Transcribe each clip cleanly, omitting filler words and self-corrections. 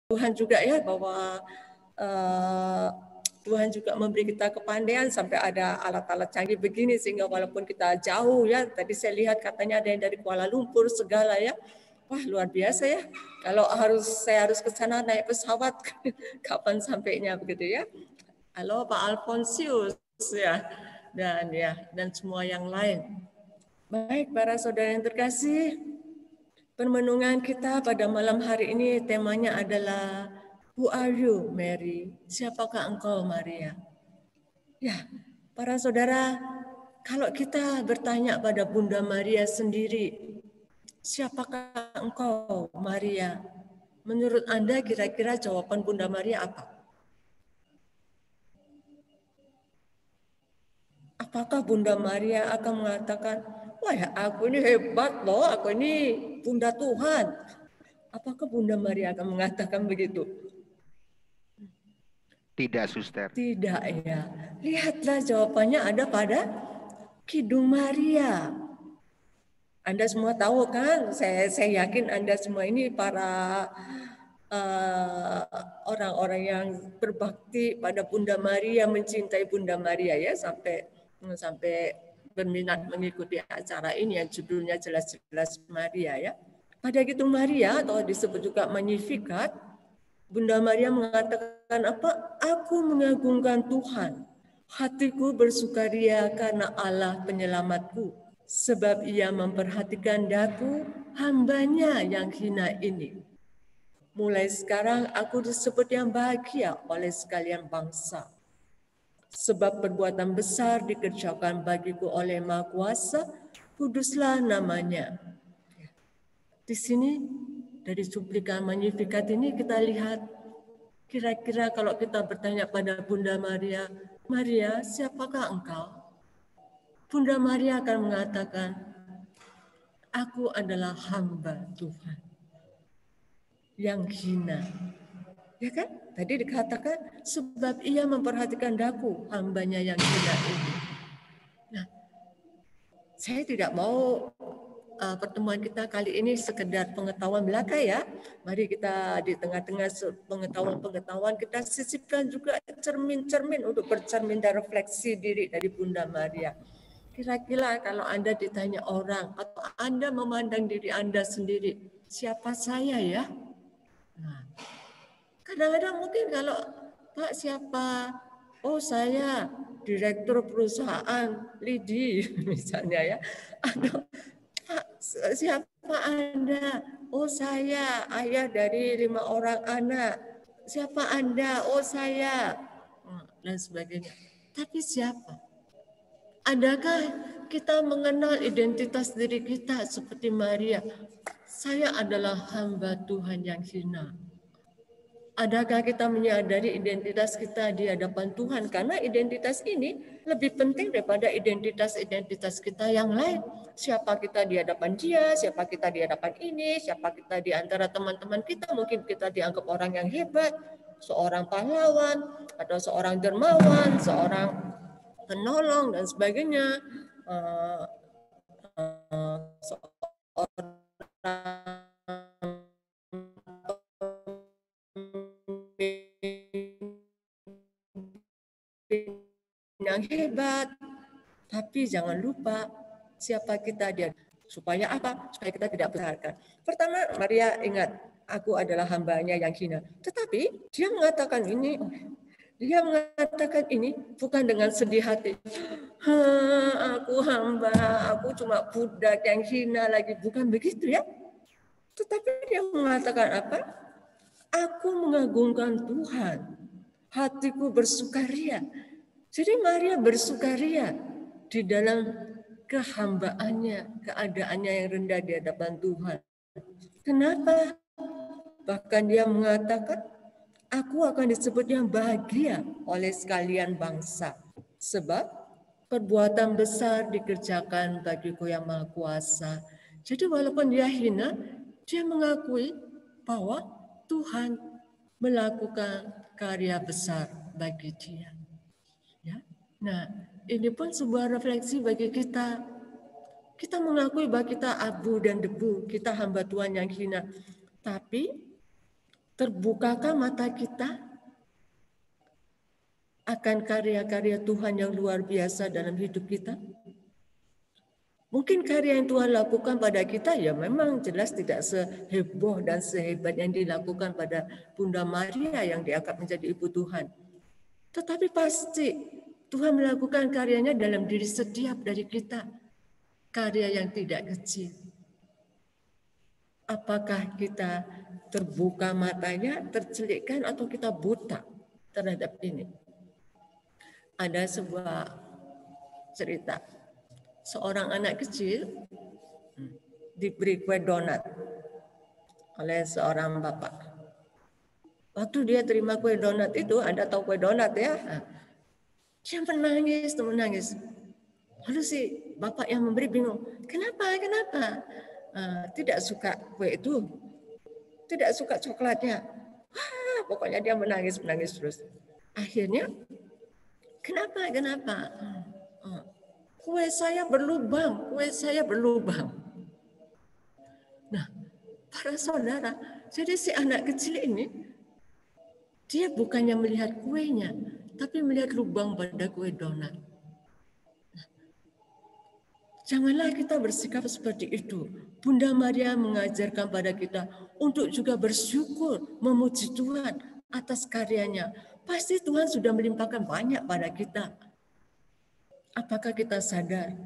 Tuhan juga ya, bahwa Tuhan juga memberi kita kepandaian sampai ada alat-alat canggih begini, sehingga walaupun kita jauh ya, tadi saya lihat katanya ada yang dari Kuala Lumpur segala ya. Wah, luar biasa ya. Kalau saya harus ke sana naik pesawat, kapan sampainya begitu ya. Halo Pak Alfonsius ya. Dan semua yang lain. Baik, para saudara yang terkasih, permenungan kita pada malam hari ini temanya adalah Who are you, Mary? Siapakah engkau, Maria? Ya, para saudara, kalau kita bertanya pada Bunda Maria sendiri, siapakah engkau, Maria? Menurut Anda kira-kira jawaban Bunda Maria apa? Apakah Bunda Maria akan mengatakan, wah aku ini hebat loh, aku ini Bunda Tuhan. Apakah Bunda Maria akan mengatakan begitu? Tidak, Suster. Tidak ya. Lihatlah jawabannya ada pada Kidung Maria. Anda semua tahu kan? Saya yakin Anda semua ini para orang-orang yang berbakti pada Bunda Maria, mencintai Bunda Maria ya, sampai berminat mengikuti acara ini yang judulnya jelas-jelas Maria ya. Pada Kidung Maria atau disebut juga Magnificat, Bunda Maria mengatakan apa? Aku mengagungkan Tuhan. Hatiku bersukaria karena Allah penyelamatku. Sebab ia memperhatikan daku, hambanya yang hina ini. Mulai sekarang aku disebut yang bahagia oleh sekalian bangsa. Sebab perbuatan besar dikerjakan bagiku oleh Maha Kuasa, kuduslah namanya. Di sini dari cuplikan Magnificat ini kita lihat, kira-kira kalau kita bertanya pada Bunda Maria, Maria, siapakah engkau? Bunda Maria akan mengatakan, aku adalah hamba Tuhan yang hina. Ya kan? Tadi dikatakan, sebab ia memperhatikan daku, hambanya yang hina ini. Nah, saya tidak mau pertemuan kita kali ini sekedar pengetahuan belaka ya. Mari kita di tengah-tengah pengetahuan-pengetahuan kita sisipkan juga cermin-cermin untuk bercermin dan refleksi diri dari Bunda Maria. Kira-kira kalau Anda ditanya orang atau Anda memandang diri Anda sendiri, siapa saya ya? Nah, kadang-kadang mungkin kalau Pak siapa? Oh saya direktur perusahaan Lidi misalnya ya. Atau Pak, siapa Anda? Oh saya, ayah dari 5 orang anak. Siapa Anda? Oh saya. Dan sebagainya. Tapi siapa? Adakah kita mengenal identitas diri kita seperti Maria? Saya adalah hamba Tuhan yang hina. Adakah kita menyadari identitas kita di hadapan Tuhan? Karena identitas ini lebih penting daripada identitas-identitas kita yang lain. Siapa kita di hadapan dia, siapa kita di hadapan ini, siapa kita di antara teman-teman kita. Mungkin kita dianggap orang yang hebat, seorang pahlawan, atau seorang dermawan, seorang penolong, dan sebagainya. Seorang yang hebat, tapi jangan lupa siapa kita dia. Supaya apa? Supaya kita tidak berharga. Pertama, Maria ingat, aku adalah hambanya yang hina. Tetapi dia mengatakan ini bukan dengan sedih hati. Aku hamba, aku cuma budak yang hina lagi. Bukan begitu ya. Tetapi dia mengatakan apa? Aku mengagungkan Tuhan. Hatiku bersukaria. Jadi Maria bersukaria di dalam kehambaannya, keadaannya yang rendah di hadapan Tuhan. Kenapa? Bahkan dia mengatakan, aku akan disebut yang bahagia oleh sekalian bangsa. Sebab perbuatan besar dikerjakan bagiku yang Maha Kuasa. Jadi walaupun dia hina, dia mengakui bahwa Tuhan melakukan karya besar bagi dia. Ya. Nah, ini pun sebuah refleksi bagi kita. Kita mengakui bahwa kita abu dan debu, kita hamba Tuhan yang hina. Tapi Terbukakah mata kita akan karya-karya Tuhan yang luar biasa dalam hidup kita? Mungkin karya yang Tuhan lakukan pada kita ya memang jelas tidak seheboh dan sehebat yang dilakukan pada Bunda Maria yang diangkat menjadi Ibu Tuhan. Tetapi pasti Tuhan melakukan karyanya dalam diri setiap dari kita. Karya yang tidak kecil. Apakah kita terbuka matanya, tercelikkan, atau kita buta terhadap ini? Ada sebuah cerita. Seorang anak kecil diberi kue donat oleh seorang bapak. Waktu dia terima kue donat itu, Anda tahu kue donat ya? Dia menangis. Lalu si bapak yang memberi bingung, kenapa? Tidak suka kue itu, tidak suka coklatnya. Wah, pokoknya dia menangis terus. Akhirnya, kenapa? Kue saya berlubang. Nah, para saudara, jadi si anak kecil ini, dia bukannya melihat kuenya, tapi melihat lubang pada kue donat. Janganlah kita bersikap seperti itu. Bunda Maria mengajarkan pada kita untuk juga bersyukur, memuji Tuhan atas karyanya. Pasti Tuhan sudah melimpahkan banyak pada kita. Apakah kita sadar?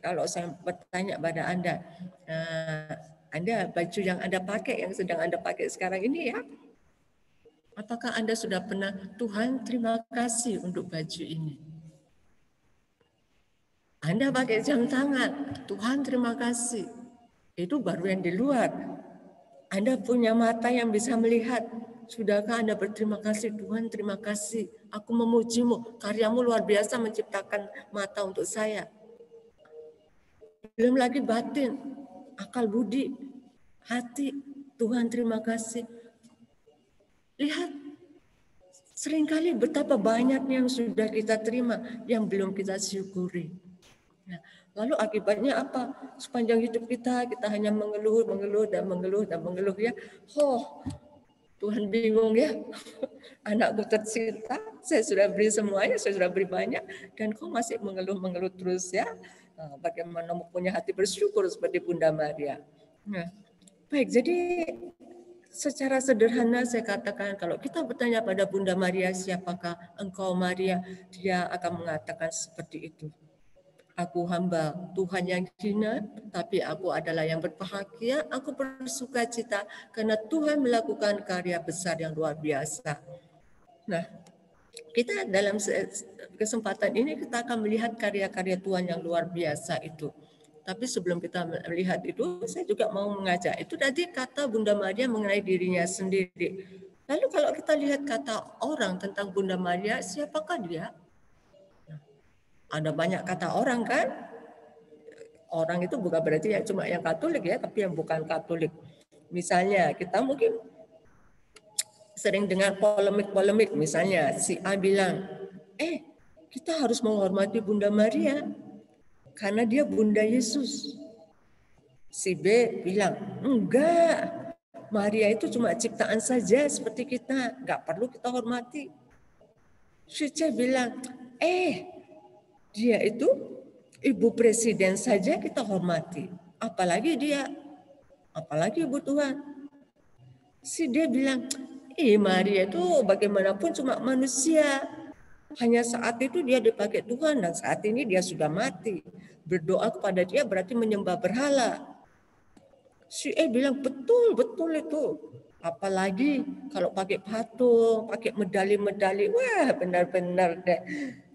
Kalau saya bertanya pada Anda baju yang Anda pakai, yang sedang Anda pakai sekarang ini ya, apakah Anda sudah pernah, Tuhan terima kasih untuk baju ini? Anda pakai jam tangan, Tuhan terima kasih. Itu baru yang di luar. Anda punya mata yang bisa melihat. Sudahkah Anda berterima kasih, Tuhan terima kasih. Aku memujimu, karyamu luar biasa menciptakan mata untuk saya. Belum lagi batin, akal budi, hati. Tuhan terima kasih. Lihat, seringkali betapa banyaknya yang sudah kita terima, yang belum kita syukuri. Nah, lalu akibatnya apa? Sepanjang hidup kita hanya mengeluh ya. Tuhan bingung ya. Anakku tercinta, saya sudah beri semuanya, saya sudah beri banyak, dan kau masih mengeluh terus ya. Bagaimana mempunyai hati bersyukur seperti Bunda Maria. Nah, baik, jadi secara sederhana saya katakan, kalau kita bertanya pada Bunda Maria, siapakah engkau Maria? Dia akan mengatakan seperti itu. Aku hamba Tuhan yang hina, tapi aku adalah yang berbahagia, aku bersuka cita karena Tuhan melakukan karya besar yang luar biasa. Nah, kita dalam kesempatan ini kita akan melihat karya-karya Tuhan yang luar biasa itu. Tapi sebelum kita melihat itu, saya juga mau mengajak. Itu tadi kata Bunda Maria mengenai dirinya sendiri. Lalu kalau kita lihat kata orang tentang Bunda Maria, siapakah dia? Ada banyak kata orang kan? Orang itu bukan berarti yang cuma yang Katolik ya, tapi yang bukan Katolik. Misalnya kita mungkin sering dengar polemik, misalnya si A bilang, kita harus menghormati Bunda Maria karena dia Bunda Yesus. Si B bilang, enggak, Maria itu cuma ciptaan saja seperti kita, enggak perlu kita hormati. Si C bilang, dia itu Ibu Presiden saja kita hormati, apalagi dia, apalagi Ibu Tuhan. Si dia bilang, Maria itu bagaimanapun cuma manusia. Hanya saat itu dia dipakai Tuhan dan saat ini dia sudah mati. Berdoa kepada dia berarti menyembah berhala. Si E bilang betul itu. Apalagi kalau pakai patung, pakai medali-medali, wah benar-benar deh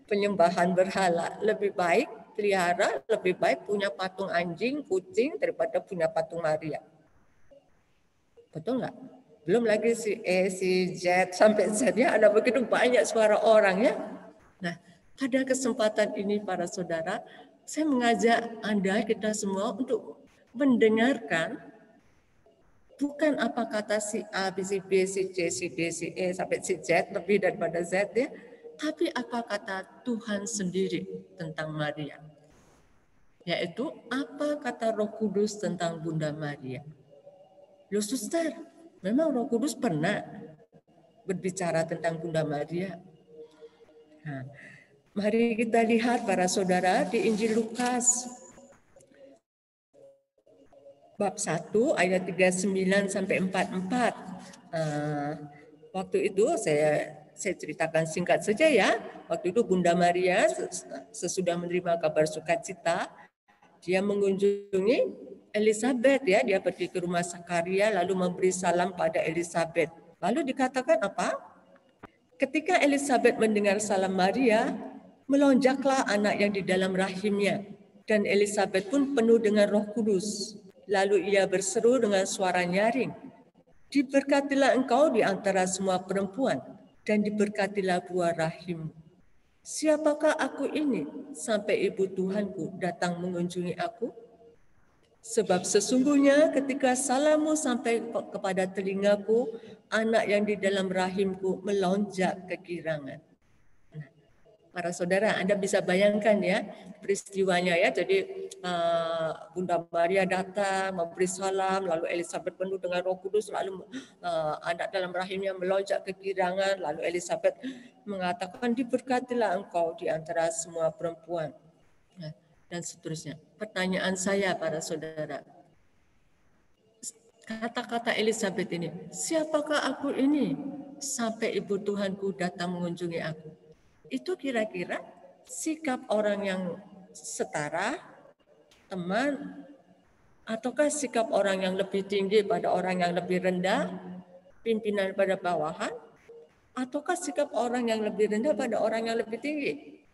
penyembahan berhala. Lebih baik pelihara, lebih baik punya patung anjing, kucing daripada punya patung Maria. Betul nggak? Belum lagi si E, si Z, sampai Z-nya ada begitu banyak suara orang ya. Nah, pada kesempatan ini para saudara, saya mengajak Anda, kita semua untuk mendengarkan bukan apa kata si A, si B, si C, si D, si E, sampai si Z, lebih daripada Z ya, tapi apa kata Tuhan sendiri tentang Maria. Yaitu apa kata Roh Kudus tentang Bunda Maria. Loh suster, memang Roh Kudus pernah berbicara tentang Bunda Maria. Nah, mari kita lihat para saudara di Injil Lukas bab 1 ayat 39 sampai 44. Waktu itu saya ceritakan singkat saja ya. Waktu itu Bunda Maria sesudah menerima kabar sukacita, dia mengunjungi Elizabeth ya, dia pergi ke rumah Zakaria lalu memberi salam pada Elizabeth. Lalu dikatakan apa? Ketika Elizabeth mendengar salam Maria, melonjaklah anak yang di dalam rahimnya, dan Elizabeth pun penuh dengan Roh Kudus. Lalu ia berseru dengan suara nyaring, "Diberkatilah engkau di antara semua perempuan, dan diberkatilah buah rahimmu. Siapakah aku ini sampai ibu Tuhanku datang mengunjungi aku? Sebab sesungguhnya ketika salammu sampai kepada telingaku, anak yang di dalam rahimku melonjak kegirangan." Para saudara, Anda bisa bayangkan ya peristiwanya ya. Jadi Bunda Maria datang memberi salam, lalu Elizabeth penuh dengan Roh Kudus, lalu anak dalam rahimnya melonjak kegirangan, lalu Elizabeth mengatakan, "Diberkatilah engkau di antara semua perempuan." Dan seterusnya. Pertanyaan saya para saudara, kata-kata Elizabeth ini, "Siapakah aku ini sampai ibu Tuhanku datang mengunjungi aku?" Itu kira-kira sikap orang yang setara, teman, ataukah sikap orang yang lebih tinggi pada orang yang lebih rendah, pimpinan pada bawahan, ataukah sikap orang yang lebih rendah pada orang yang lebih tinggi?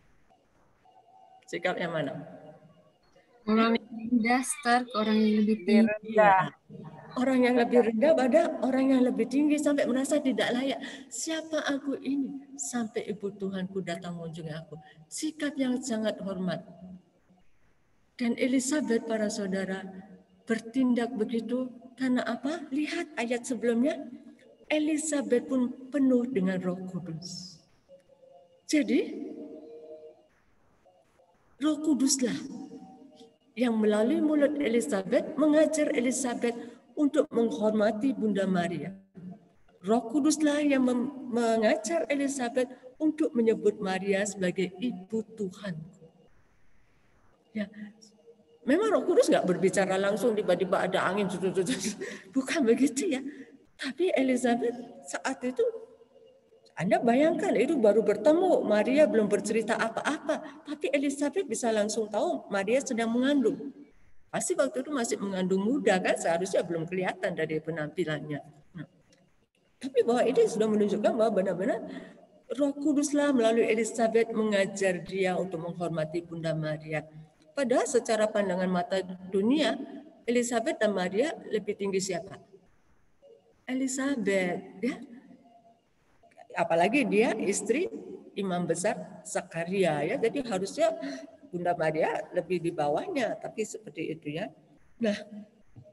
Sikap yang mana? Orang yang rendah start ke orang yang lebih tinggi. Iya. Orang yang lebih rendah pada orang yang lebih tinggi sampai merasa tidak layak. Siapa aku ini sampai ibu Tuhanku datang mengunjungi aku? Sikap yang sangat hormat. Dan Elizabeth para saudara bertindak begitu karena apa? Lihat ayat sebelumnya. Elizabeth pun penuh dengan Roh Kudus. Jadi Roh Kuduslah yang melalui mulut Elizabeth mengajar Elizabeth untuk menghormati Bunda Maria. Roh Kuduslah yang mengajar Elizabeth untuk menyebut Maria sebagai ibu Tuhan. Ya, memang Roh Kudus nggak berbicara langsung tiba-tiba ada angin, bukan begitu ya. Tapi Elizabeth saat itu, Anda bayangkan itu baru bertemu, Maria belum bercerita apa-apa, tapi Elizabeth bisa langsung tahu Maria sedang mengandung. Pasti waktu itu masih mengandung muda kan, seharusnya belum kelihatan dari penampilannya. Tapi bahwa ini sudah menunjukkan bahwa benar-benar Roh Kuduslah melalui Elizabeth mengajar dia untuk menghormati Bunda Maria. Padahal secara pandangan mata dunia, Elizabeth dan Maria lebih tinggi siapa? Elizabeth, ya. Apalagi dia istri imam besar Zakaria, ya. Jadi harusnya Bunda Maria lebih di bawahnya, tapi seperti itu ya. Nah,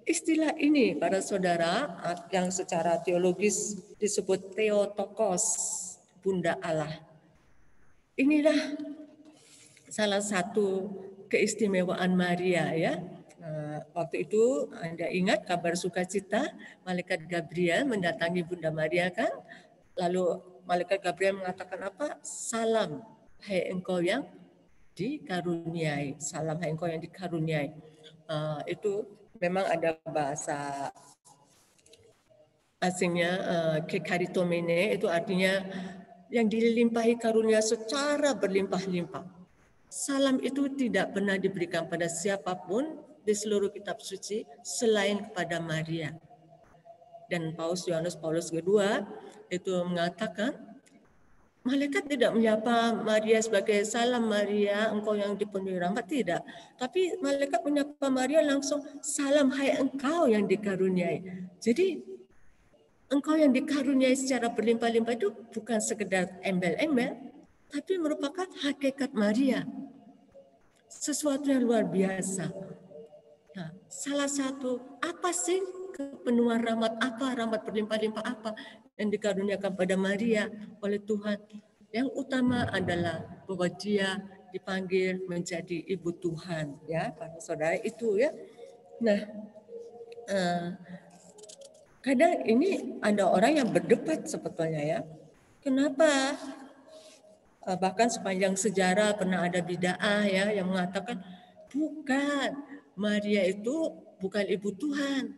istilah ini para saudara yang secara teologis disebut Theotokos, Bunda Allah. Inilah salah satu keistimewaan Maria ya. Waktu itu Anda ingat kabar sukacita malaikat Gabriel mendatangi Bunda Maria kan? Lalu malaikat Gabriel mengatakan apa? Salam, hai engkau yang dikaruniai. Salam, hai engkau yang dikaruniai. Itu memang ada bahasa asingnya kekaritomene, itu artinya yang dilimpahi karunia secara berlimpah-limpah. Salam itu tidak pernah diberikan pada siapapun di seluruh kitab suci selain kepada Maria. Dan Paus Yohanes Paulus II itu mengatakan, malaikat tidak menyapa Maria sebagai salam Maria, engkau yang dipenuhi rahmat, tidak. Tapi malaikat menyapa Maria langsung, salam hai engkau yang dikaruniai. Jadi engkau yang dikaruniai secara berlimpah-limpah itu bukan sekedar embel-embel, tapi merupakan hakikat Maria. Sesuatu yang luar biasa. Nah, salah satu, apa sih kepenuhan rahmat apa, rahmat berlimpah-limpah apa yang dikaruniakan pada Maria oleh Tuhan? Yang utama adalah bahwa dia dipanggil menjadi ibu Tuhan, ya para saudara itu ya. Nah, kadang ini ada orang yang berdebat sebetulnya ya. Kenapa? Bahkan sepanjang sejarah pernah ada bid'ah ya yang mengatakan bukan, Maria itu bukan ibu Tuhan.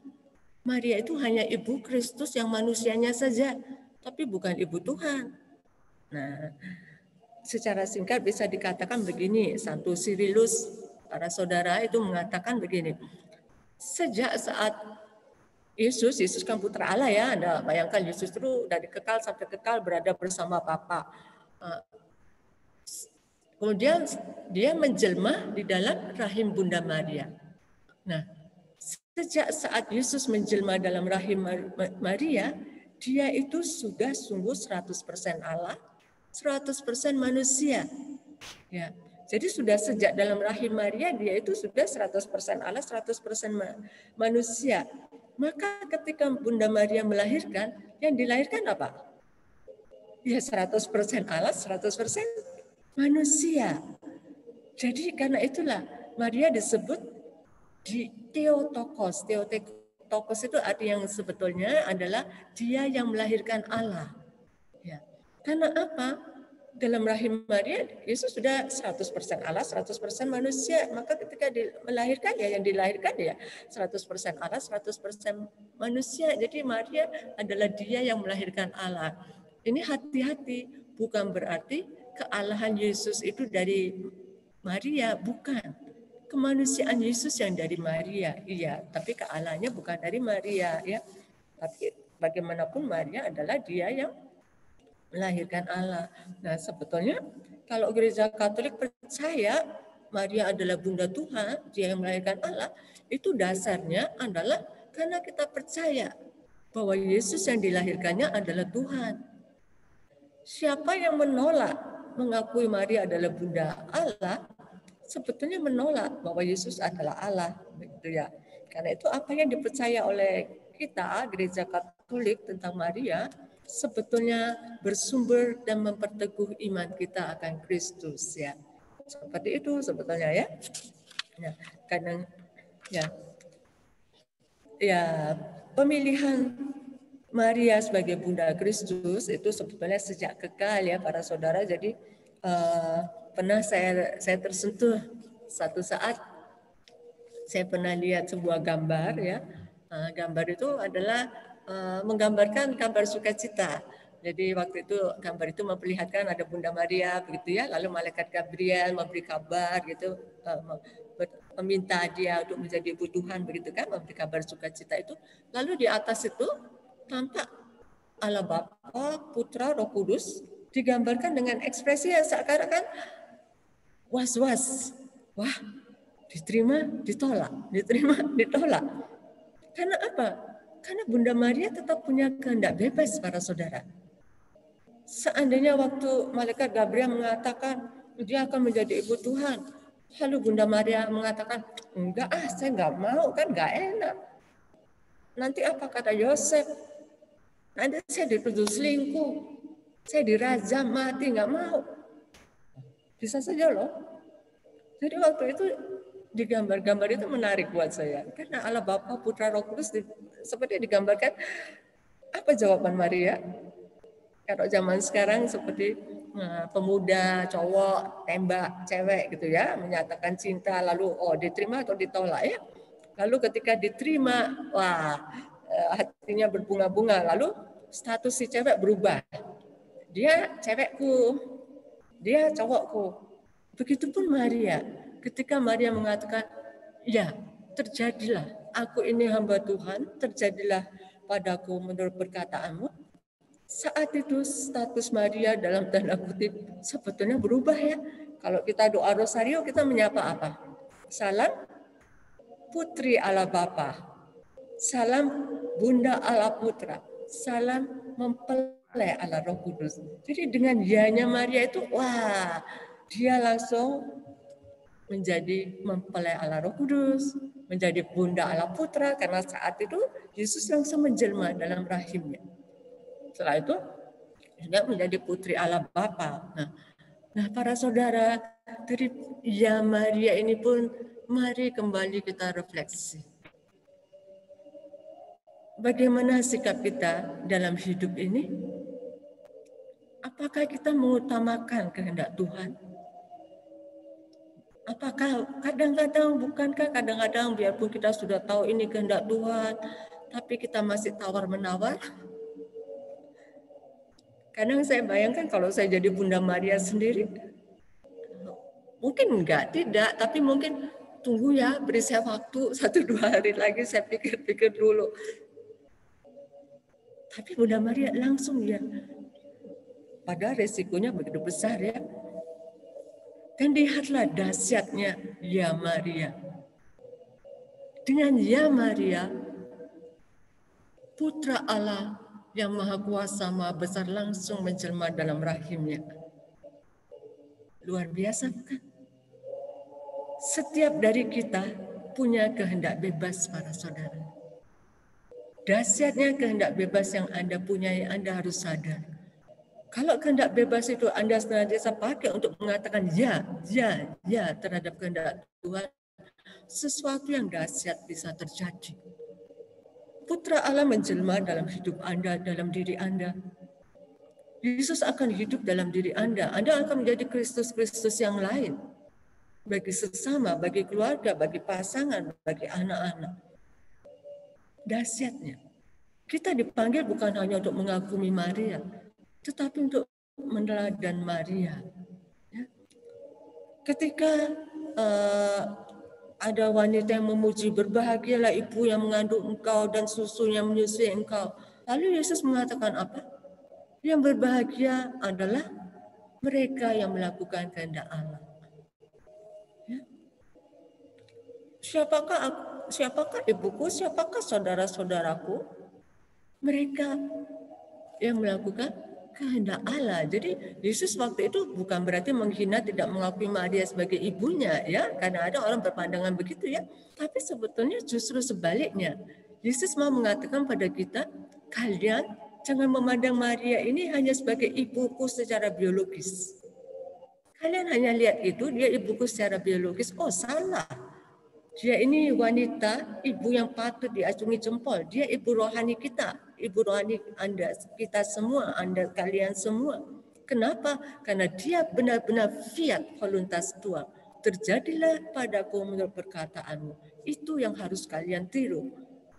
Maria itu hanya ibu Kristus yang manusianya saja, tapi bukan ibu Tuhan. Nah, secara singkat bisa dikatakan begini, Santo Sirilus, para saudara itu mengatakan begini, sejak saat Yesus kan putra Allah ya, Anda bayangkan Yesus itu dari kekal sampai kekal berada bersama Bapa. Kemudian dia menjelma di dalam rahim Bunda Maria. Nah, sejak saat Yesus menjelma dalam rahim Maria, dia itu sudah sungguh 100% Allah, 100% manusia. Ya. Jadi sudah sejak dalam rahim Maria, dia itu sudah 100% Allah, 100% manusia. Maka ketika Bunda Maria melahirkan, yang dilahirkan apa? Ya 100% Allah, 100% manusia. Jadi karena itulah Maria disebut di Theotokos. Theotokos itu arti yang sebetulnya adalah dia yang melahirkan Allah. Ya. Karena apa? Dalam rahim Maria, Yesus sudah 100% Allah, 100% manusia. Maka ketika melahirkan ya yang dilahirkan ya 100% Allah, 100% manusia. Jadi Maria adalah dia yang melahirkan Allah. Ini hati-hati, bukan berarti kealahan Yesus itu dari Maria, bukan. Kemanusiaan Yesus yang dari Maria, iya, tapi kealahannya bukan dari Maria, ya. Tapi bagaimanapun Maria adalah dia yang melahirkan Allah. Nah, sebetulnya kalau gereja Katolik percaya Maria adalah Bunda Tuhan, dia yang melahirkan Allah, itu dasarnya adalah karena kita percaya bahwa Yesus yang dilahirkannya adalah Tuhan. Siapa yang menolak mengakui Maria adalah Bunda Allah, sebetulnya menolak bahwa Yesus adalah Allah, begitu ya. Karena itu apa yang dipercaya oleh kita gereja Katolik tentang Maria sebetulnya bersumber dan memperteguh iman kita akan Kristus ya. Seperti itu sebetulnya ya. Ya, kadang ya pemilihan Maria sebagai Bunda Kristus itu sebetulnya sejak kekal ya para saudara. Jadi pernah saya tersentuh satu saat saya pernah lihat sebuah gambar ya. Gambar itu adalah menggambarkan kabar sukacita. Jadi waktu itu gambar itu memperlihatkan ada Bunda Maria begitu ya, lalu malaikat Gabriel memberi kabar gitu, meminta dia untuk menjadi ibu Tuhan begitu kan, memberi kabar sukacita itu. Lalu di atas itu tampak Allah Bapa, Putra, Roh Kudus digambarkan dengan ekspresi yang seakan-akan was-was. Wah, diterima, ditolak, diterima, ditolak. Karena apa? Karena Bunda Maria tetap punya kehendak bebas para saudara. Seandainya waktu malaikat Gabriel mengatakan dia akan menjadi ibu Tuhan, lalu Bunda Maria mengatakan, enggak saya enggak mau, kan enggak enak. Nanti apa kata Yosef? Nanti saya dituduh selingkuh, saya dirajam mati, enggak mau. Bisa saja loh. Jadi waktu itu di gambar-gambar itu menarik buat saya. Karena Allah Bapa, Putra, Roh Kudus seperti digambarkan. Apa jawaban Maria? Kalau zaman sekarang seperti pemuda, cowok, tembak, cewek gitu ya, menyatakan cinta lalu diterima atau ditolak ya. Lalu ketika diterima, wah hatinya berbunga-bunga, lalu status si cewek berubah. Dia cewekku, dia cowokku. Begitupun Maria. Ketika Maria mengatakan, ya terjadilah, aku ini hamba Tuhan, terjadilah padaku menurut perkataanmu. Saat itu status Maria dalam tanda kutip sebetulnya berubah ya. Kalau kita doa rosario kita menyapa apa? Salam Putri Allah Bapa. Salam Bunda Allah Putra. Salam mempelai Allah Roh Kudus. Jadi dengan yanya Maria itu wah, dia langsung menjadi mempelai Allah Roh Kudus, menjadi Bunda Allah Putra karena saat itu Yesus langsung menjelma dalam rahimnya. Setelah itu juga menjadi putri Allah Bapa. Nah, para saudara, dari ya Maria ini pun mari kembali kita refleksi. bagaimana sikap kita dalam hidup ini? Apakah kita mengutamakan kehendak Tuhan? Apakah bukankah kadang-kadang biarpun kita sudah tahu ini kehendak Tuhan, tapi kita masih tawar-menawar? Kadang saya bayangkan kalau saya jadi Bunda Maria sendiri, mungkin tidak, tapi mungkin tunggu ya, beri saya waktu 1-2 hari lagi, saya pikir-pikir dulu. Tapi Bunda Maria langsung ya, padahal resikonya begitu besar ya. Dan lihatlah dahsyatnya ya Maria. Dengan ya Maria, Putra Allah yang Maha Kuasa, Maha Besar langsung menjelma dalam rahimnya. Luar biasa bukan? Setiap dari kita punya kehendak bebas para saudara. Dahsyatnya kehendak bebas yang Anda punya, Anda harus sadar. Kalau kehendak bebas itu Anda senantiasa pakai untuk mengatakan ya terhadap kehendak Tuhan, sesuatu yang dahsyat bisa terjadi. Putra Allah menjelma dalam hidup Anda, dalam diri Anda. Yesus akan hidup dalam diri Anda. Anda akan menjadi Kristus-Kristus yang lain. Bagi sesama, bagi keluarga, bagi pasangan, bagi anak-anak. Dahsyatnya. Kita dipanggil bukan hanya untuk mengagumi Maria, tetapi untuk meneladan Maria. Ketika ada wanita yang memuji, berbahagialah ibu yang mengandung engkau dan susu yang menyusui engkau. Lalu Yesus mengatakan apa? Yang berbahagia adalah mereka yang melakukan kehendak Allah. Ya. Siapakah ibuku? Siapakah saudara-saudaraku? Mereka yang melakukan kehendak Allah. Jadi Yesus waktu itu bukan berarti menghina, tidak mengakui Maria sebagai ibunya, ya. Karena ada orang berpandangan begitu, ya. Tapi sebetulnya justru sebaliknya. Yesus mau mengatakan pada kita, kalian jangan memandang Maria ini hanya sebagai ibuku secara biologis. Kalian hanya lihat itu, dia ibuku secara biologis. Oh, salah. Dia ini wanita, ibu yang patut diacungi jempol. Dia ibu rohani kita, ibu rohani Anda, kita semua, Anda, kalian semua. Kenapa? Karena dia benar-benar fiat voluntas Tuhan. Terjadilah padaku menurut perkataanmu. Itu yang harus kalian tiru.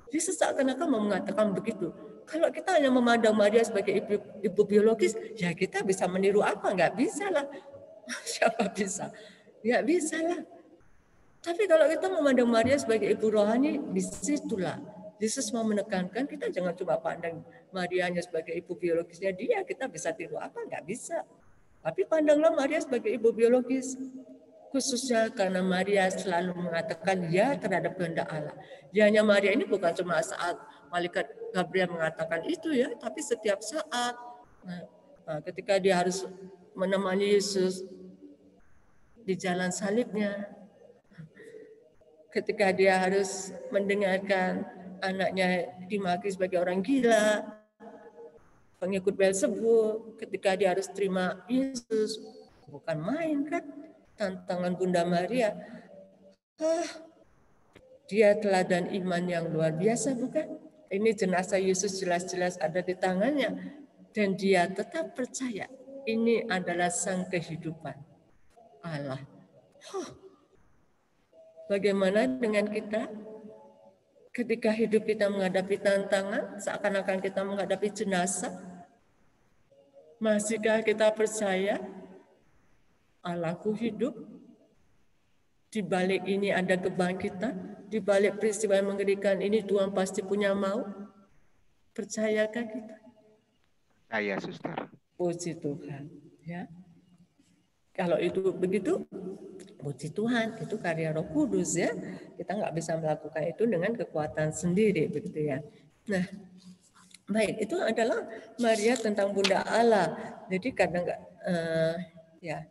Yesus seakan-akan mau mengatakan begitu. Kalau kita hanya memandang Maria sebagai ibu biologis, ya kita bisa meniru apa? Enggak bisa lah. Siapa bisa? Enggak bisa lah. Tapi kalau kita memandang Maria sebagai ibu rohani, disitulah Yesus mau menekankan kita jangan cuma pandang Maria hanya sebagai ibu biologisnya dia, kita bisa tiru apa? Enggak bisa. Tapi pandanglah Maria sebagai ibu biologis. Khususnya karena Maria selalu mengatakan ya terhadap kehendak Allah. Ya-nya Maria ini bukan cuma saat malaikat Gabriel mengatakan itu ya, tapi setiap saat. Nah, ketika dia harus menemani Yesus di jalan salibnya, ketika dia harus mendengarkan anaknya dimaki sebagai orang gila, pengikut Beelzebul, ketika dia harus terima Yesus, bukan main kan, tantangan Bunda Maria. Dia teladan iman yang luar biasa bukan? Ini jenazah Yesus jelas-jelas ada di tangannya, dan dia tetap percaya ini adalah sang kehidupan Allah. Bagaimana dengan kita? Ketika hidup kita menghadapi tantangan, seakan-akan kita menghadapi jenazah, masihkah kita percaya Allahku hidup? Di balik ini ada kebangkitan, di balik peristiwa yang mengerikan ini Tuhan pasti punya mau. Percayakah kita? Saya, Suster. Puji Tuhan, ya. Kalau itu begitu, puji Tuhan, itu karya Roh Kudus ya. Kita nggak bisa melakukan itu dengan kekuatan sendiri, begitu ya. Nah, baik, itu adalah Maria tentang Bunda Allah. Jadi kadang ya.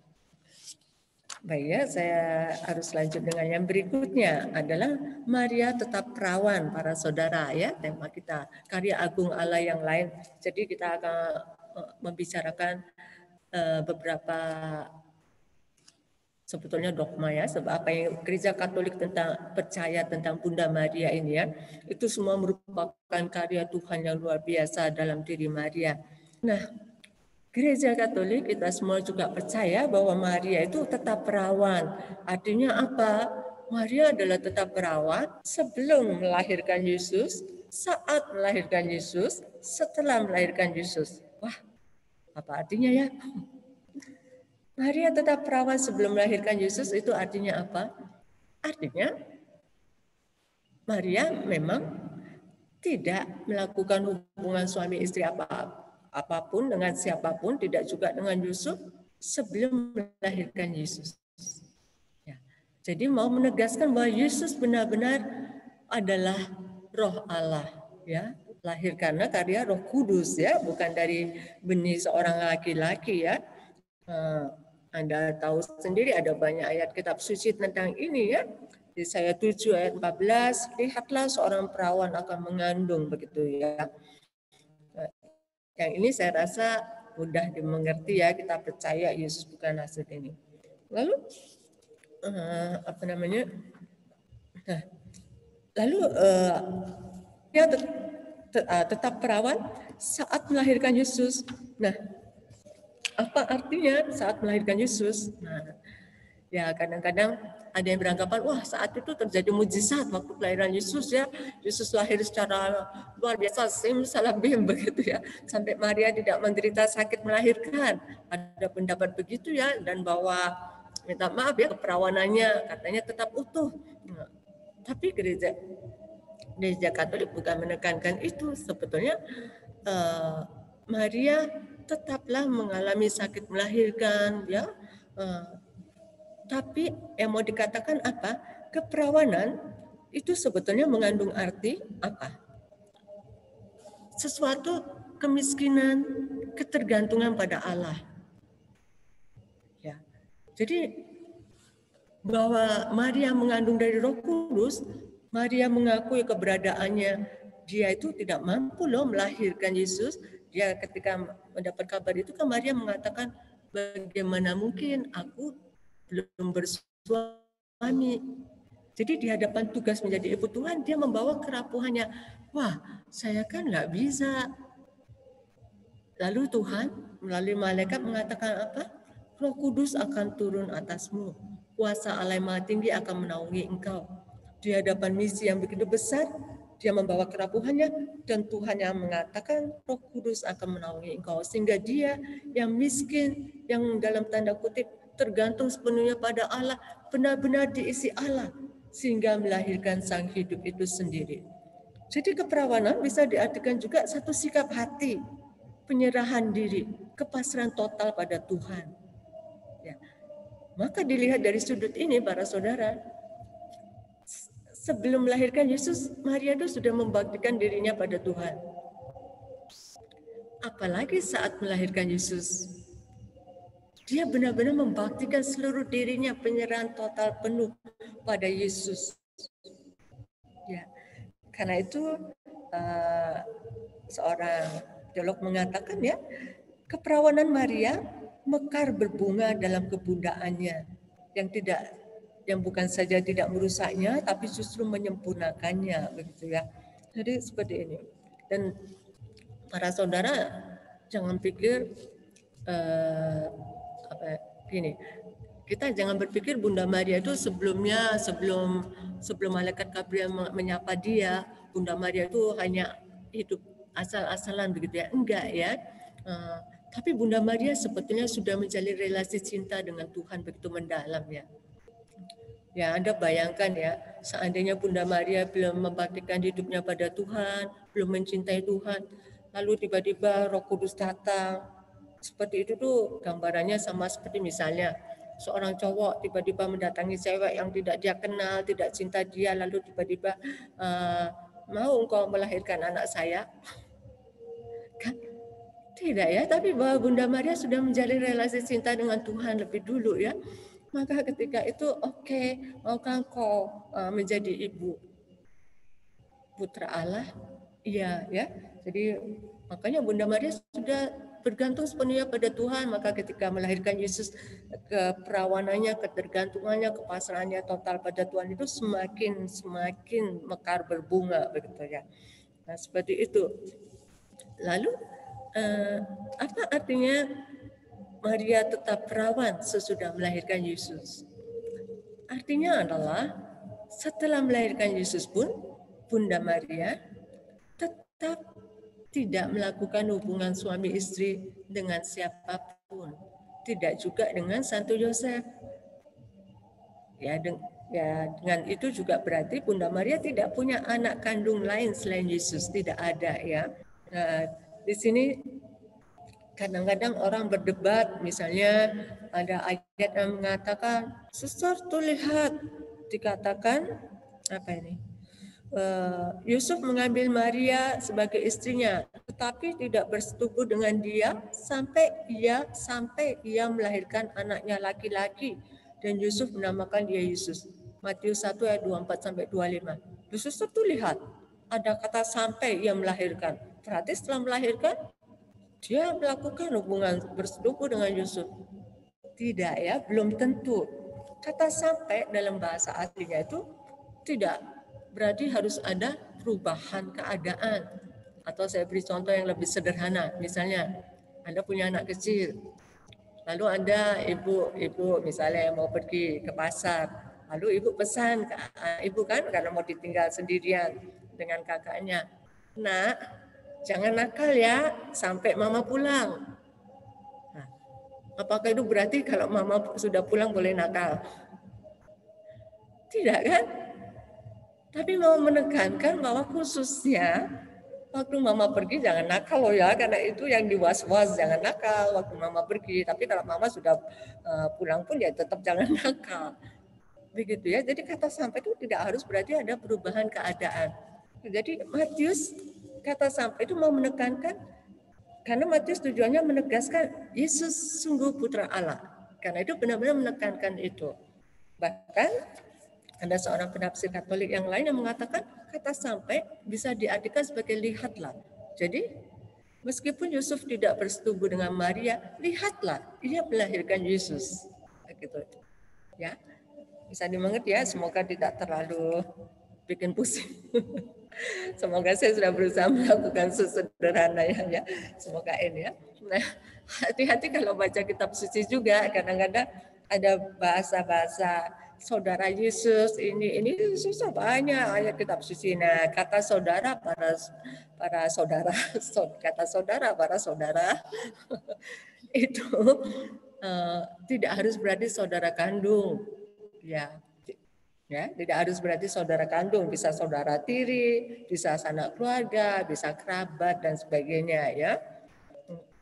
Baik ya, saya harus lanjut dengan yang berikutnya adalah Maria tetap perawan para saudara ya, tema kita karya agung Allah yang lain. Jadi kita akan membicarakan beberapa sebetulnya dogma ya, sebab apa yang Gereja Katolik percaya tentang Bunda Maria ini ya, itu semua merupakan karya Tuhan yang luar biasa dalam diri Maria. Nah, Gereja Katolik kita semua juga percaya bahwa Maria itu tetap perawan. Artinya apa? Maria adalah tetap perawan sebelum melahirkan Yesus, saat melahirkan Yesus, setelah melahirkan Yesus. Wah, apa artinya ya? Maria tetap perawan sebelum melahirkan Yesus itu artinya apa? Artinya Maria memang tidak melakukan hubungan suami istri apapun dengan siapapun, tidak juga dengan Yusuf sebelum melahirkan Yesus. Ya. Jadi mau menegaskan bahwa Yesus benar-benar adalah Roh Allah, ya, lahir karena karya Roh Kudus, ya, bukan dari benih seorang laki-laki, ya. Anda tahu sendiri ada banyak ayat kitab suci tentang ini ya. Di Yesaya 7 ayat 14, lihatlah seorang perawan akan mengandung begitu ya. Yang ini saya rasa mudah dimengerti ya, kita percaya Yesus bukan hasil ini. Lalu apa namanya? Nah, lalu dia tetap perawan saat melahirkan Yesus. Nah, apa artinya saat melahirkan Yesus? Nah, ya kadang-kadang ada yang beranggapan, wah saat itu terjadi mujizat waktu kelahiran Yesus ya. Yesus lahir secara luar biasa, simsalabim begitu ya. Sampai Maria tidak menderita sakit melahirkan. Ada pendapat begitu ya, dan bahwa minta maaf ya keperawanannya katanya tetap utuh. Nah, tapi gereja Katolik bukan menekankan itu. Sebetulnya Maria tetaplah mengalami sakit melahirkan ya, tapi yang mau dikatakan apa? Keperawanan itu sebetulnya mengandung arti apa? Sesuatu kemiskinan, ketergantungan pada Allah. Ya. Jadi bahwa Maria mengandung dari Roh Kudus, Maria mengakui keberadaannya. Dia itu tidak mampu loh melahirkan Yesus. Dia ketika mendapat kabar itu kan Maria mengatakan, bagaimana mungkin aku belum bersuami. Jadi di hadapan tugas menjadi ibu Tuhan, dia membawa kerapuhannya. Wah, saya kan nggak bisa. Lalu Tuhan melalui malaikat mengatakan apa? Roh Kudus akan turun atasmu. Kuasa Allah yang Maha Tinggi akan menaungi engkau. Di hadapan misi yang begitu besar, dia membawa kerapuhannya, dan Tuhan yang mengatakan Roh Kudus akan menaungi engkau. Sehingga dia yang miskin, yang dalam tanda kutip tergantung sepenuhnya pada Allah, benar-benar diisi Allah, sehingga melahirkan sang hidup itu sendiri. Jadi keperawanan bisa diartikan juga satu sikap hati, penyerahan diri, kepasrahan total pada Tuhan. Ya. Maka dilihat dari sudut ini, para saudara, sebelum melahirkan Yesus, Maria itu sudah membaktikan dirinya pada Tuhan. Apalagi saat melahirkan Yesus, dia benar-benar membaktikan seluruh dirinya, penyerahan total penuh pada Yesus. Ya, karena itu seorang teolog mengatakan ya, keperawanan Maria mekar berbunga dalam kebundaannya yang bukan saja tidak merusaknya, tapi justru menyempurnakannya, begitu ya. Jadi seperti ini. Dan para saudara jangan pikir gini. Kita jangan berpikir Bunda Maria itu sebelum malaikat Gabriel menyapa dia, Bunda Maria itu hanya hidup asal-asalan begitu ya. Enggak ya. Tapi Bunda Maria sebetulnya sudah menjalin relasi cinta dengan Tuhan begitu mendalam ya. Ya, Anda bayangkan ya, seandainya Bunda Maria belum membaktikan hidupnya pada Tuhan, belum mencintai Tuhan, lalu tiba-tiba Roh Kudus datang. Seperti itu tuh gambarannya sama seperti misalnya seorang cowok tiba-tiba mendatangi cewek yang tidak dia kenal, tidak cinta dia, lalu tiba-tiba mau engkau melahirkan anak saya? Kan? Tidak ya, tapi bahwa Bunda Maria sudah menjalin relasi cinta dengan Tuhan lebih dulu ya. Maka ketika itu oke, maukah engkau menjadi ibu putra Allah? Iya ya. Jadi makanya Bunda Maria sudah bergantung sepenuhnya pada Tuhan, maka ketika melahirkan Yesus, keperawanannya, ketergantungannya, kepasrahannya total pada Tuhan itu semakin mekar berbunga begitu ya. Nah, seperti itu. Lalu apa artinya Maria tetap perawan sesudah melahirkan Yesus? Artinya adalah setelah melahirkan Yesus pun Bunda Maria tetap tidak melakukan hubungan suami istri dengan siapapun, tidak juga dengan Santo Yosef. Ya, dengan itu juga berarti Bunda Maria tidak punya anak kandung lain selain Yesus, tidak ada ya. Nah, di sini kadang-kadang orang berdebat, misalnya ada ayat yang mengatakan, suster tuh lihat, dikatakan apa ini? Yusuf mengambil Maria sebagai istrinya, tetapi tidak bersetubuh dengan dia sampai ia melahirkan anaknya laki-laki, dan Yusuf menamakan dia Yesus. Matius 1 ayat 24 sampai 25. Suster tuh lihat, ada kata sampai ia melahirkan. Berarti setelah melahirkan dia melakukan hubungan bersetubuh dengan Yusuf. Tidak ya, belum tentu. Kata sampai dalam bahasa aslinya itu tidak berarti harus ada perubahan keadaan. Atau saya beri contoh yang lebih sederhana. Misalnya, Anda punya anak kecil. Lalu ada ibu misalnya yang mau pergi ke pasar. Lalu ibu pesan ke ibu kan karena mau ditinggal sendirian dengan kakaknya. Nak, jangan nakal ya sampai mama pulang. Nah, apakah itu berarti kalau mama sudah pulang boleh nakal? Tidak kan? Tapi mau menekankan bahwa khususnya waktu mama pergi jangan nakal loh ya, karena itu yang diwas-was, jangan nakal waktu mama pergi. Tapi kalau mama sudah pulang pun ya tetap jangan nakal. Begitu ya. Jadi kata sampai itu tidak harus berarti ada perubahan keadaan. Jadi Matius kata sampai itu mau menekankan, karena Matius tujuannya menegaskan Yesus sungguh putra Allah. Karena itu benar-benar menekankan itu. Bahkan ada seorang penafsir Katolik yang lain yang mengatakan kata sampai bisa diartikan sebagai lihatlah. Jadi meskipun Yusuf tidak bersetubuh dengan Maria, lihatlah ia melahirkan Yesus. Gitu. Ya, bisa dimengerti ya. Semoga tidak terlalu bikin pusing. Semoga saya sudah berusaha melakukan sesederhana ya. Semoga ini ya. Nah, hati-hati kalau baca kitab suci juga. Kadang-kadang ada bahasa-bahasa saudara Yesus ini susah banyak ayat kitab suci. Nah, kata saudara para saudara, kata saudara para saudara itu tidak harus berarti saudara kandung, ya. Ya, tidak harus berarti saudara kandung, bisa saudara tiri, bisa sanak keluarga, bisa kerabat dan sebagainya ya.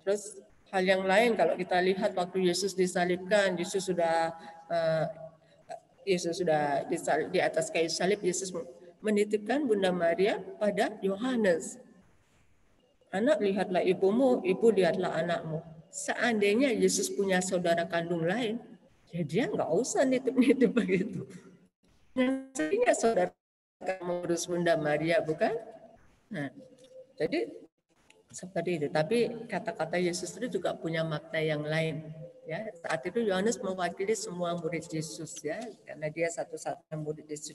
Terus hal yang lain kalau kita lihat waktu Yesus disalibkan, Yesus sudah di atas kayu salib, Yesus menitipkan Bunda Maria pada Yohanes. Anak, lihatlah ibumu, ibu lihatlah anakmu. Seandainya Yesus punya saudara kandung lain, ya dia nggak usah nitip-nitip begitu. Nantinya saudara mengurus Bunda Maria, bukan? Nah, jadi seperti itu. Tapi kata-kata Yesus itu juga punya makna yang lain. Ya, saat itu Yohanes mewakili semua murid Yesus ya, karena dia satu-satunya murid Yesus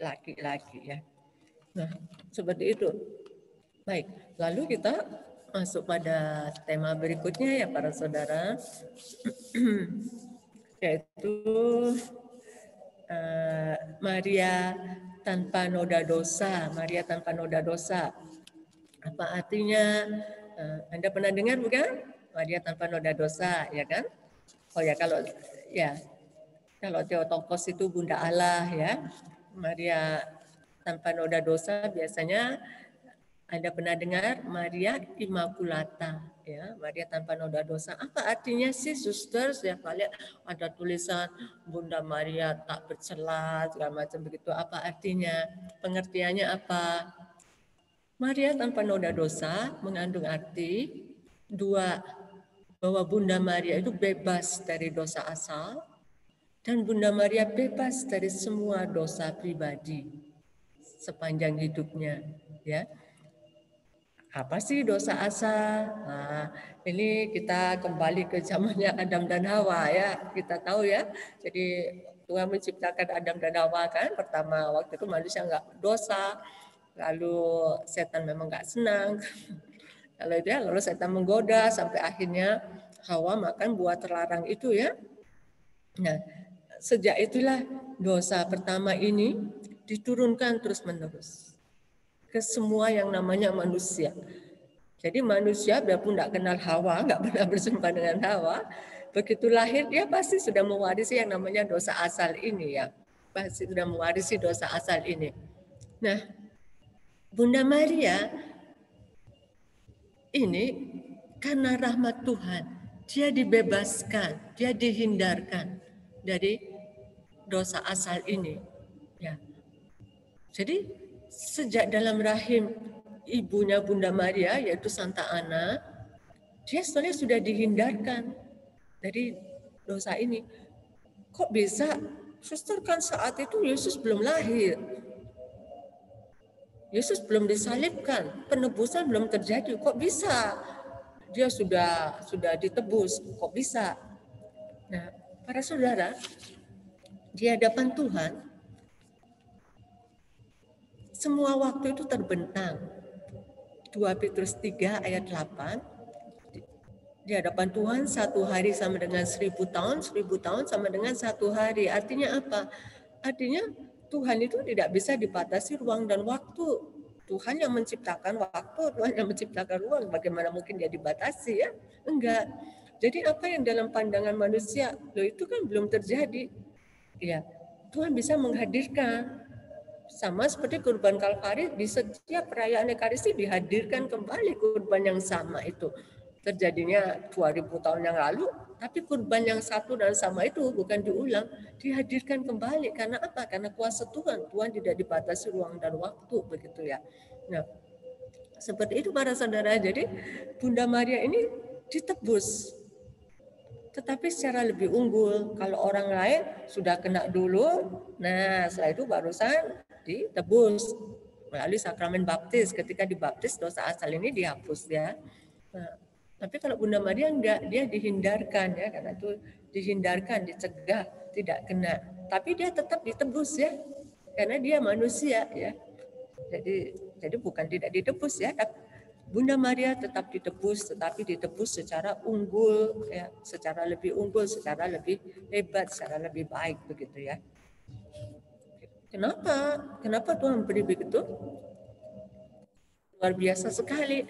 laki-laki ya. Nah, seperti itu. Baik, lalu kita masuk pada tema berikutnya ya para saudara, yaitu Maria tanpa noda dosa. Maria tanpa noda dosa. Apa artinya? Anda pernah dengar bukan? Maria tanpa noda dosa, ya kan? Oh ya, kalau Theotokos itu Bunda Allah ya. Maria tanpa noda dosa biasanya Anda pernah dengar Maria Immaculata, ya, Maria tanpa noda dosa. Apa artinya sih, suster? Ya, kalian ada tulisan Bunda Maria tak bercela segala macam begitu. Apa artinya? Pengertiannya apa? Maria tanpa noda dosa mengandung arti dua, bahwa Bunda Maria itu bebas dari dosa asal dan Bunda Maria bebas dari semua dosa pribadi sepanjang hidupnya, ya. Apa sih dosa asal? Nah, ini kita kembali ke zamannya Adam dan Hawa ya. Kita tahu ya. Jadi Tuhan menciptakan Adam dan Hawa kan. Pertama waktu itu manusia nggak dosa. Lalu setan memang nggak senang. Lalu setan menggoda sampai akhirnya Hawa makan buah terlarang itu ya. Nah, sejak itulah dosa pertama ini diturunkan terus-menerus ke semua yang namanya manusia. Jadi manusia biarpun tidak kenal Hawa, nggak pernah berjumpa dengan Hawa, begitu lahir dia pasti sudah mewarisi yang namanya dosa asal ini ya. Pasti sudah mewarisi dosa asal ini. Nah, Bunda Maria ini karena rahmat Tuhan, dia dibebaskan, dia dihindarkan dari dosa asal ini. Ya. Jadi sejak dalam rahim ibunya Bunda Maria yaitu Santa Ana, dia sebenarnya sudah dihindarkan dari dosa ini. Kok bisa? Suster, kan saat itu Yesus belum lahir. Yesus belum disalibkan, penebusan belum terjadi. Kok bisa? Dia sudah ditebus. Kok bisa? Nah, para saudara, di hadapan Tuhan, semua waktu itu terbentang. 2 Petrus 3 ayat 8, di hadapan Tuhan 1 hari sama dengan 1000 tahun, 1000 tahun sama dengan 1 hari. Artinya apa? Artinya Tuhan itu tidak bisa dibatasi ruang dan waktu. Tuhan yang menciptakan waktu, Tuhan yang menciptakan ruang. Bagaimana mungkin dia dibatasi ya? Enggak. Jadi apa yang dalam pandangan manusia, loh itu kan belum terjadi. Ya, Tuhan bisa menghadirkan. Sama seperti kurban Kalvari, di setiap perayaan Ekaristi dihadirkan kembali kurban yang sama itu. Terjadinya 2000 tahun yang lalu, tapi kurban yang satu dan sama itu bukan diulang, dihadirkan kembali. Karena apa? Karena kuasa Tuhan. Tuhan tidak dibatasi ruang dan waktu, begitu ya. Nah, seperti itu para saudara. Jadi Bunda Maria ini ditebus, tetapi secara lebih unggul. Kalau orang lain sudah kena dulu, nah setelah itu barusan ditebus melalui sakramen baptis. Ketika dibaptis dosa asal ini dihapus ya. Nah, tapi kalau Bunda Maria enggak, dia dihindarkan ya, karena itu dihindarkan, dicegah, tidak kena. Tapi dia tetap ditebus ya, karena dia manusia ya. Jadi bukan tidak ditebus ya, Bunda Maria tetap ditebus, tetapi ditebus secara unggul, ya, secara lebih unggul, secara lebih hebat, secara lebih baik begitu ya. Kenapa? Kenapa Tuhan beri begitu? Luar biasa sekali.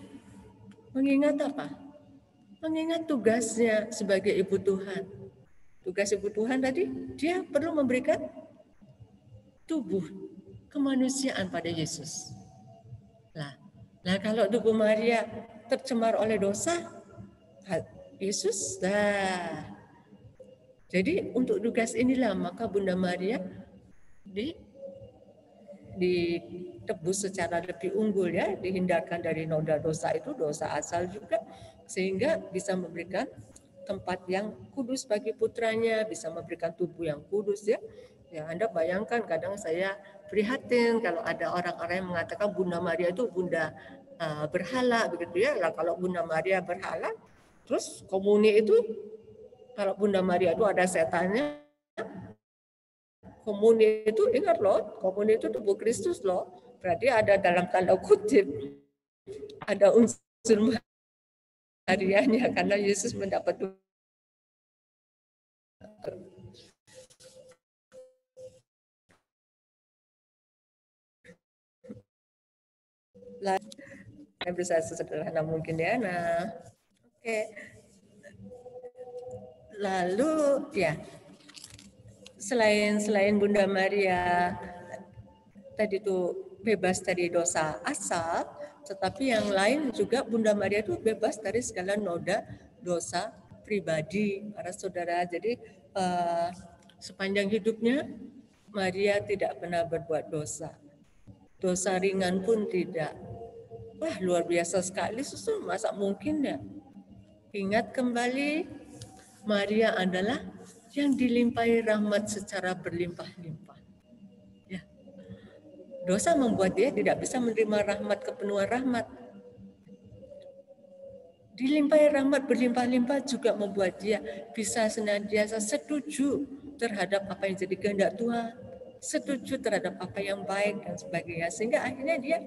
Mengingat apa? Mengingat tugasnya sebagai ibu Tuhan. Tugas ibu Tuhan tadi, dia perlu memberikan tubuh kemanusiaan pada Yesus. Nah kalau tubuh Maria tercemar oleh dosa, Yesus, jadi untuk tugas inilah maka Bunda Maria ditebus secara lebih unggul ya, dihindarkan dari noda dosa itu, dosa asal juga, sehingga bisa memberikan tempat yang kudus bagi putranya, bisa memberikan tubuh yang kudus ya. Ya, Anda bayangkan kadang saya prihatin kalau ada orang-orang yang mengatakan Bunda Maria itu bunda berhala begitu ya. Lah kalau Bunda Maria berhala, terus komuni itu kalau Bunda Maria itu ada setannya, komuni itu ingat loh, komuni itu tubuh Kristus loh. Berarti ada dalam tanda kutip ada unsur Marianya karena Yesus mendapat saya bisa sesederhana mungkin ya. Nah, oke. Lalu ya, selain Bunda Maria tadi itu bebas dari dosa asal, tetapi yang lain juga Bunda Maria itu bebas dari segala noda dosa pribadi, para saudara. Jadi sepanjang hidupnya Maria tidak pernah berbuat dosa. Dosa ringan pun tidak. Wah, luar biasa sekali, susul. Masa mungkin ya? Ingat kembali, Maria adalah yang dilimpahi rahmat secara berlimpah-limpah. Dosa membuat dia tidak bisa menerima rahmat, kepenuhan rahmat. Dilimpahi rahmat berlimpah-limpah juga membuat dia bisa senantiasa setuju terhadap apa yang jadi kehendak Tuhan, setuju terhadap apa yang baik dan sebagainya, sehingga akhirnya dia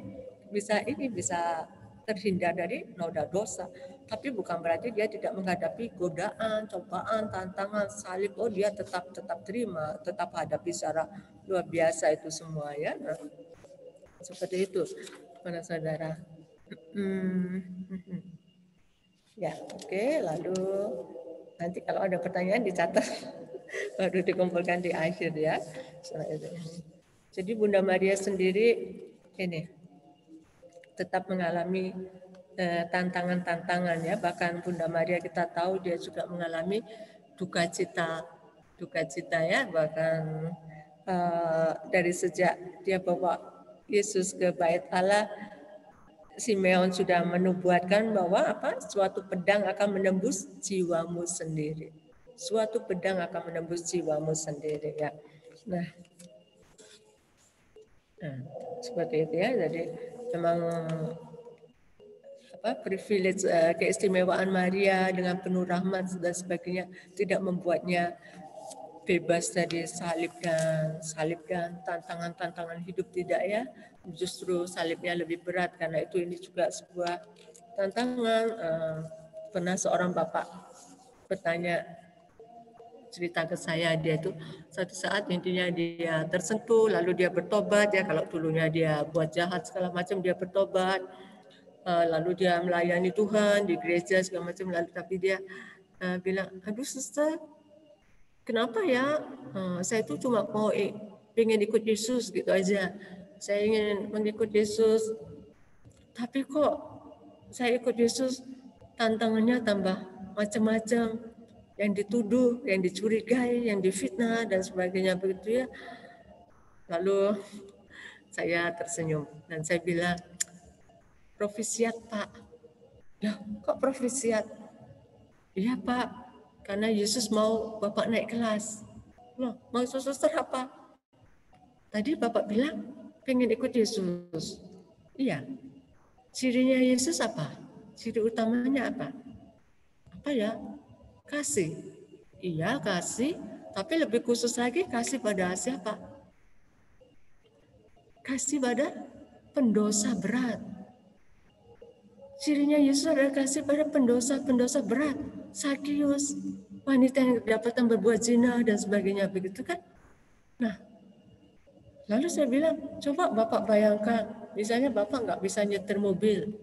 bisa terhindar dari noda dosa. Tapi bukan berarti dia tidak menghadapi godaan, cobaan, tantangan, salib. Oh, dia tetap terima, tetap hadapi secara luar biasa itu semua ya. Nah, seperti itu, para saudara. Ya, oke. Lalu nanti kalau ada pertanyaan dicatat, baru dikumpulkan di akhir ya. Jadi Bunda Maria sendiri ini tetap mengalami tantangan-tantangan ya. Bahkan Bunda Maria kita tahu dia juga mengalami duka cita ya. Bahkan dari sejak dia bawa Yesus ke Bait Allah, Simeon sudah menubuatkan bahwa suatu pedang akan menembus jiwamu sendiri. Suatu pedang akan menembus jiwamu sendiri ya. Nah, seperti itu ya. Jadi memang privilege keistimewaan Maria dengan penuh rahmat dan sebagainya tidak membuatnya bebas dari salib dan tantangan-tantangan hidup, tidak ya. Justru salibnya lebih berat karena itu ini juga sebuah tantangan. Pernah seorang bapak bertanya, cerita ke saya, dia itu satu saat intinya dia tersentuh lalu dia bertobat ya. Kalau dulunya dia buat jahat segala macam, dia bertobat, lalu dia melayani Tuhan di gereja segala macam, lalu tapi dia bilang, aduh suster, kenapa ya? Saya itu cuma mau ingin ikut Yesus gitu aja. Saya ingin mengikut Yesus. Tapi kok saya ikut Yesus tantangannya tambah macam-macam. Yang dituduh, yang dicurigai, yang difitnah dan sebagainya begitu ya. Lalu saya tersenyum dan saya bilang, profisiat Pak. Ya, kok profisiat? Iya Pak, karena Yesus mau Bapak naik kelas. Loh, maksud suster apa? Tadi Bapak bilang pengen ikut Yesus. Iya. Cirinya Yesus apa? Ciri utamanya apa? Apa ya? Kasih. Iya, kasih. Tapi lebih khusus lagi, kasih pada siapa? Kasih pada pendosa berat. Cirinya Yesus adalah kasih pada pendosa berat. Sakius, wanita yang kedapatan berbuat zina dan sebagainya, begitu kan? Nah, lalu saya bilang, coba Bapak bayangkan, misalnya Bapak nggak bisa nyetir mobil,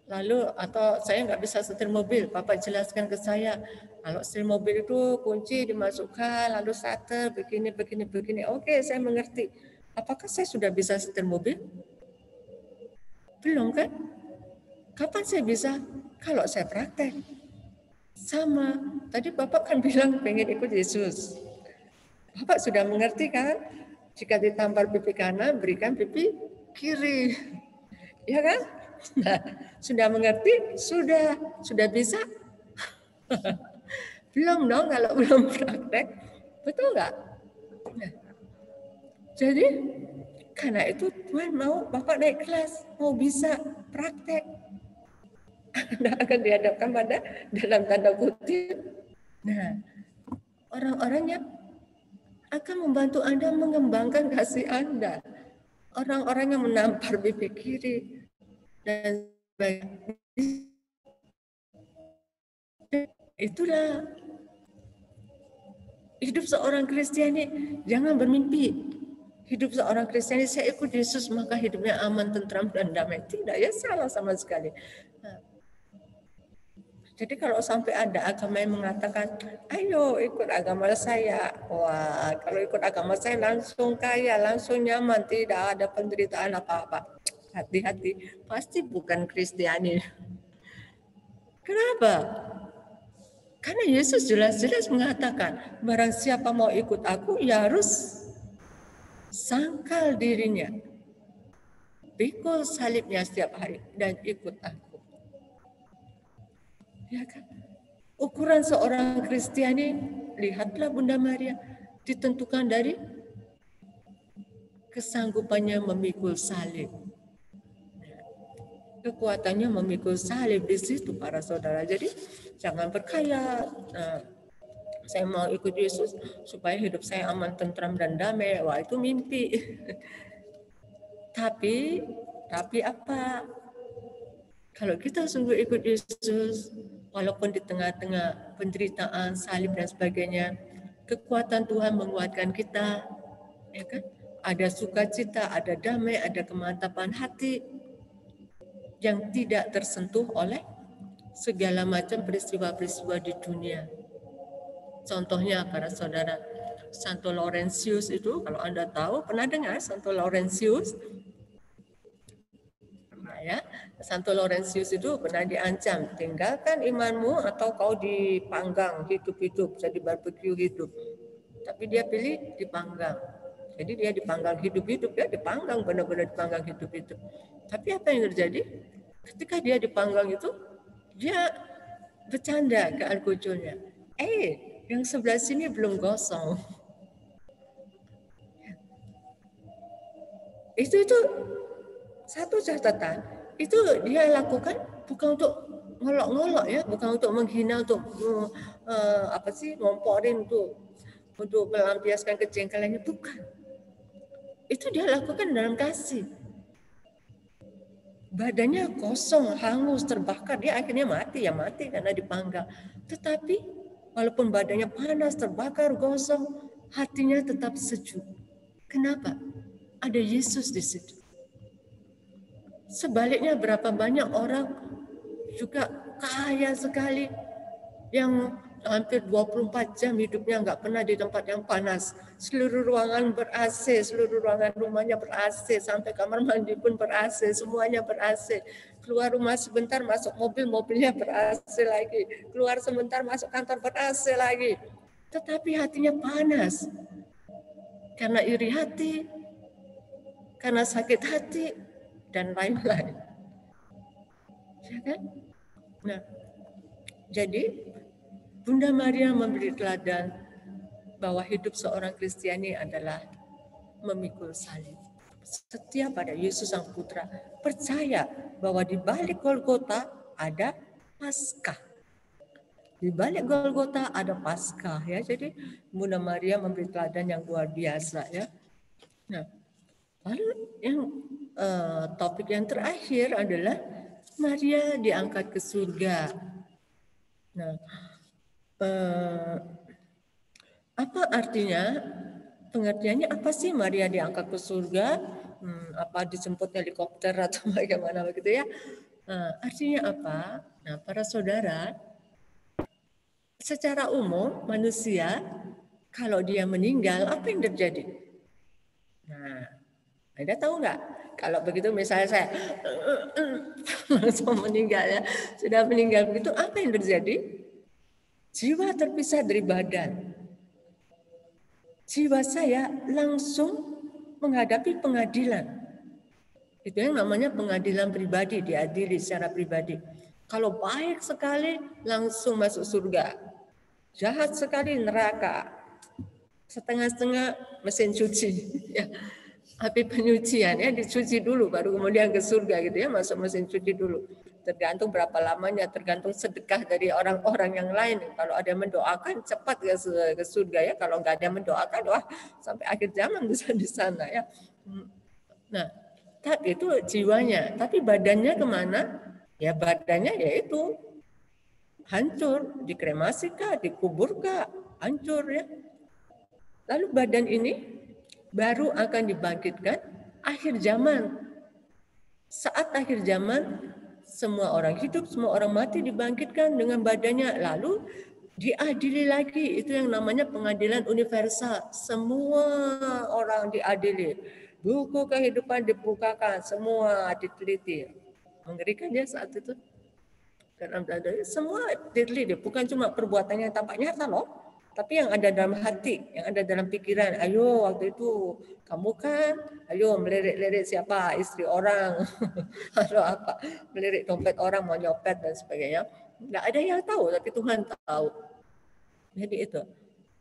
lalu atau saya nggak bisa setir mobil, Bapak jelaskan ke saya, kalau setir mobil itu kunci dimasukkan, lalu starter, begini. Oke, saya mengerti. Apakah saya sudah bisa setir mobil? Belum kan? Kapan saya bisa? Kalau saya praktek. Sama, tadi Bapak kan bilang pengen ikut Yesus. Bapak sudah mengerti kan? Jika ditampar pipi kanan, berikan pipi kiri. Ya kan? Nah, sudah mengerti? Sudah bisa? Belum dong kalau belum praktek. Betul nggak? Nah, jadi karena itu Tuhan mau Bapak naik kelas, mau bisa praktek. Anda akan dihadapkan pada dalam tanda kutip. Nah, orang-orang yang akan membantu Anda mengembangkan kasih Anda. Orang-orang yang menampar pipi kiri dan sebagainya. Itulah hidup seorang Kristiani. Jangan bermimpi hidup seorang Kristiani saya ikut Yesus maka hidupnya aman, tentram dan damai. Tidak, ya salah sama sekali. Nah, jadi kalau sampai ada agama yang mengatakan, ayo ikut agama saya. Wah, kalau ikut agama saya langsung kaya, langsung nyaman, tidak ada penderitaan apa-apa. Hati-hati, pasti bukan Kristiani. Kenapa? Karena Yesus jelas-jelas mengatakan, barang siapa mau ikut aku, ya harus sangkal dirinya. Pikul salibnya setiap hari dan ikut aku. Ya kan? Ukuran seorang Kristiani, lihatlah Bunda Maria, ditentukan dari kesanggupannya memikul salib. kekuatannya memikul salib di situ para saudara. Jadi jangan berkaya. Nah, saya mau ikut Yesus supaya hidup saya aman, tentram dan damai. Wah, itu mimpi. Tapi apa? Kalau kita sungguh ikut Yesus, walaupun di tengah-tengah penderitaan, salib dan sebagainya, kekuatan Tuhan menguatkan kita, ya kan? Ada sukacita, ada damai, ada kemantapan hati yang tidak tersentuh oleh segala macam peristiwa-peristiwa di dunia. Contohnya para saudara, Santo Laurentius itu, kalau Anda tahu, pernah dengar Santo Laurentius? Ya, Santo Laurentius itu pernah diancam, tinggalkan imanmu atau kau dipanggang hidup-hidup, jadi barbeque hidup. Tapi dia pilih dipanggang. Jadi dia dipanggang hidup-hidup, ya dipanggang, benar-benar dipanggang hidup-hidup. Tapi apa yang terjadi? Ketika dia dipanggang itu, dia bercanda ke alkoholnya. Yang sebelah sini belum gosong. Itu satu catatan, itu dia lakukan bukan untuk ngolok-ngolok ya, bukan untuk menghina, untuk ngomporin untuk melampiaskan kejengkelannya, bukan. Itu dia lakukan dalam kasih. Badannya kosong, hangus, terbakar, dia akhirnya mati karena dipanggang. Tetapi walaupun badannya panas, terbakar, gosong, hatinya tetap sejuk. Kenapa? Ada Yesus di situ. Sebaliknya berapa banyak orang juga kaya sekali yang hampir 24 jam hidupnya nggak pernah di tempat yang panas. Seluruh ruangan ber-AC, seluruh ruangan rumahnya ber-AC, sampai kamar mandi pun ber-AC, semuanya ber-AC. Keluar rumah sebentar, masuk mobil, mobilnya ber-AC lagi. Keluar sebentar, masuk kantor ber-AC lagi. Tetapi hatinya panas. Karena iri hati, karena sakit hati, dan lain-lain. Ya kan? Nah, jadi Bunda Maria memberi teladan bahwa hidup seorang Kristiani adalah memikul salib. Setia pada Yesus Sang Putra, percaya bahwa di balik Golgota ada Paskah. Di balik Golgota ada Paskah ya. Jadi Bunda Maria memberi teladan yang luar biasa ya. Nah, lalu yang topik yang terakhir adalah Maria diangkat ke surga. Nah, apa artinya? Pengertiannya apa sih Maria diangkat ke surga? Apa dijemput helikopter atau bagaimana begitu ya? Artinya apa? Nah, para saudara, secara umum manusia kalau dia meninggal apa yang terjadi? Nah, Anda tahu nggak? Kalau begitu misalnya saya langsung meninggal ya, sudah meninggal begitu, apa yang terjadi? Jiwa terpisah dari badan. Jiwa saya langsung menghadapi pengadilan. Itu yang namanya pengadilan pribadi, diadili secara pribadi. Kalau baik sekali langsung masuk surga. Jahat sekali neraka. Setengah-setengah mesin cuci. Ya. Api penyucian ya, dicuci dulu baru kemudian ke surga gitu ya, masuk mesin cuci dulu. Tergantung berapa lamanya, tergantung sedekah dari orang-orang yang lain. Kalau ada yang mendoakan cepat ke surga ya, kalau nggak ada yang mendoakan wah sampai akhir zaman bisa di sana ya. Nah, tapi itu jiwanya, tapi badannya kemana? Ya badannya yaitu hancur, dikremasi kah, dikubur kah, hancur ya. Lalu badan ini baru akan dibangkitkan akhir zaman. Saat akhir zaman, semua orang hidup, semua orang mati dibangkitkan dengan badannya. Lalu diadili lagi, itu yang namanya pengadilan universal. Semua orang diadili. Buku kehidupan dibukakan, semua diteliti. Mengerikan ya saat itu. Semua diteliti, bukan cuma perbuatannya yang tampak nyata loh. Tapi yang ada dalam hati, yang ada dalam pikiran, ayo waktu itu kamu kan, ayo melirik-lirik siapa, istri orang, atau apa, melirik dompet orang, mau nyopet dan sebagainya. Nggak ada yang tahu, tapi Tuhan tahu. Jadi itu.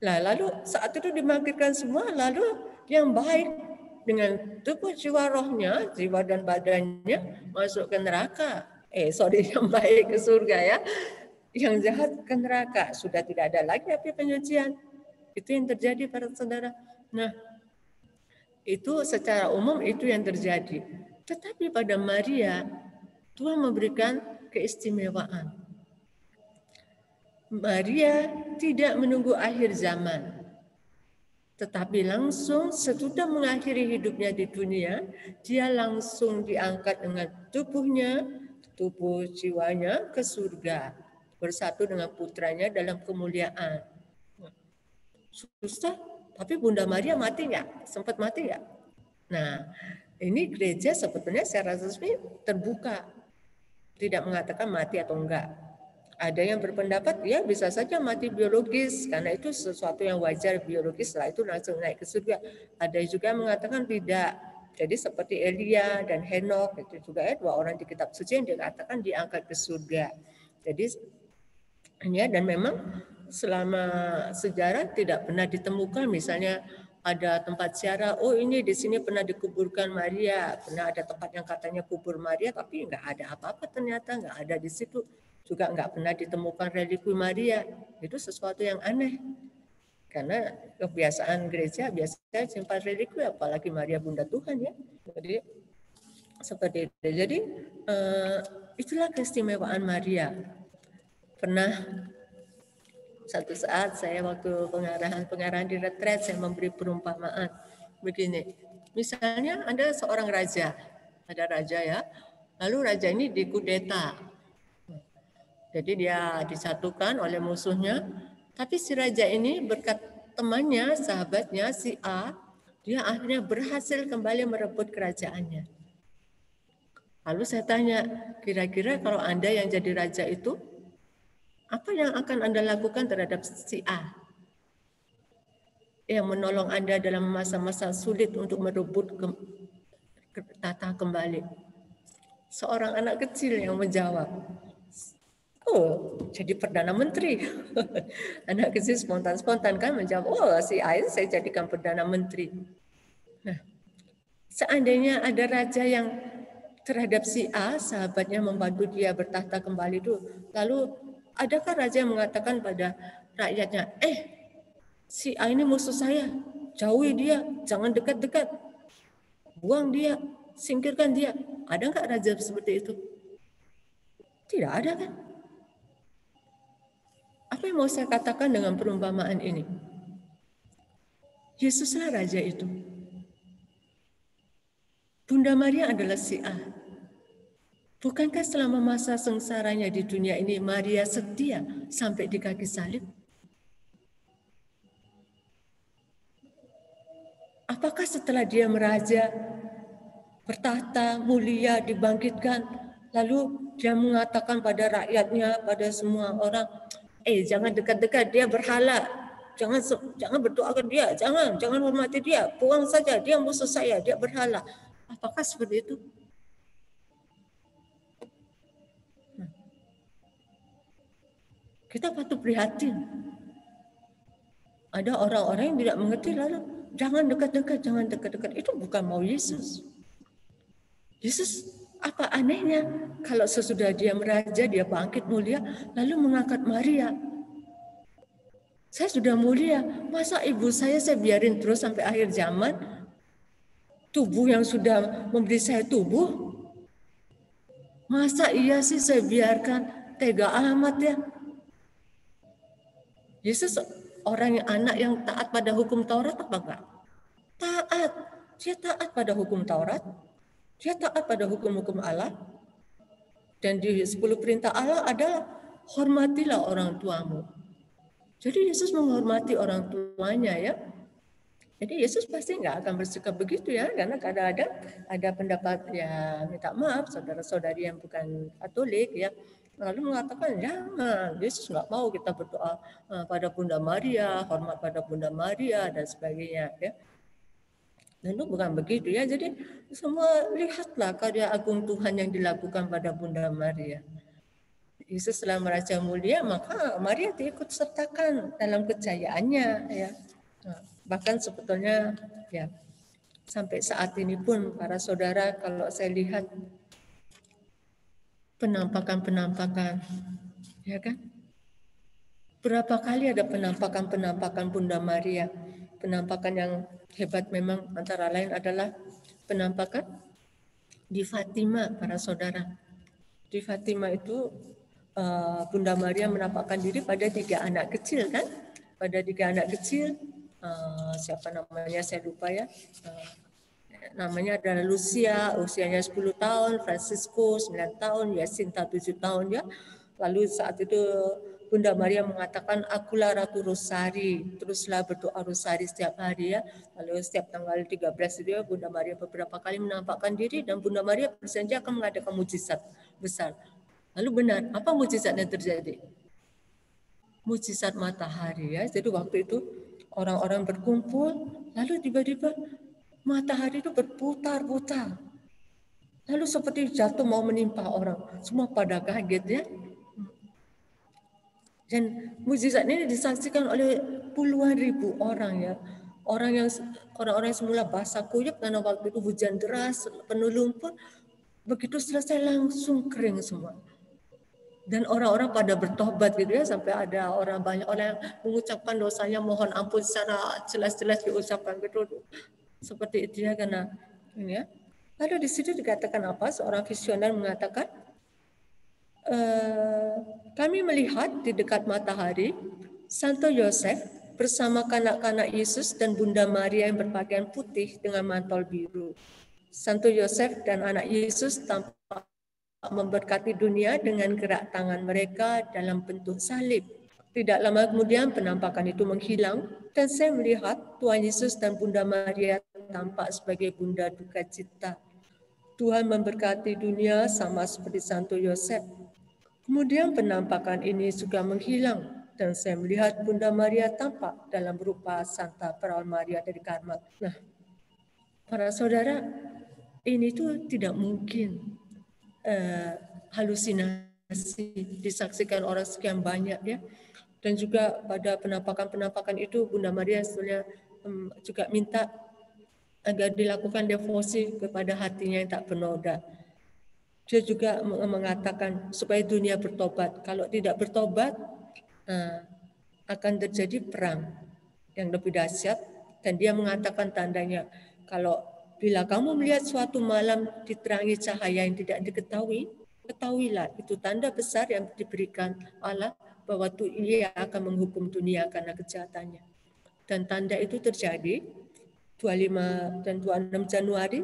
Nah, lalu saat itu dibangkitkan semua, lalu yang baik dengan tubuh jiwa rohnya, jiwa dan badannya masuk ke neraka. Yang baik ke surga ya. Yang jahat ke neraka. Sudah tidak ada lagi api penyucian. Itu yang terjadi para saudara. Nah, itu secara umum itu yang terjadi. Tetapi pada Maria, Tuhan memberikan keistimewaan. Maria tidak menunggu akhir zaman, tetapi langsung sesudah mengakhiri hidupnya di dunia, dia langsung diangkat dengan tubuhnya, tubuh jiwanya ke surga, bersatu dengan putranya dalam kemuliaan. Susah, tapi Bunda Maria mati nggak? Sempat mati nggak? Nah, ini gereja sebetulnya secara resmi terbuka, tidak mengatakan mati atau enggak. Ada yang berpendapat ya bisa saja mati biologis karena itu sesuatu yang wajar biologis, setelah itu langsung naik ke surga. Ada juga mengatakan tidak. Jadi seperti Elia dan Henok itu juga ya, 2 orang di kitab suci yang dikatakan diangkat ke surga. Jadi ya, dan memang selama sejarah tidak pernah ditemukan misalnya ada tempat ziarah, oh ini di sini pernah dikuburkan Maria, pernah ada tempat yang katanya kubur Maria, tapi nggak ada apa-apa ternyata, nggak ada di situ. Juga nggak pernah ditemukan relikwi Maria. Itu sesuatu yang aneh. Karena kebiasaan gereja biasanya simpan relikwi, apalagi Maria Bunda Tuhan ya. Jadi seperti itu. Jadi itulah keistimewaan Maria. Pernah satu saat saya waktu pengarahan di retret, saya memberi perumpamaan begini. Misalnya ada seorang raja, ada raja ya, lalu raja ini dikudeta. Jadi dia disatukan oleh musuhnya, tapi si raja ini berkat temannya, sahabatnya si A, dia akhirnya berhasil kembali merebut kerajaannya. Lalu saya tanya, kira-kira kalau Anda yang jadi raja itu, apa yang akan Anda lakukan terhadap si A? Yang menolong Anda dalam masa-masa sulit untuk merebut tata kembali. Seorang anak kecil yang menjawab, oh, jadi Perdana Menteri. Anak kecil spontan-spontan kan menjawab, oh si A saya jadikan Perdana Menteri. Nah, seandainya ada raja yang terhadap si A, sahabatnya membantu dia bertahta kembali itu, lalu adakah raja yang mengatakan pada rakyatnya, si A ini musuh saya, jauhi dia, jangan dekat-dekat, buang dia, singkirkan dia. Ada nggak raja seperti itu? Tidak ada kan? Apa yang mau saya katakan dengan perumpamaan ini? Yesuslah raja itu. Bunda Maria adalah si A. Bukankah selama masa sengsaranya di dunia ini Maria setia sampai di kaki salib? Apakah setelah dia meraja, bertahta, mulia, dibangkitkan, lalu dia mengatakan pada rakyatnya, pada semua orang, jangan dekat-dekat, dia berhala. Jangan berdoa ke dia, jangan hormati dia, buang saja, dia musuh saya, dia berhala. Apakah seperti itu? Kita patut prihatin. Ada orang-orang yang tidak mengerti, lalu jangan dekat-dekat. Itu bukan mau Yesus. Yesus, apa anehnya kalau sesudah dia meraja, dia bangkit mulia, lalu mengangkat Maria. Saya sudah mulia, masa ibu saya biarin terus sampai akhir zaman? Tubuh yang sudah memberi saya tubuh? Masa iya sih saya biarkan? Tega amat ya. Yesus orang yang anak yang taat pada hukum Taurat apa enggak? Taat. Dia taat pada hukum Taurat. Dia taat pada hukum-hukum Allah. Dan di 10 perintah Allah adalah hormatilah orang tuamu. Jadi Yesus menghormati orang tuanya ya. Jadi Yesus pasti nggak akan bersikap begitu ya, karena kadang-kadang ada pendapat ya minta maaf saudara-saudari yang bukan Katolik ya, lalu mengatakan jangan, Yesus nggak mau kita berdoa pada Bunda Maria, hormat pada Bunda Maria dan sebagainya ya. Dan itu bukan begitu ya. Jadi semua lihatlah karya agung Tuhan yang dilakukan pada Bunda Maria. Yesus setelah meraja mulia, maka Maria diikut sertakan dalam kejayaannya ya. Bahkan sebetulnya ya Sampai saat ini pun para saudara, kalau saya lihat penampakan-penampakan, ya kan? Berapa kali ada penampakan-penampakan Bunda Maria. Penampakan yang hebat memang antara lain adalah penampakan di Fatima, para saudara. Di Fatima itu Bunda Maria menampakkan diri pada 3 anak kecil, kan? Pada 3 anak kecil, siapa namanya saya lupa ya. Namanya adalah Lucia, usianya 10 tahun, Francisco 9 tahun, Jacinta 7 tahun ya. Lalu saat itu Bunda Maria mengatakan, akulah Ratu Rosari, teruslah berdoa Rosari setiap hari ya. Lalu setiap tanggal 13 itu ya, Bunda Maria beberapa kali menampakkan diri dan Bunda Maria berjanji akan mengadakan mujizat besar. Lalu benar, apa mujizat yang terjadi? Mujizat matahari ya. Jadi waktu itu orang-orang berkumpul, lalu tiba-tiba matahari itu berputar-putar. Lalu seperti jatuh mau menimpa orang. Semua pada kaget ya. Dan mujizat ini disaksikan oleh puluhan ribu orang ya. Orang-orang yang semula basah kuyup karena waktu itu hujan deras, penuh lumpur, begitu selesai langsung kering semua. Dan orang-orang pada bertobat gitu ya, sampai ada banyak orang yang mengucapkan dosanya, mohon ampun secara jelas-jelas diucapkan gitu. Seperti itu ya, karena ini ya. Lalu di situ dikatakan apa? Seorang visioner mengatakan, kami melihat di dekat matahari, Santo Yosef bersama kanak-kanak Yesus dan Bunda Maria yang berpakaian putih dengan mantel biru. Santo Yosef dan anak Yesus tampak memberkati dunia dengan gerak tangan mereka dalam bentuk salib. Tidak lama kemudian penampakan itu menghilang dan saya melihat Tuhan Yesus dan Bunda Maria tampak sebagai Bunda Duka Cita. Tuhan memberkati dunia sama seperti Santo Yosef. Kemudian penampakan ini juga menghilang dan saya melihat Bunda Maria tampak dalam rupa Santa Perawan Maria dari Karmat. Nah, para saudara, ini tuh tidak mungkin halusinasi disaksikan orang sekian banyak ya. Dan juga pada penampakan-penampakan itu Bunda Maria sebenarnya juga minta agar dilakukan devosi kepada hatinya yang tak bernoda. Dia juga mengatakan supaya dunia bertobat. Kalau tidak bertobat, akan terjadi perang yang lebih dahsyat. Dan dia mengatakan tandanya, kalau bila kamu melihat suatu malam diterangi cahaya yang tidak diketahui, ketahuilah itu tanda besar yang diberikan Allah bahwa Ia akan menghukum dunia karena kejahatannya. Dan tanda itu terjadi 25 dan 26 Januari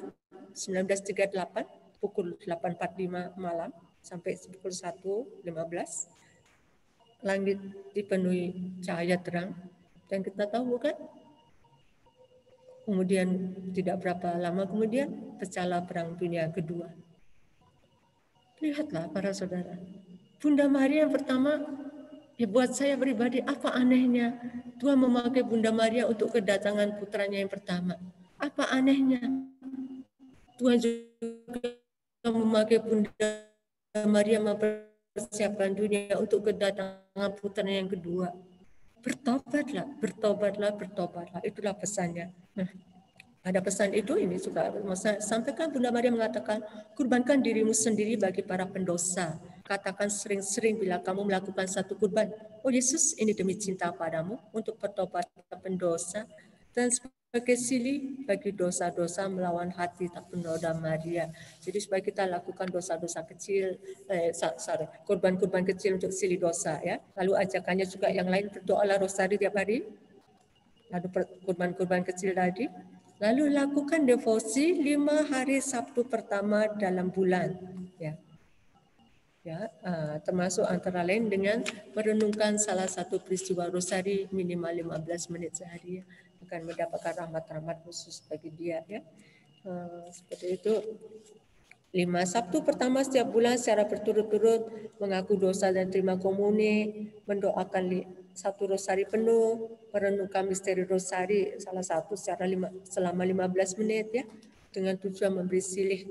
1938. Pukul 8.45 malam sampai pukul 1.15, langit dipenuhi cahaya terang. Dan kita tahu kan, kemudian tidak berapa lama kemudian pecahlah Perang Dunia Kedua. Lihatlah para saudara, Bunda Maria yang pertama, ya buat saya pribadi apa anehnya Tuhan memakai Bunda Maria untuk kedatangan putranya yang pertama. Apa anehnya Tuhan juga memakai Bunda Maria mempersiapkan dunia untuk kedatangan putranya yang kedua. Bertobatlah, bertobatlah, bertobatlah. Itulah pesannya. Nah, pada pesan itu ini juga sampaikan Bunda Maria mengatakan, kurbankan dirimu sendiri bagi para pendosa. Katakan sering-sering bila kamu melakukan satu kurban, oh Yesus, ini demi cinta padamu untuk bertobat pendosa dan sebagai silih bagi dosa-dosa melawan hati tak bernoda Maria. Jadi supaya kita lakukan dosa-dosa kecil, kurban-kurban kecil untuk silih dosa ya. Lalu ajakannya juga yang lain, berdoalah rosari tiap hari. Lalu kurban-kurban kecil tadi. Lalu lakukan devosi 5 hari Sabtu pertama dalam bulan. Ya, termasuk antara lain dengan merenungkan salah satu peristiwa rosari minimal 15 menit sehari. Akan mendapatkan rahmat-rahmat khusus bagi dia ya. Seperti itu. 5 Sabtu pertama setiap bulan secara berturut-turut mengaku dosa dan terima komuni, mendoakan satu rosari penuh, merenungkan misteri rosari salah satu selama 15 menit ya, dengan tujuan memberi silih.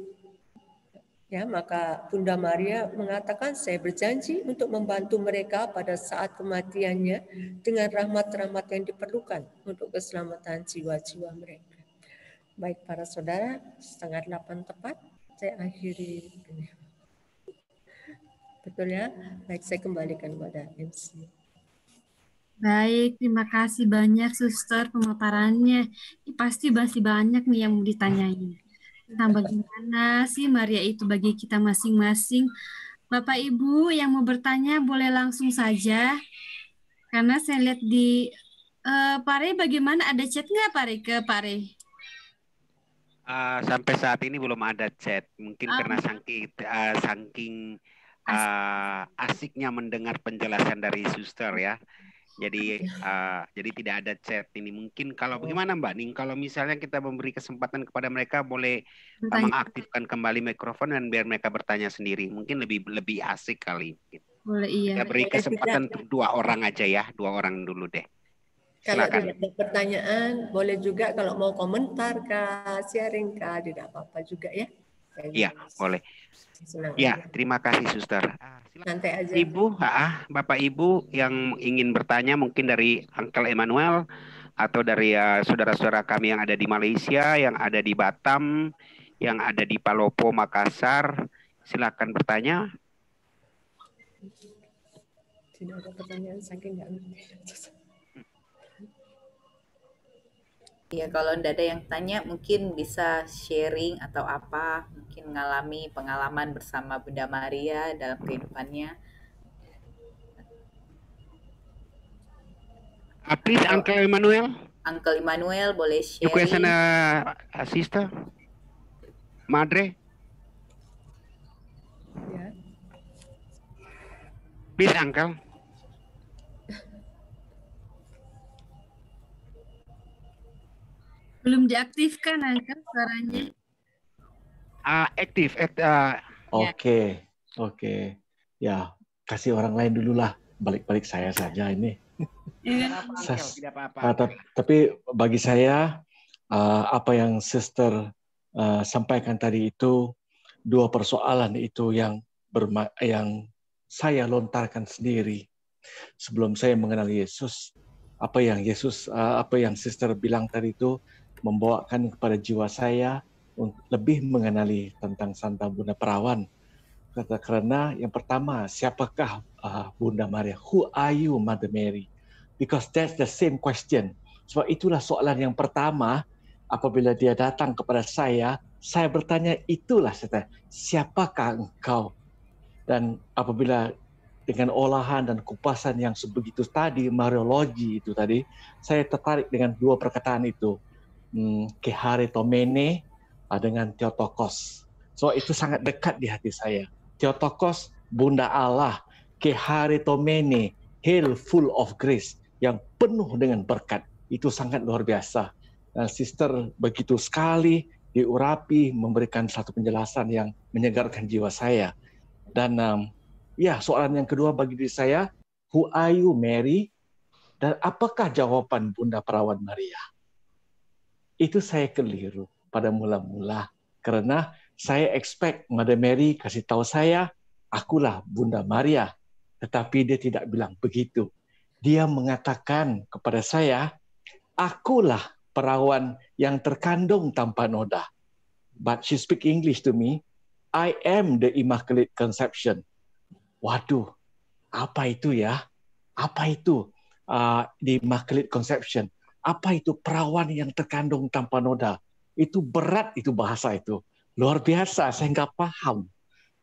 Ya, maka Bunda Maria mengatakan, saya berjanji untuk membantu mereka pada saat kematiannya dengan rahmat-rahmat yang diperlukan untuk keselamatan jiwa-jiwa mereka. Baik para saudara, 7:30 tepat saya akhiri. Betul ya? Baik, saya kembalikan kepada MC. Baik, terima kasih banyak Suster pemaparannya. Ini pasti masih banyak nih yang mau ditanyain. Tentang bagaimana sih Maria itu bagi kita masing-masing. Bapak Ibu yang mau bertanya boleh langsung saja. Karena saya lihat di Pare, bagaimana, ada chat nggak Pare ke Pare? Sampai saat ini belum ada chat. Mungkin karena saking asiknya mendengar penjelasan dari suster ya. Jadi tidak ada chat ini. Mungkin kalau bagaimana Mbak Ning, kalau misalnya kita memberi kesempatan kepada mereka, boleh mengaktifkan kembali mikrofon dan biar mereka bertanya sendiri. Mungkin lebih asik kali. Boleh, iya. Kita beri kesempatan untuk 2 orang aja ya, 2 orang dulu deh. Kalau Silakan. tidak ada pertanyaan, boleh juga kalau mau komentar kah, sharing kah, tidak apa-apa juga ya. Iya, boleh. Senang Ya, aja. terima kasih Suster. Santai aja. Ibu, Bapak Ibu yang ingin bertanya mungkin dari Uncle Emmanuel atau dari saudara-saudara kami yang ada di Malaysia, yang ada di Batam, yang ada di Palopo, Makassar, silakan bertanya. Tidak ada pertanyaan, saking nggak ngerti. Ya, kalau tidak ada yang tanya, mungkin bisa sharing atau apa, mungkin mengalami pengalaman bersama Bunda Maria dalam kehidupannya. Please, Uncle Emmanuel. Uncle Emmanuel boleh You question sharing. sister, Madre. Ya. Please, Uncle. Belum diaktifkan Uncle suaranya. Aktif. Oke. Ya, kasih orang lain dulu lah. Balik-balik saya saja ini. Tidak apa-apa. Tapi bagi saya, apa yang Sister sampaikan tadi itu, 2 persoalan itu yang saya lontarkan sendiri sebelum saya mengenal Yesus. Apa yang Sister bilang tadi itu membawakan kepada jiwa saya untuk lebih mengenali tentang Santa Bunda Perawan. Karena yang pertama, siapakah Bunda Maria? Who are you, Mother Mary? Because that's the same question. Sebab itulah soalan yang pertama apabila dia datang kepada saya bertanya itulah, siapakah engkau? Dan apabila dengan olahan dan kupasan yang sebegitu tadi, Mariologi itu tadi, saya tertarik dengan 2 perkataan itu. Keharitomene dengan Theotokos. So itu sangat dekat di hati saya. Theotokos, Bunda Allah. Keharitomene, Hail full of grace, yang penuh dengan berkat. Itu sangat luar biasa. Sister begitu sekali diurapi, memberikan satu penjelasan yang menyegarkan jiwa saya. Dan soalan yang kedua bagi diri saya, who are you, Mary? Dan apakah jawaban Bunda Perawan Maria? Itu saya keliru pada mula-mula. Karena saya expect Mother Mary kasih tahu saya, akulah Bunda Maria. Tetapi dia tidak bilang begitu. Dia mengatakan kepada saya, akulah perawan yang terkandung tanpa noda. But she speak English to me, I am the Immaculate Conception. Waduh, apa itu ya? Apa itu the Immaculate Conception? Apa itu perawan yang terkandung tanpa noda? Itu berat, itu bahasa itu. Luar biasa, saya nggak paham.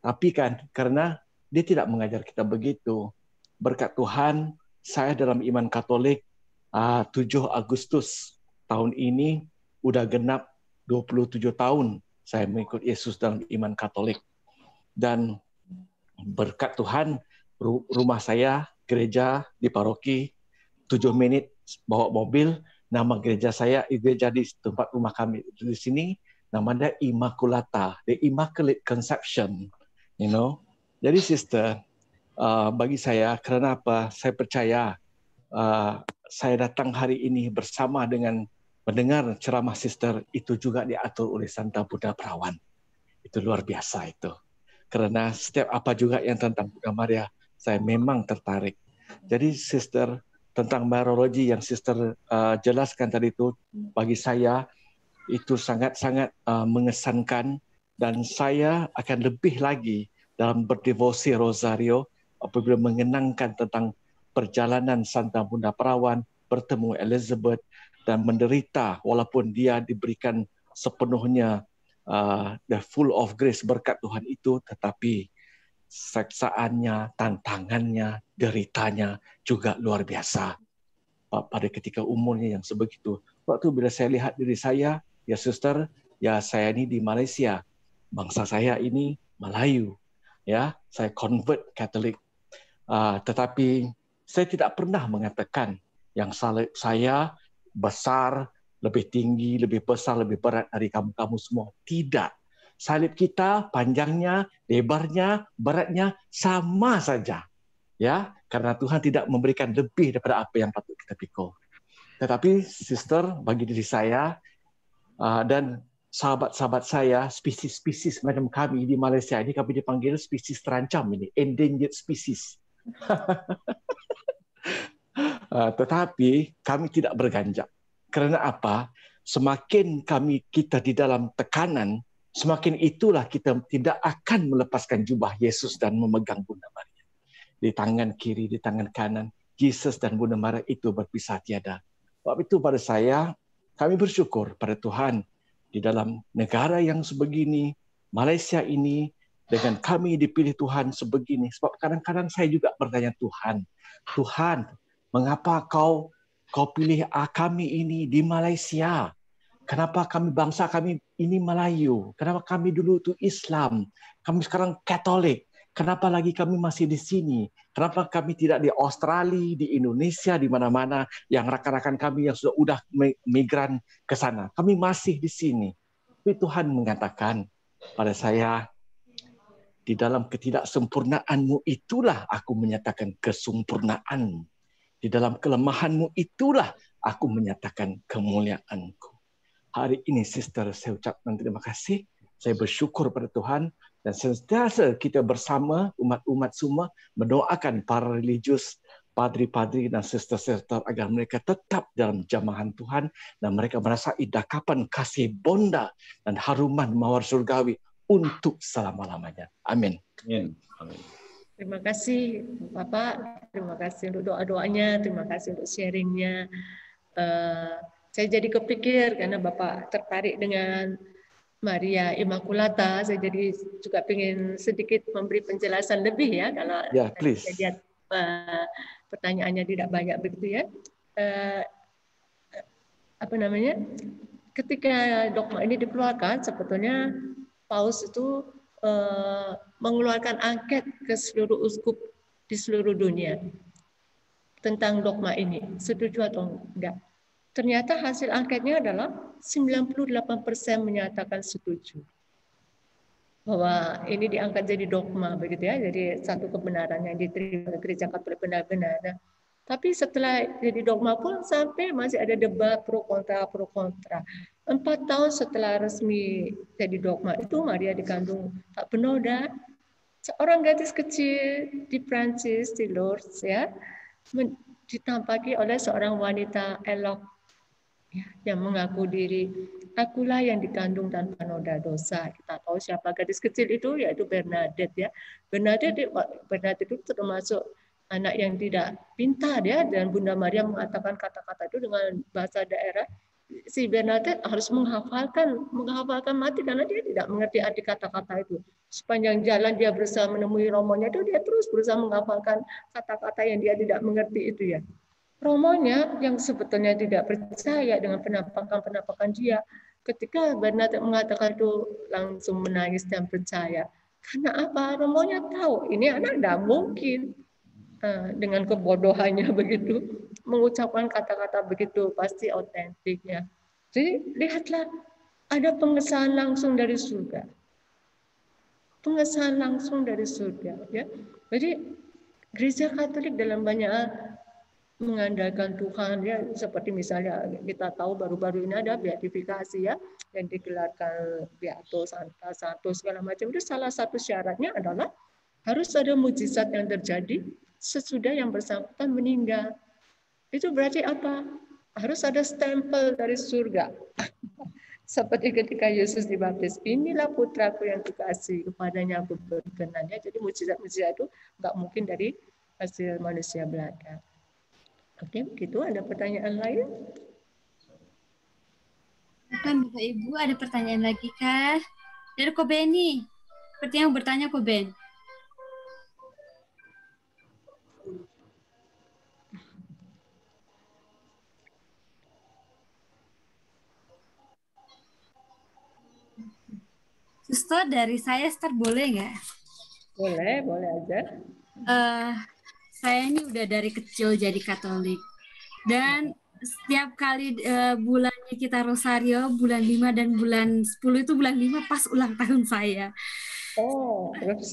Tapi kan, karena dia tidak mengajar kita begitu. Berkat Tuhan, saya dalam iman Katolik 7 Agustus tahun ini udah genap 27 tahun saya mengikut Yesus dalam iman Katolik. Dan berkat Tuhan, rumah saya, gereja di paroki, 7 menit bawa mobil, nama gereja saya, gereja di tempat rumah kami di sini, namanya Immaculata, the Immaculate Conception, Jadi sister, bagi saya, karena apa? Saya percaya saya datang hari ini bersama dengan mendengar ceramah sister itu juga diatur oleh Santa Bunda Perawan. Itu luar biasa itu. Karena setiap apa juga yang tentang Bunda Maria, saya memang tertarik. Jadi sister, tentang Mariologi yang sister jelaskan tadi itu, bagi saya Itu sangat-sangat mengesankan, dan saya akan lebih lagi dalam berdevosi rosario apabila mengenangkan tentang perjalanan Santa Bunda Perawan bertemu Elizabeth dan menderita walaupun dia diberikan sepenuhnya the full of grace, berkat Tuhan itu, tetapi seksaannya, tantangannya, deritanya juga luar biasa. Pada ketika umurnya yang sebegitu, waktu bila saya lihat diri saya, ya suster, ya saya ini di Malaysia, bangsa saya ini Melayu, ya saya convert Katolik, tetapi saya tidak pernah mengatakan yang saya besar, lebih tinggi, lebih besar, lebih berat dari kamu-kamu semua. Tidak. Salib kita panjangnya, lebarnya, beratnya sama saja. Ya, karena Tuhan tidak memberikan lebih daripada apa yang patut kita pikul. Tetapi sister, bagi diri saya dan sahabat-sahabat saya, spesies-spesies macam kami di Malaysia ini, kami dipanggil spesies terancam ini, endangered species. Tetapi kami tidak berganjak. Kerana apa? Semakin kita di dalam tekanan, semakin itulah kita tidak akan melepaskan jubah Yesus dan memegang Bunda Maria. Di tangan kiri, di tangan kanan, Yesus dan Bunda Maria itu berpisah tiada. Sebab itu pada saya, kami bersyukur pada Tuhan di dalam negara yang sebegini, Malaysia ini, dengan kami dipilih Tuhan sebegini. Sebab kadang-kadang saya juga bertanya Tuhan, mengapa kau pilih kami ini di Malaysia? Kenapa bangsa kami ini Melayu? Kenapa kami dulu itu Islam? Kami sekarang Katolik. Kenapa lagi kami masih di sini? Kenapa kami tidak di Australia, di Indonesia, di mana-mana yang rakan-rakan kami yang sudah migran ke sana? Kami masih di sini. Tapi Tuhan mengatakan pada saya, di dalam ketidaksempurnaanmu itulah aku menyatakan kesempurnaan. Di dalam kelemahanmu itulah aku menyatakan kemuliaanku. Hari ini, sister, saya ucapkan terima kasih. Saya bersyukur pada Tuhan. Dan sentiasa kita bersama umat-umat semua mendoakan para religius, padri-padri dan sister-sister agar mereka tetap dalam jamahan Tuhan dan mereka merasai dakapan kasih bonda dan haruman mawar surgawi untuk selama-lamanya. Amin. Amin. Terima kasih Bapak, terima kasih untuk doa-doanya, terima kasih untuk sharingnya. Saya jadi kepikir karena Bapak tertarik dengan Maria Immaculata, saya jadi juga ingin sedikit memberi penjelasan lebih ya, kalau saya lihat pertanyaannya tidak banyak begitu ya. Ketika dogma ini dikeluarkan, sebetulnya Paus itu mengeluarkan angket ke seluruh uskup di seluruh dunia tentang dogma ini, setuju atau enggak. Ternyata hasil angketnya adalah 98% menyatakan setuju bahwa ini diangkat jadi dogma, begitu ya, jadi satu kebenaran yang diterima Gereja Katolik benar-benar. Nah, tapi setelah jadi dogma pun sampai masih ada debat pro kontra. 4 tahun setelah resmi jadi dogma itu, Maria dikandung tak penoda, seorang gadis kecil di Prancis, di Lourdes ya, ditampaki oleh seorang wanita elok ya, yang mengaku diri, akulah yang dikandung tanpa noda dosa. Kita tahu siapa gadis kecil itu, yaitu Bernadette ya. Bernadette itu termasuk anak yang tidak pintar ya, dan Bunda Maria mengatakan kata-kata itu dengan bahasa daerah. Si Bernadette harus menghafalkan mati karena dia tidak mengerti arti kata-kata itu. Sepanjang jalan dia berusaha menemui romonya itu, dia terus berusaha menghafalkan kata-kata yang dia tidak mengerti itu ya. Romonya yang sebetulnya tidak percaya dengan penampakan dia, ketika Bernadette mengatakan itu langsung menangis dan percaya. Karena apa? Romonya tahu ini anak tidak mungkin dengan kebodohannya begitu mengucapkan kata-kata begitu, pasti otentik ya. Jadi lihatlah, ada pengesahan langsung dari surga. Pengesahan langsung dari surga ya. Jadi Gereja Katolik dalam banyak mengandalkan Tuhan ya, seperti misalnya kita tahu baru-baru ini ada beatifikasi ya, yang digelarkan Beato, Santa, Santo segala macam. Itu salah satu syaratnya adalah harus ada mujizat yang terjadi sesudah yang bersangkutan meninggal. Itu berarti apa? Harus ada stempel dari surga. Seperti ketika Yesus dibaptis, inilah putraku yang kukasihi, kepadanya aku berkenan. Ya, jadi mujizat-mujizat itu nggak mungkin dari hasil manusia belaka. Oke, begitu. Ada pertanyaan lain? Bukan, Bapak Ibu, ada pertanyaan lagi kah? Dari Kobeni. Seperti yang bertanya Koben. Suster, dari saya start boleh nggak? Boleh, boleh aja. Saya ini udah dari kecil jadi Katolik. Dan setiap kali bulannya kita Rosario, bulan 5 dan bulan 10 itu bulan 5 pas ulang tahun saya. Oh, terus.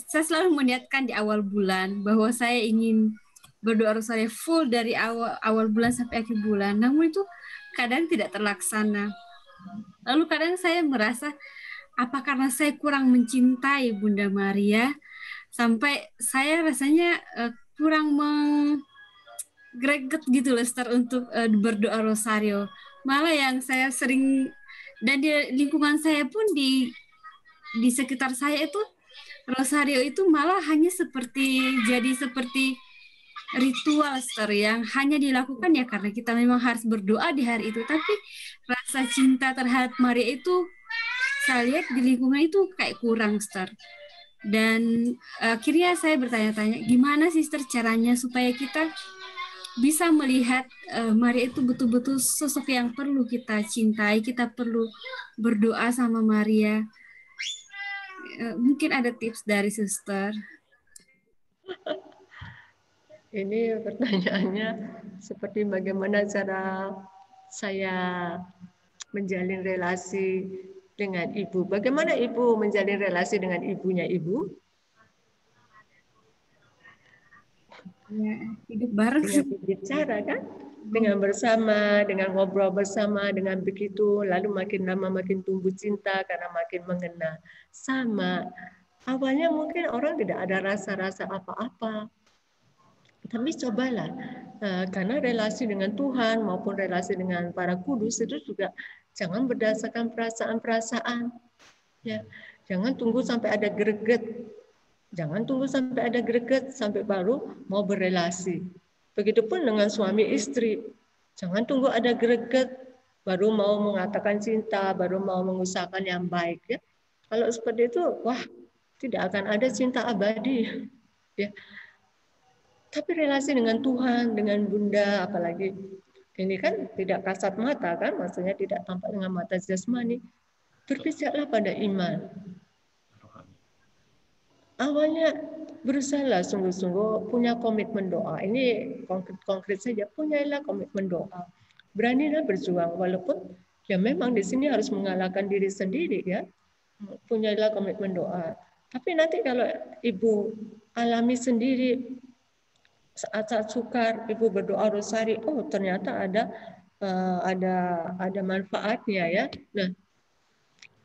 Saya selalu meniatkan di awal bulan bahwa saya ingin berdoa Rosario full dari awal bulan sampai akhir bulan. Namun itu kadang tidak terlaksana. Lalu kadang saya merasa, apa karena saya kurang mencintai Bunda Maria, sampai saya rasanya kurang greget gitu loh, Star, untuk berdoa Rosario. Malah yang saya sering, dan di lingkungan saya pun di sekitar saya itu, Rosario itu malah hanya seperti ritual, Star, yang hanya dilakukan ya karena kita memang harus berdoa di hari itu. Tapi rasa cinta terhadap Maria itu saya lihat di lingkungan itu kayak kurang, Star. Dan akhirnya saya bertanya-tanya, gimana Sister caranya supaya kita bisa melihat Maria itu betul-betul sosok yang perlu kita cintai, kita perlu berdoa sama Maria. Mungkin ada tips dari Sister. Ini pertanyaannya seperti bagaimana cara saya menjalin relasi dengan ibu. Bagaimana ibu menjalin relasi dengan ibunya ibu? Ya, hidup bareng. Dengan berbicara kan? Dengan bersama, dengan ngobrol bersama, dengan begitu, lalu makin lama makin tumbuh cinta karena makin mengenal. Sama, awalnya mungkin orang tidak ada rasa-rasa apa-apa. Tapi cobalah, karena relasi dengan Tuhan maupun relasi dengan para kudus itu juga jangan berdasarkan perasaan-perasaan. Ya, jangan tunggu sampai ada greget. Jangan tunggu sampai ada greget sampai baru mau berelasi. Begitupun dengan suami istri. Jangan tunggu ada greget baru mau mengatakan cinta, baru mau mengusahakan yang baik. Ya, kalau seperti itu, wah, tidak akan ada cinta abadi. Ya. Tapi relasi dengan Tuhan, dengan Bunda, apalagi ini kan tidak kasat mata kan, maksudnya tidak tampak dengan mata jasmani. Berpijaklah pada iman. Awalnya berusahalah sungguh-sungguh punya komitmen doa. Ini konkret saja, punyailah komitmen doa. Beranilah berjuang, walaupun ya memang di sini harus mengalahkan diri sendiri ya. Punyailah komitmen doa. Tapi nanti kalau ibu alami sendiri, saat sukar ibu berdoa rosari, oh ternyata ada manfaatnya ya. Nah,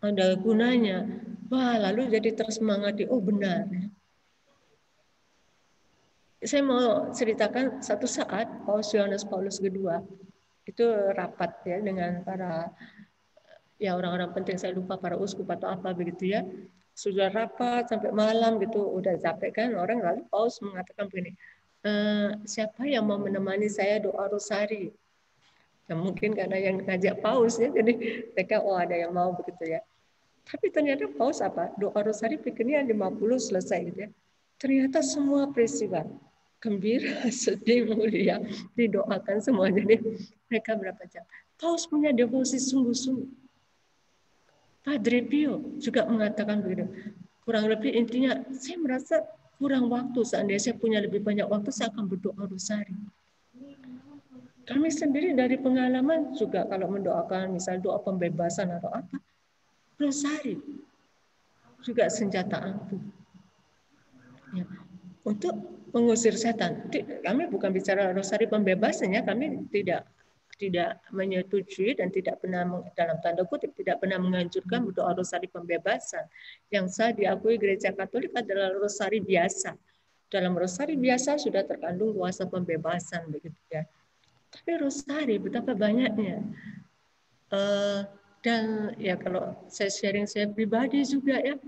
ada gunanya. Wah, lalu jadi tersemangati, oh benar. Saya mau ceritakan satu saat Paus Yohanes Paulus II itu rapat ya dengan para ya orang-orang penting, saya lupa para uskup atau apa begitu ya. Sudah rapat sampai malam gitu, udah capek kan orang, lalu Paus mengatakan begini, siapa yang mau menemani saya doa rosari? Nah, mungkin karena yang ngajak Paus ya, jadi mereka ada yang mau begitu ya. Tapi ternyata Paus apa? Doa rosari pikirnya 50 selesai gitu ya. Ternyata semua peristiwa gembira, sedih, mulia didoakan semua. Jadi mereka berapa jam? Paus punya devosi sungguh-sungguh. Padre Pio juga mengatakan begitu. Kurang lebih intinya, saya merasa kurang waktu, seandainya saya punya lebih banyak waktu, saya akan berdoa rosari. Kami sendiri dari pengalaman juga kalau mendoakan misalnya doa pembebasan atau apa, rosari juga senjata ampuh. Ya. Untuk mengusir setan. Kami bukan bicara rosari pembebasannya, kami tidak menyetujui dan tidak pernah, dalam tanda kutip, tidak pernah menganjurkan berdoa rosari pembebasan. Yang sah diakui Gereja Katolik adalah rosari biasa. Dalam rosari biasa sudah terkandung kuasa pembebasan begitu ya. Tapi rosari betapa banyaknya. Dan ya kalau saya sharing saya pribadi juga ya,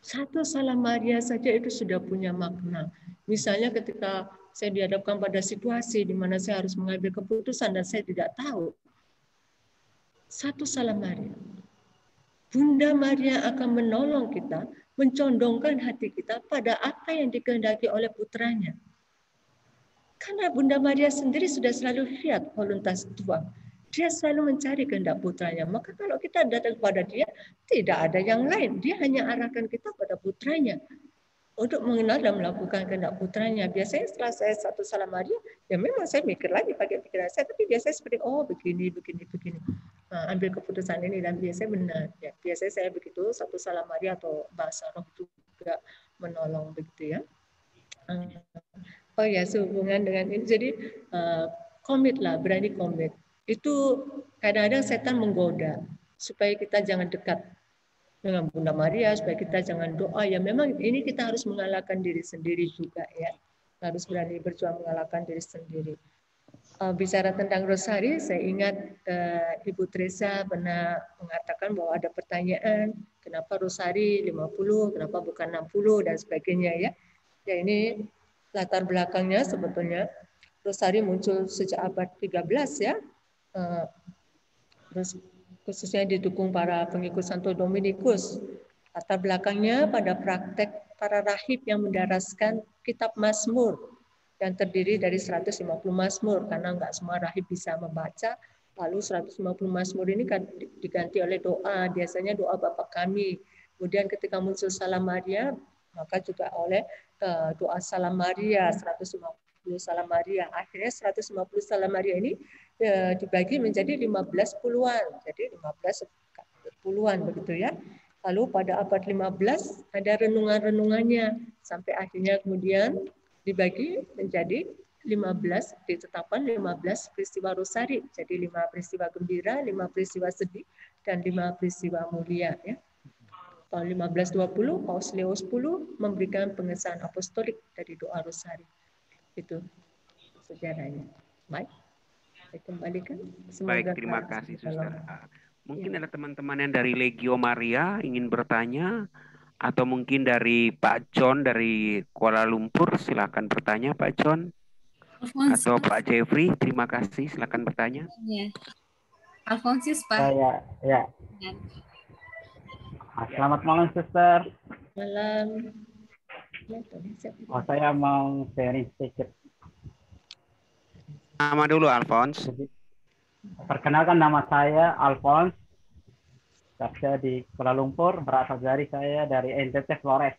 satu salam Maria saja itu sudah punya makna. Misalnya ketika saya dihadapkan pada situasi di mana saya harus mengambil keputusan dan saya tidak tahu, satu salam Maria. Bunda Maria akan menolong kita, mencondongkan hati kita pada apa yang dikehendaki oleh putranya. Karena Bunda Maria sendiri sudah selalu lihat voluntas Tuhan. Dia selalu mencari kehendak putranya. Maka kalau kita datang kepada dia, tidak ada yang lain. Dia hanya arahkan kita pada putranya untuk mengenal dan melakukan kehendak putranya. Biasanya setelah saya satu salam Maria, ya memang saya mikir lagi pakai pikiran saya, tapi biasanya seperti begini. Nah, ambil keputusan ini dan biasanya benar. Ya, biasanya saya begitu satu salam Maria atau bahasa roh juga menolong begitu ya. Oh ya, sehubungan dengan ini, jadi komitlah, berani komit. Itu kadang-kadang setan menggoda supaya kita jangan dekat dengan Bunda Maria, supaya kita jangan doa. Ya memang ini kita harus mengalahkan diri sendiri juga ya. Harus berani berjuang mengalahkan diri sendiri. Bicara tentang rosari, saya ingat Ibu Teresa pernah mengatakan bahwa ada pertanyaan, kenapa rosari 50, kenapa bukan 60 dan sebagainya ya. Ya ini latar belakangnya sebetulnya rosari muncul sejak abad 13 ya. Terus khususnya didukung para pengikut Santo Dominikus. Latar belakangnya pada praktek para rahib yang mendaraskan kitab Mazmur yang terdiri dari 150 Mazmur karena enggak semua rahib bisa membaca. Lalu 150 Mazmur ini kan diganti oleh doa, biasanya doa Bapa Kami. Kemudian ketika muncul Salam Maria, maka juga oleh doa Salam Maria, 150 Salam Maria. Akhirnya 150 Salam Maria ini dibagi menjadi 15 puluhan. Jadi 15 puluhan begitu ya. Lalu pada abad 15 ada renungan-renungannya sampai akhirnya kemudian dibagi menjadi 15, ditetapkan 15 peristiwa rosari. Jadi 5 peristiwa gembira, 5 peristiwa sedih, dan 5 peristiwa mulia ya. Tahun 1520 Paus Leo X memberikan pengesahan apostolik dari doa rosari. Itu sejarahnya. Baik. Saya kembalikan. Semoga baik, terima kasih Suster. Mungkin ada teman-teman yang dari Legio Maria ingin bertanya, atau mungkin dari Pak John dari Kuala Lumpur, silakan bertanya Pak John. Alfonsius. Atau Pak Jeffrey, terima kasih, silakan bertanya. Ya. Alfonsius, Pak. Ya. Selamat malam, Suster. Malam. Saya mau sharing sedikit. Nama dulu, Alphonse. Perkenalkan, nama saya Alphonse. Saya di Kuala Lumpur, berasal dari NTT Flores,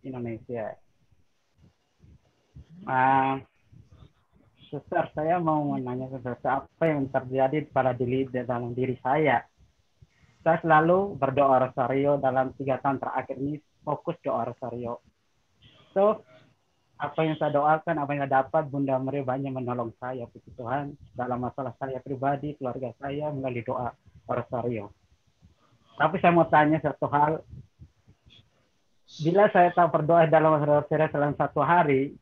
Indonesia. Suster, saya mau menanya apa yang terjadi dalam diri saya. Saya selalu berdoa rosario dalam 3 tahun terakhir ini, fokus doa rosario. So, apa yang saya doakan, apa yang saya dapat, Bunda Maria banyak menolong saya, puji Tuhan, dalam masalah saya pribadi, keluarga saya, melalui doa rosario. Tapi saya mau tanya satu hal, bila saya tahu berdoa dalam rosario dalam 1 hari,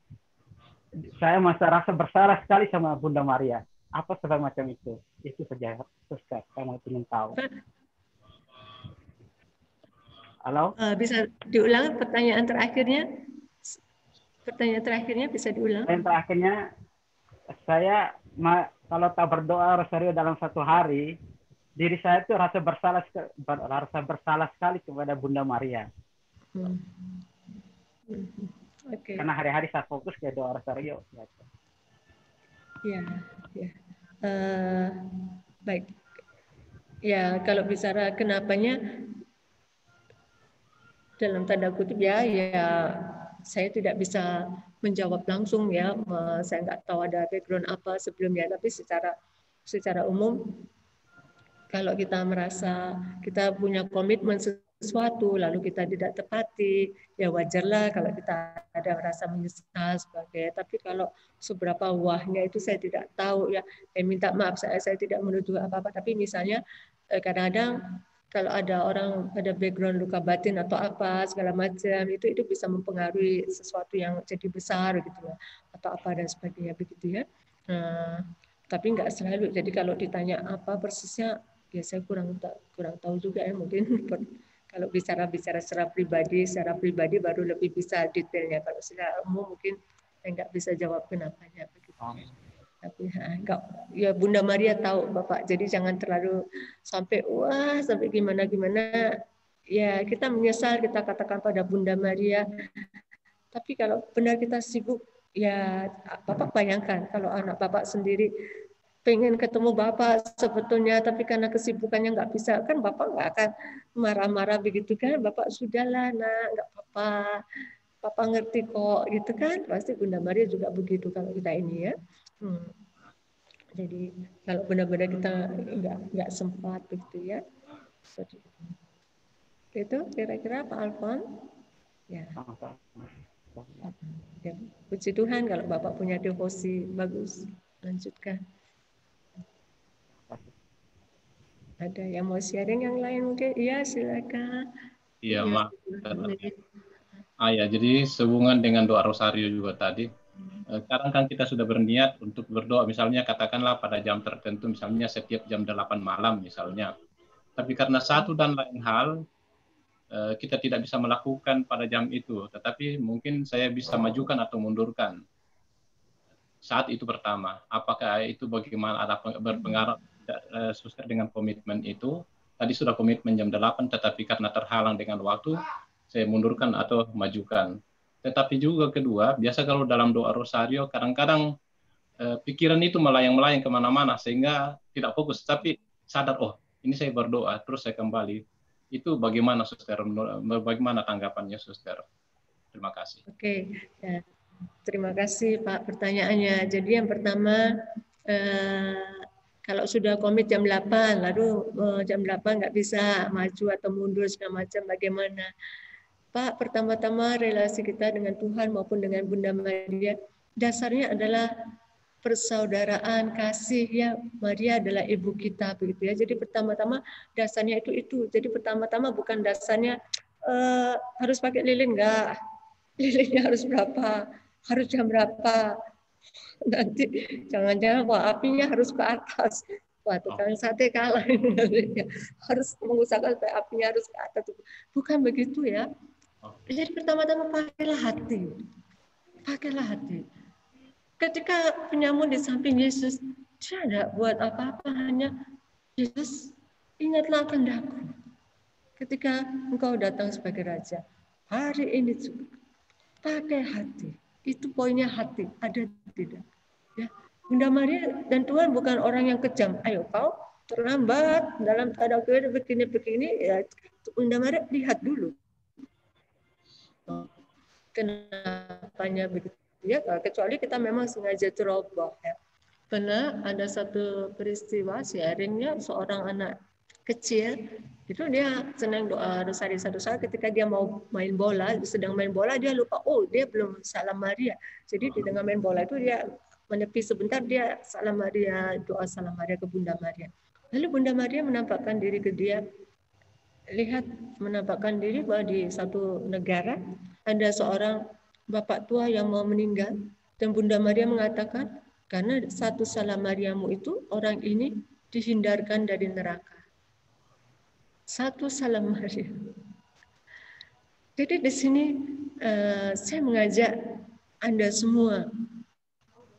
saya masih rasa bersalah sekali sama Bunda Maria. Apa sebab macam itu? Itu saja, Suster, saya mau ingin tahu. Halo? Bisa diulang pertanyaan terakhirnya? Pertanyaan terakhirnya bisa diulang? Pertanyaan terakhirnya, saya kalau tak berdoa rosario dalam 1 hari, diri saya itu rasa bersalah sekali kepada Bunda Maria. Okay. Karena hari-hari saya fokus ke doa rosario. Ya. Baik. Ya, kalau bicara kenapanya, dalam tanda kutip ya saya tidak bisa menjawab langsung ya, saya nggak tahu ada background apa sebelumnya, tapi secara umum kalau kita merasa kita punya komitmen sesuatu lalu kita tidak tepati, ya wajarlah kalau kita ada merasa menyesal sebagai. Tapi kalau seberapa wahnya itu saya tidak tahu ya. Minta maaf saya tidak menuduh apa-apa, tapi misalnya kadang-kadang kalau ada orang ada background luka batin atau apa segala macam itu bisa mempengaruhi sesuatu yang jadi besar gitu ya. apa-apa dan sebagainya begitu ya. Tapi nggak selalu. Jadi kalau ditanya apa persisnya, ya saya kurang tahu juga ya, mungkin kalau bicara secara pribadi baru lebih bisa detailnya. Kalau secara umum mungkin saya nggak bisa jawab kenapanya begitu. Tapi enggak, ya Bunda Maria tahu Bapak. Jadi jangan terlalu sampai gimana. Ya kita menyesal, kita katakan pada Bunda Maria. Tapi kalau benar kita sibuk, ya Bapak bayangkan kalau anak Bapak sendiri pengen ketemu Bapak sebetulnya, tapi karena kesibukannya nggak bisa, kan Bapak nggak akan marah-marah begitu kan? Bapak sudahlah nak, nggak apa-apa, Papa ngerti kok, gitu kan? Pasti Bunda Maria juga begitu kalau kita ini ya. Jadi kalau benar-benar kita nggak sempat begitu ya. Itu kira-kira Pak Alfon. Ya. Ya. Puji Tuhan kalau Bapak punya devosi bagus. Lanjutkan. Ada yang mau sharing yang lain mungkin? Iya, silakan. Iya, Mak. Ya, jadi sehubungan dengan doa rosario juga tadi. Sekarang kan kita sudah berniat untuk berdoa, misalnya katakanlah pada jam tertentu, misalnya setiap jam 8 malam misalnya. Tapi karena satu dan lain hal, kita tidak bisa melakukan pada jam itu, tetapi mungkin saya bisa majukan atau mundurkan. Saat itu pertama, apakah itu bagaimana ada berpengaruh suster dengan komitmen itu? Tadi sudah komitmen jam 8, tetapi karena terhalang dengan waktu, saya mundurkan atau majukan. Tetapi juga kedua, biasa kalau dalam doa rosario, kadang-kadang pikiran itu melayang-melayang kemana-mana, sehingga tidak fokus, tapi sadar, oh ini saya berdoa, terus saya kembali. Itu bagaimana, Suster? Bagaimana tanggapannya, Suster? Terima kasih. Oke, ya. Terima kasih Pak pertanyaannya. Jadi yang pertama, kalau sudah komit jam 8, lalu jam 8 nggak bisa maju atau mundur segala macam, bagaimana? Pak, pertama-tama relasi kita dengan Tuhan maupun dengan Bunda Maria, dasarnya adalah persaudaraan, kasih ya. Maria adalah ibu kita begitu ya. Jadi pertama-tama dasarnya itu. Jadi pertama-tama bukan dasarnya harus pakai lilin, enggak. Lilinnya harus berapa? Harus jam berapa? Nanti jangan-jangan apinya harus ke atas. Wah, tukang sate kalah. Harus mengusahakan supaya apinya harus ke atas. Bukan begitu ya. Jadi pertama-tama pakailah hati. Pakailah hati. Ketika penyamun di samping Yesus, dia tidak buat apa-apa, hanya Yesus, ingatlah kehendakku. Ketika engkau datang sebagai Raja, hari ini juga pakai hati. Itu poinnya hati, ada tidak? Ya. Bunda Maria dan Tuhan bukan orang yang kejam. Ayo kau terlambat dalam tanda begini-begini, ya Bunda Maria lihat dulu. Kenapanya begitu? Ya, kecuali kita memang sengaja ceroboh ya. Karena ada satu peristiwa sharingnya seorang anak kecil itu dia senang doa rosari satu saat ketika dia mau main bola, sedang main bola dia lupa dia belum salam Maria. Jadi di tengah main bola itu dia menepi sebentar, dia salam Maria, doa salam Maria ke Bunda Maria. Lalu Bunda Maria menampakkan diri ke dia. Lihat, menampakkan diri bahwa di satu negara ada seorang bapak tua yang mau meninggal, dan Bunda Maria mengatakan, karena satu salam Mariamu itu orang ini dihindarkan dari neraka. Satu salam Maria. Jadi di sini saya mengajak Anda semua,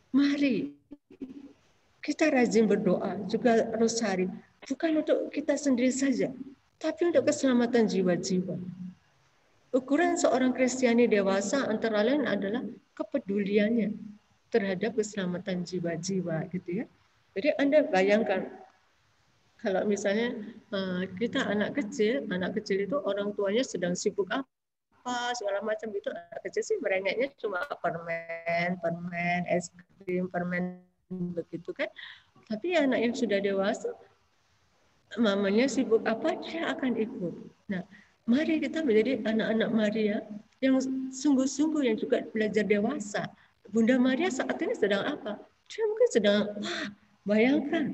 mari kita rajin berdoa, juga rosari, bukan untuk kita sendiri saja, tapi untuk keselamatan jiwa-jiwa. Ukuran seorang Kristiani dewasa antara lain adalah kepeduliannya terhadap keselamatan jiwa-jiwa, gitu ya. Jadi Anda bayangkan kalau misalnya kita anak kecil itu orang tuanya sedang sibuk apa segala macam itu, anak kecil sih merengeknya cuma permen, es krim, permen begitu kan. Tapi anak yang sudah dewasa, mamanya sibuk apa dia akan ikut. Nah, mari kita menjadi anak-anak Maria yang sungguh-sungguh yang juga belajar dewasa. Bunda Maria saat ini sedang apa? Dia mungkin sedang, bayangkan.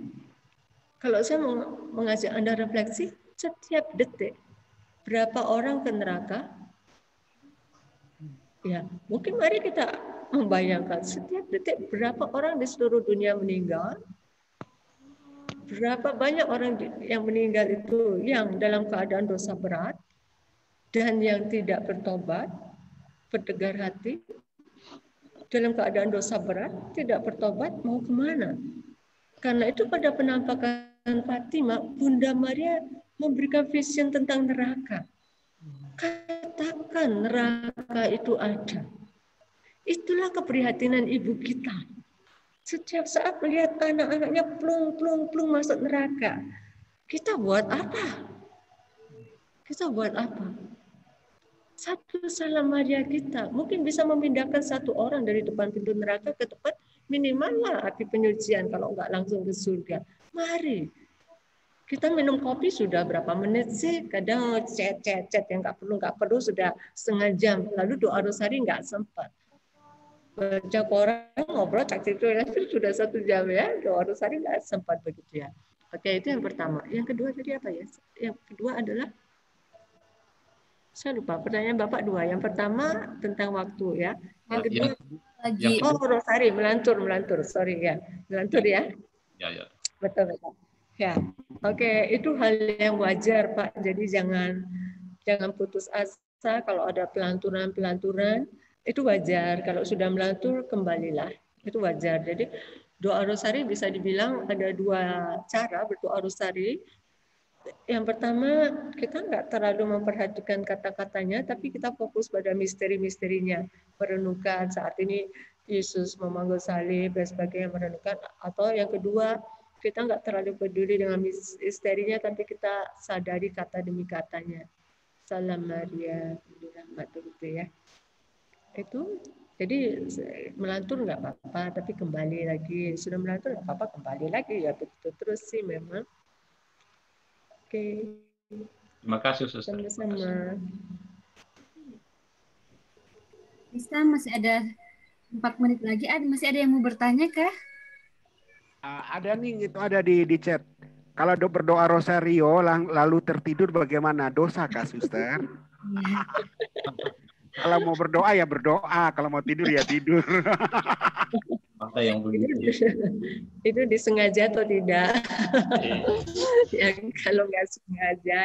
Kalau saya mau mengajak Anda refleksi, setiap detik berapa orang ke neraka? Ya, mungkin mari kita membayangkan setiap detik berapa orang di seluruh dunia meninggal, berapa banyak orang yang meninggal itu yang dalam keadaan dosa berat dan yang tidak bertobat, bertegar hati, dalam keadaan dosa berat, tidak bertobat, mau kemana? Karena itu pada penampakan Fatimah, Bunda Maria memberikan vision tentang neraka. Katakan neraka itu ada. Itulah keprihatinan ibu kita. Setiap saat melihat anak-anaknya plung masuk neraka. Kita buat apa? Kita buat apa? Satu salam Maria kita mungkin bisa memindahkan satu orang dari depan pintu neraka ke tempat minimal lah api penyucian kalau nggak langsung ke surga. Mari. Kita minum kopi sudah berapa menit sih? Kadang chat yang nggak perlu sudah setengah jam. Lalu doa rosari nggak sempat. Baca koran, ngobrol, cak itu sudah 1 jam ya. Doa rosari nggak sempat begitu ya. Oke, itu yang pertama. Yang kedua tadi apa ya? Yang kedua adalah saya lupa pertanyaan Bapak 2. Yang pertama tentang waktu ya. Yang kedua rosari melantur. Sorry ya. Melantur ya. Ya. Betul. Ya. Oke, itu hal yang wajar, Pak. Jadi jangan putus asa kalau ada pelanturan, itu wajar. Kalau sudah melantur kembalilah. Itu wajar. Jadi doa rosari bisa dibilang ada 2 cara berdoa rosari. Yang pertama, kita nggak terlalu memperhatikan kata-katanya, tapi kita fokus pada misteri-misterinya. Merenungkan saat ini Yesus memanggul salib dan sebagainya, merenungkan. Atau yang kedua, kita nggak terlalu peduli dengan misterinya, tapi kita sadari kata demi katanya. Salam Maria, dirahmat gitu ya. Itu, jadi melantur nggak apa-apa, tapi kembali lagi. Sudah melantur nggak apa-apa, kembali lagi ya. Begitu terus sih memang. Oke. Terima kasih, Suster. Sama-sama. Bisa masih ada 4 menit lagi. Masih ada yang mau bertanya kah? Ada nih, itu ada di chat. Kalau berdoa rosario lalu tertidur bagaimana? Dosa kah, Suster? Kalau mau berdoa ya berdoa, kalau mau tidur ya tidur. Ada yang begitu. Itu disengaja atau tidak? Ya, kalau nggak sengaja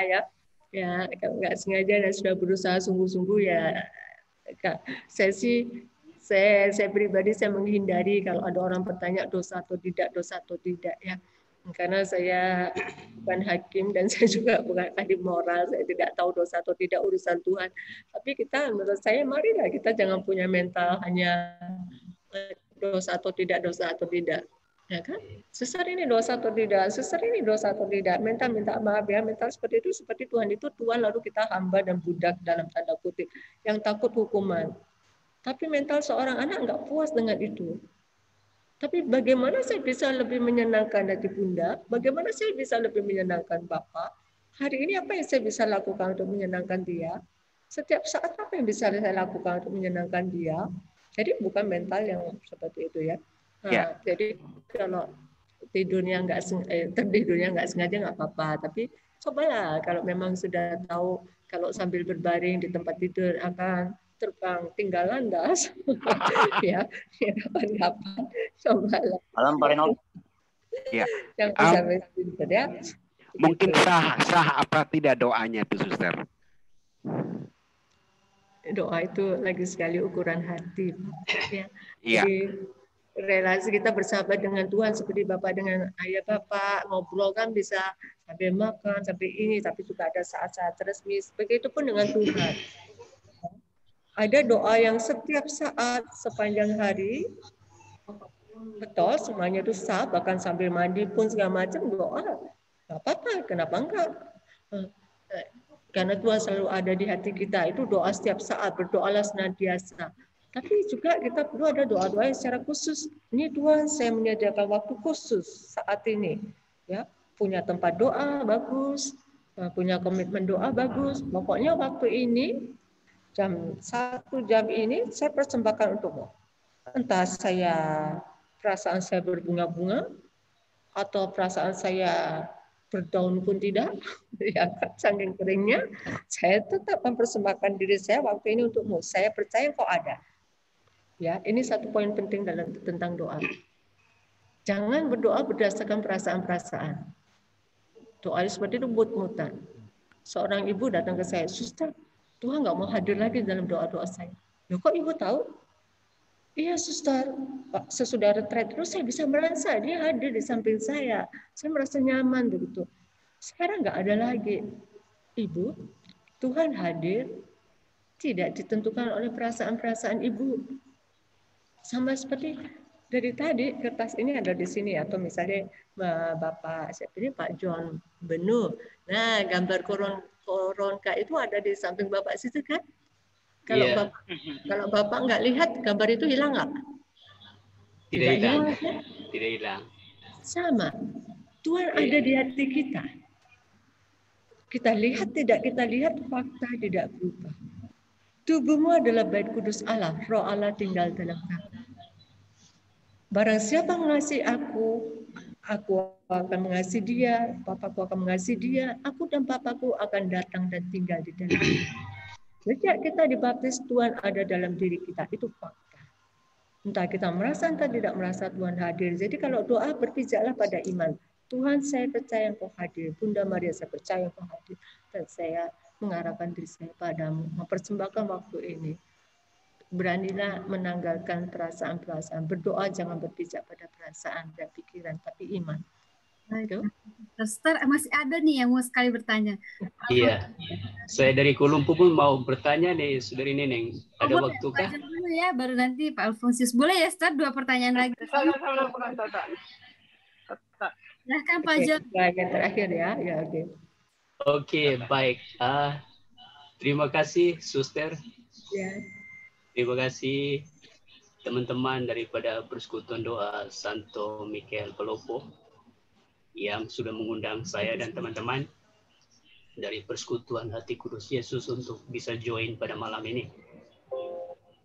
ya kalau nggak sengaja dan sudah berusaha sungguh-sungguh ya, saya pribadi saya menghindari kalau ada orang bertanya dosa atau tidak ya. Karena saya bukan hakim dan saya juga bukan ahli moral, saya tidak tahu dosa atau tidak urusan Tuhan. Tapi kita, menurut saya, marilah kita jangan punya mental hanya dosa atau tidak, ya kan? Sesar ini dosa atau tidak, mental minta maaf ya, mental seperti itu, seperti Tuhan itu Tuhan, lalu kita hamba dan budak dalam tanda kutip, yang takut hukuman. Tapi mental seorang anak nggak puas dengan itu. Tapi bagaimana saya bisa lebih menyenangkan hati Bunda? Bagaimana saya bisa lebih menyenangkan Bapak? Hari ini apa yang saya bisa lakukan untuk menyenangkan dia? Setiap saat apa yang bisa saya lakukan untuk menyenangkan dia? Jadi bukan mental yang seperti itu ya. Nah, jadi kalau tertidurnya nggak sengaja nggak apa-apa. Tapi cobalah kalau memang sudah tahu kalau sambil berbaring di tempat tidur akan terbang tinggal landas, ya kapan-kapan cobalah. Malam Pak Reno. Ya. Yang sampai tidur ya. Mungkin sah apa tidak doanya tuh, Suster? Doa itu lagi sekali ukuran hati, ya. Iya. Jadi relasi kita bersahabat dengan Tuhan seperti Bapak dengan ayah Bapak, ngobrol kan bisa sambil makan, sampai ini, tapi juga ada saat-saat resmi. Begitupun dengan Tuhan. Ada doa yang setiap saat sepanjang hari, betul, semuanya itu sah, bahkan sambil mandi pun segala macam doa. Nggak apa-apa, kenapa enggak? Karena Tuhan selalu ada di hati kita, itu doa setiap saat, berdoalah senantiasa. Tapi juga kita perlu ada doa-doa yang secara khusus. Ini Tuhan, saya menyediakan waktu khusus saat ini. Ya, punya tempat doa bagus, punya komitmen doa bagus. Pokoknya waktu ini, jam 1 jam ini saya persembahkan untukmu. Entah perasaan saya berbunga-bunga, atau perasaan saya berdaun pun tidak, ya saking keringnya, saya tetap mempersembahkan diri saya waktu ini untukmu. Saya percaya kau ada. Ya, ini satu poin penting tentang doa. Jangan berdoa berdasarkan perasaan-perasaan. Doa seperti itu mut-mutan. Seorang ibu datang ke saya, suster, Tuhan nggak mau hadir lagi dalam doa-doa saya. Loh, kok ibu tahu? Iya, suster. Pak, sesudah retret terus saya bisa merasa dia hadir di samping saya. Saya merasa nyaman begitu. Sekarang nggak ada lagi. Ibu, Tuhan hadir tidak ditentukan oleh perasaan-perasaan ibu. Sama seperti dari tadi kertas ini ada di sini, atau misalnya Bapak siapa ini, Pak John Benu. Nah, gambar koronka itu ada di samping Bapak situ kan? Kalau Bapak nggak lihat, gambar itu hilang nggak? Tidak hilang. Kan? Tidak hilang. Sama. Tuhan ada di hati kita. Kita lihat tidak kita lihat, fakta tidak berubah. Tubuhmu adalah bait kudus Allah, Roh Allah tinggal dalam kamu. Barang siapa mengasihi aku akan mengasihi dia, Papaku akan mengasihi dia, aku dan Papaku akan datang dan tinggal di dalam dia. Sejak kita dibaptis, Tuhan ada dalam diri kita, itu fakta. Entah kita merasa, entah tidak merasa, Tuhan hadir. Jadi kalau doa berpijaklah pada iman. Tuhan, saya percaya Engkau hadir. Bunda Maria, saya percaya Engkau hadir. Dan saya mengarahkan diri saya padamu, mempersembahkan waktu ini. Beranilah menanggalkan perasaan-perasaan. Berdoa jangan berpijak pada perasaan dan pikiran, tapi iman. Suster, masih ada nih yang mau sekali bertanya. Iya, saya dari Kuala Lumpur pun mau bertanya nih, Saudari Neneng. Ada waktu kah? Dulu ya, baru nanti Pak Alfonsius. Boleh ya, Suster? 2 pertanyaan lagi. Silahkan Pak John. Yang terakhir ya. Ya, oke. Oke, baik. Terima kasih, Suster. Ya. Terima kasih teman-teman daripada Persekutuan Doa Santo Mikael Pelopo yang sudah mengundang saya dan teman-teman dari Persekutuan Hati Kudus Yesus untuk bisa join pada malam ini.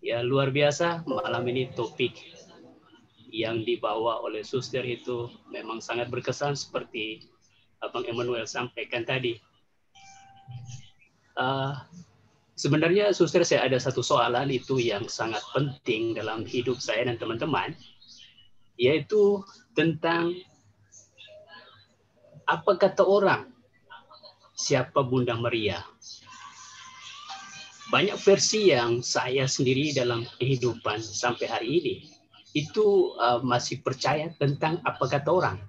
Ya, luar biasa malam ini topik yang dibawa oleh Suster itu memang sangat berkesan seperti Abang Emmanuel sampaikan tadi. Sebenarnya Suster, saya ada satu soalan itu yang sangat penting dalam hidup saya dan teman-teman, yaitu tentang apa kata orang, siapa Bunda Maria. Banyak versi yang saya sendiri dalam kehidupan sampai hari ini itu masih percaya tentang apa kata orang.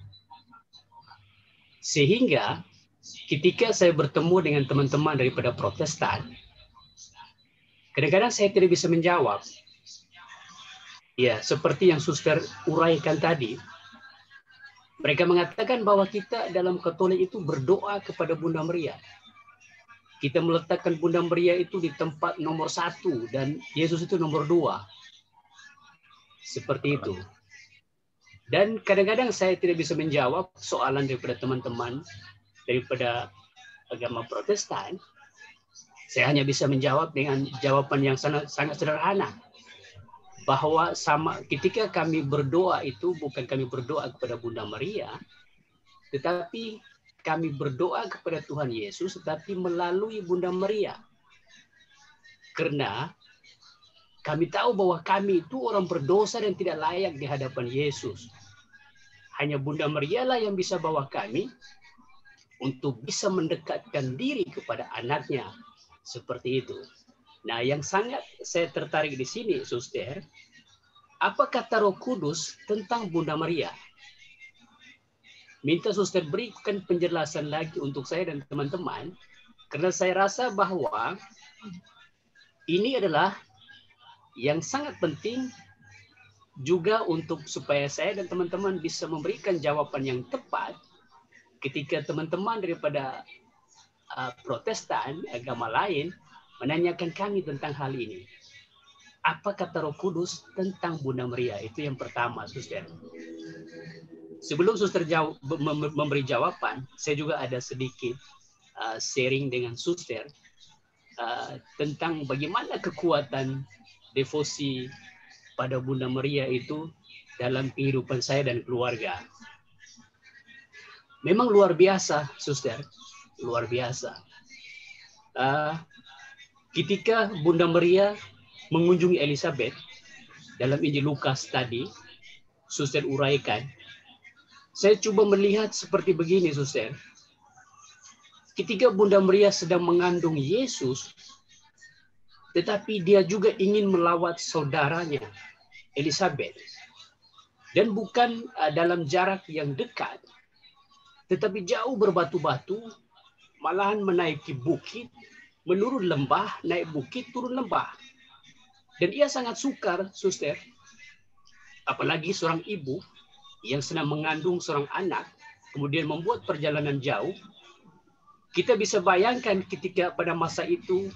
Sehingga ketika saya bertemu dengan teman-teman daripada Protestan, kadang-kadang saya tidak bisa menjawab. Ya, seperti yang Suster uraikan tadi, mereka mengatakan bahwa kita dalam Katolik itu berdoa kepada Bunda Maria. Kita meletakkan Bunda Maria itu di tempat nomor 1 dan Yesus itu nomor 2. Seperti itu. Dan kadang-kadang saya tidak bisa menjawab soalan daripada teman-teman daripada agama Protestan. Saya hanya bisa menjawab dengan jawaban yang sangat sederhana. Bahwa sama ketika kami berdoa itu bukan kami berdoa kepada Bunda Maria, tetapi kami berdoa kepada Tuhan Yesus, tetapi melalui Bunda Maria. Karena kami tahu bahwa kami itu orang berdosa dan tidak layak di hadapan Yesus. Hanya Bunda Maria lah yang bisa bawa kami untuk bisa mendekatkan diri kepada anaknya. Seperti itu. Nah, yang sangat saya tertarik di sini, Suster, apa kata Roh Kudus tentang Bunda Maria? Minta Suster berikan penjelasan lagi untuk saya dan teman-teman, karena saya rasa bahwa ini adalah yang sangat penting juga untuk supaya saya dan teman-teman bisa memberikan jawaban yang tepat ketika teman-teman daripada Protestan, agama lain, menanyakan kami tentang hal ini. Apa kata Roh Kudus tentang Bunda Maria? Itu yang pertama, Suster. Sebelum Suster memberi jawaban, saya juga ada sedikit sharing dengan Suster tentang bagaimana kekuatan devosi pada Bunda Maria itu dalam kehidupan saya dan keluarga. Memang luar biasa, Suster. Luar biasa. Ketika Bunda Maria mengunjungi Elizabeth, dalam Injil Lukas tadi, Suster uraikan, saya coba melihat seperti begini, Suster. Ketika Bunda Maria sedang mengandung Yesus, tetapi dia juga ingin melawat saudaranya, Elizabeth. Dan bukan dalam jarak yang dekat, tetapi jauh berbatu-batu, malahan menaiki bukit, menurun lembah, naik bukit, turun lembah. Dan ia sangat sukar, Suster. Apalagi seorang ibu yang sedang mengandung seorang anak, kemudian membuat perjalanan jauh. Kita bisa bayangkan ketika pada masa itu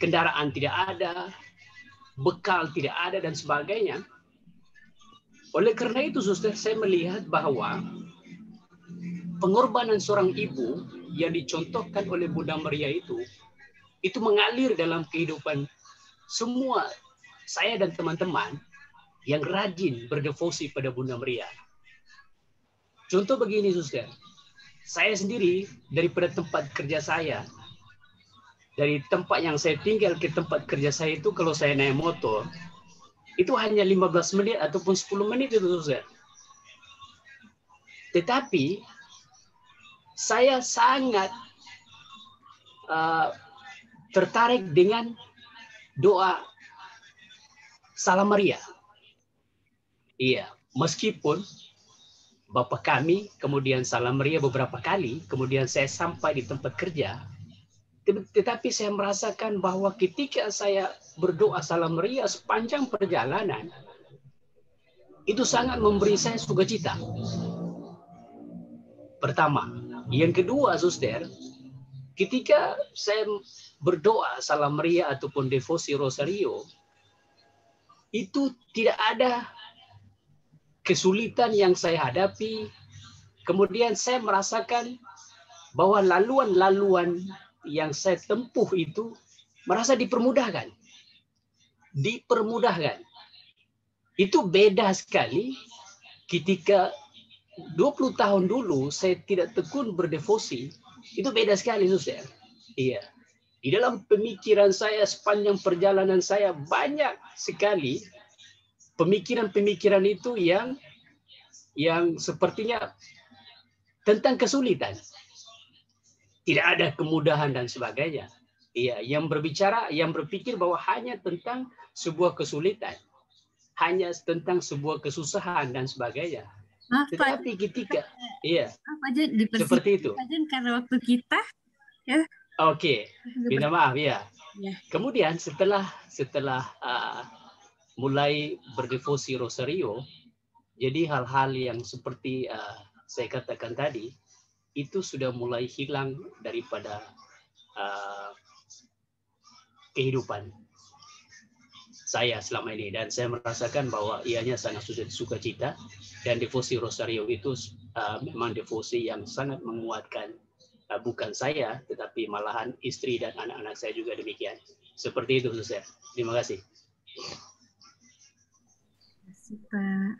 kendaraan tidak ada, bekal tidak ada, dan sebagainya. Oleh karena itu, Suster, saya melihat bahwa pengorbanan seorang ibu yang dicontohkan oleh Bunda Maria itu mengalir dalam kehidupan semua saya dan teman-teman yang rajin berdevosi pada Bunda Maria. Contoh begini, Suster. Saya sendiri daripada tempat kerja saya, dari tempat yang saya tinggal ke tempat kerja saya itu kalau saya naik motor, itu hanya 15 menit ataupun 10 menit itu, Suster. Tetapi saya sangat tertarik dengan doa Salam Maria. Iya, meskipun Bapa kami, kemudian Salam Maria beberapa kali, kemudian saya sampai di tempat kerja, tetapi saya merasakan bahwa ketika saya berdoa Salam Maria sepanjang perjalanan, itu sangat memberi saya sukacita. Pertama. Yang kedua, Suster, ketika saya berdoa Salam Maria ataupun devosi Rosario, itu tidak ada kesulitan yang saya hadapi. Kemudian saya merasakan bahwa laluan-laluan yang saya tempuh itu merasa dipermudahkan. Dipermudahkan. Itu beda sekali ketika 20 tahun dulu saya tidak tekun berdevosi. Itu beda sekali, Suster. Iya. Di dalam pemikiran saya sepanjang perjalanan saya banyak sekali pemikiran-pemikiran itu yang sepertinya tentang kesulitan. Tidak ada kemudahan dan sebagainya. Iya, yang berpikir bahwa hanya tentang sebuah kesulitan, hanya tentang sebuah kesusahan dan sebagainya. Maaf, Tetapi Pak, ketika, iya, aja seperti itu. Karena waktu kita, ya. Oke, minta maaf ya. Ya. Kemudian setelah mulai berdevosi Rosario, jadi hal-hal yang seperti saya katakan tadi, itu sudah mulai hilang daripada kehidupan saya selama ini. Dan saya merasakan bahwa ianya sangat sukacita, dan devosi Rosario itu memang devosi yang sangat menguatkan, bukan saya, tetapi malahan istri dan anak-anak saya juga demikian. Seperti itu, Suster. Terima kasih. Pak.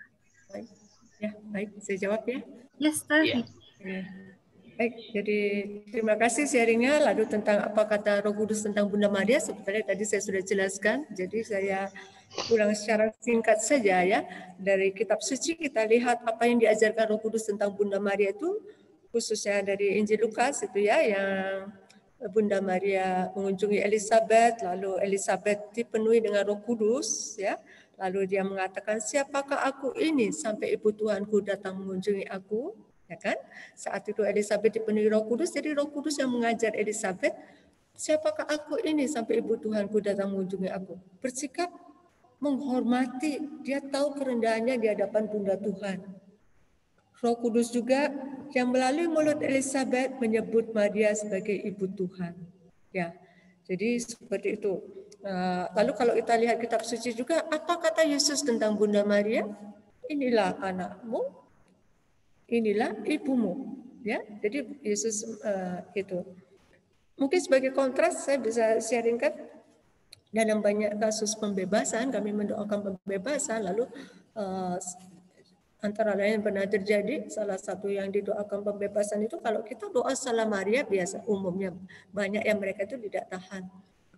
Ya, baik, saya jawab ya. Yes, Sir. Ya. Baik, jadi terima kasih sharingnya. Lalu tentang apa kata Roh Kudus tentang Bunda Maria, sebenarnya tadi saya sudah jelaskan. Jadi saya ulang secara singkat saja ya. Dari kitab suci kita lihat apa yang diajarkan Roh Kudus tentang Bunda Maria itu, khususnya dari Injil Lukas itu ya, yang Bunda Maria mengunjungi Elizabeth, lalu Elizabeth dipenuhi dengan Roh Kudus ya. Lalu dia mengatakan, siapakah aku ini sampai ibu Tuhanku datang mengunjungi aku? Ya kan? Saat itu Elizabeth dipenuhi Roh Kudus, jadi Roh Kudus yang mengajar Elizabeth, siapakah aku ini sampai ibu Tuhanku datang mengunjungi aku? Bersikap menghormati, dia tahu kerendahannya di hadapan Bunda Tuhan. Roh Kudus juga yang melalui mulut Elizabeth menyebut Maria sebagai ibu Tuhan. Ya, jadi seperti itu. Lalu kalau kita lihat kitab suci juga, apa kata Yesus tentang Bunda Maria? Inilah anakmu, inilah ibumu. Ya, jadi Yesus itu. Mungkin sebagai kontras saya bisa sharingkan dalam banyak kasus pembebasan, kami mendoakan pembebasan, lalu antara lain pernah terjadi, salah satu yang didoakan pembebasan itu kalau kita doa Salam Maria biasa umumnya banyak yang mereka itu tidak tahan.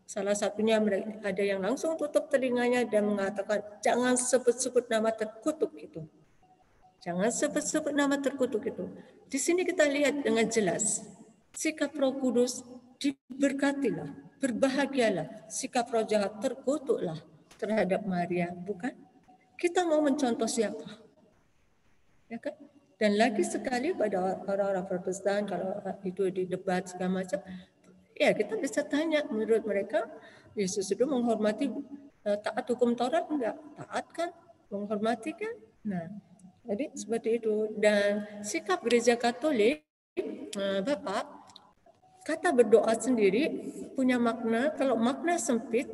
Salah satunya ada yang langsung tutup telinganya dan mengatakan, jangan sebut-sebut nama terkutuk itu. Jangan sebut-sebut nama terkutuk itu. Di sini kita lihat dengan jelas, sikap Roh Kudus diberkatilah, berbahagialah. Sikap roh jahat terkutuklah terhadap Maria, bukan? Kita mau mencontoh siapa? Ya kan? Dan lagi sekali pada orang-orang Protestan, kalau itu di debat segala macam, ya kita bisa tanya, menurut mereka Yesus itu menghormati taat hukum Taurat enggak? Taat kan? Menghormati kan? Nah, jadi seperti itu. Dan sikap gereja Katolik, Bapak, kata berdoa sendiri punya makna. Kalau makna sempit,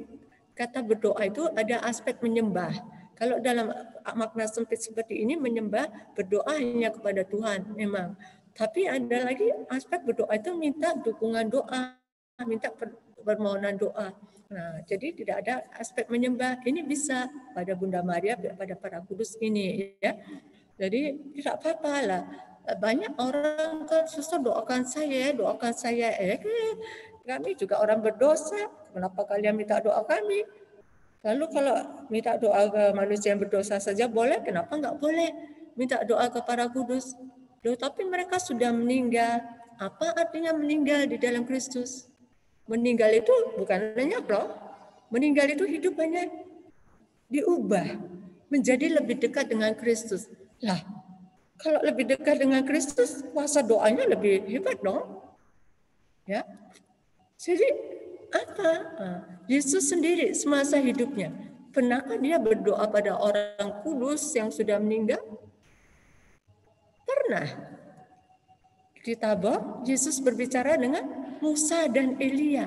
kata berdoa itu ada aspek menyembah. Kalau dalam makna sempit seperti ini, menyembah, berdoa hanya kepada Tuhan memang. Tapi ada lagi aspek berdoa itu minta dukungan doa, minta permohonan doa. Nah, jadi tidak ada aspek menyembah. Ini bisa pada Bunda Maria, pada para kudus ini, ya. Jadi tidak apa-apa lah. Banyak orang kan, suster doakan saya. Kami juga orang berdosa. Kenapa kalian minta doa kami? Lalu kalau minta doa ke manusia yang berdosa saja boleh, kenapa enggak boleh minta doa ke para kudus? Loh, tapi mereka sudah meninggal. Apa artinya meninggal di dalam Kristus? Meninggal itu bukan lenyap loh. Meninggal itu hidup hanya diubah menjadi lebih dekat dengan Kristus. Lah, kalau lebih dekat dengan Kristus, kuasa doanya lebih hebat dong. Ya. Jadi apa? Yesus sendiri semasa hidupnya, pernahkah dia berdoa pada orang kudus yang sudah meninggal? Pernah. Di Tabor, Yesus berbicara dengan Musa dan Elia.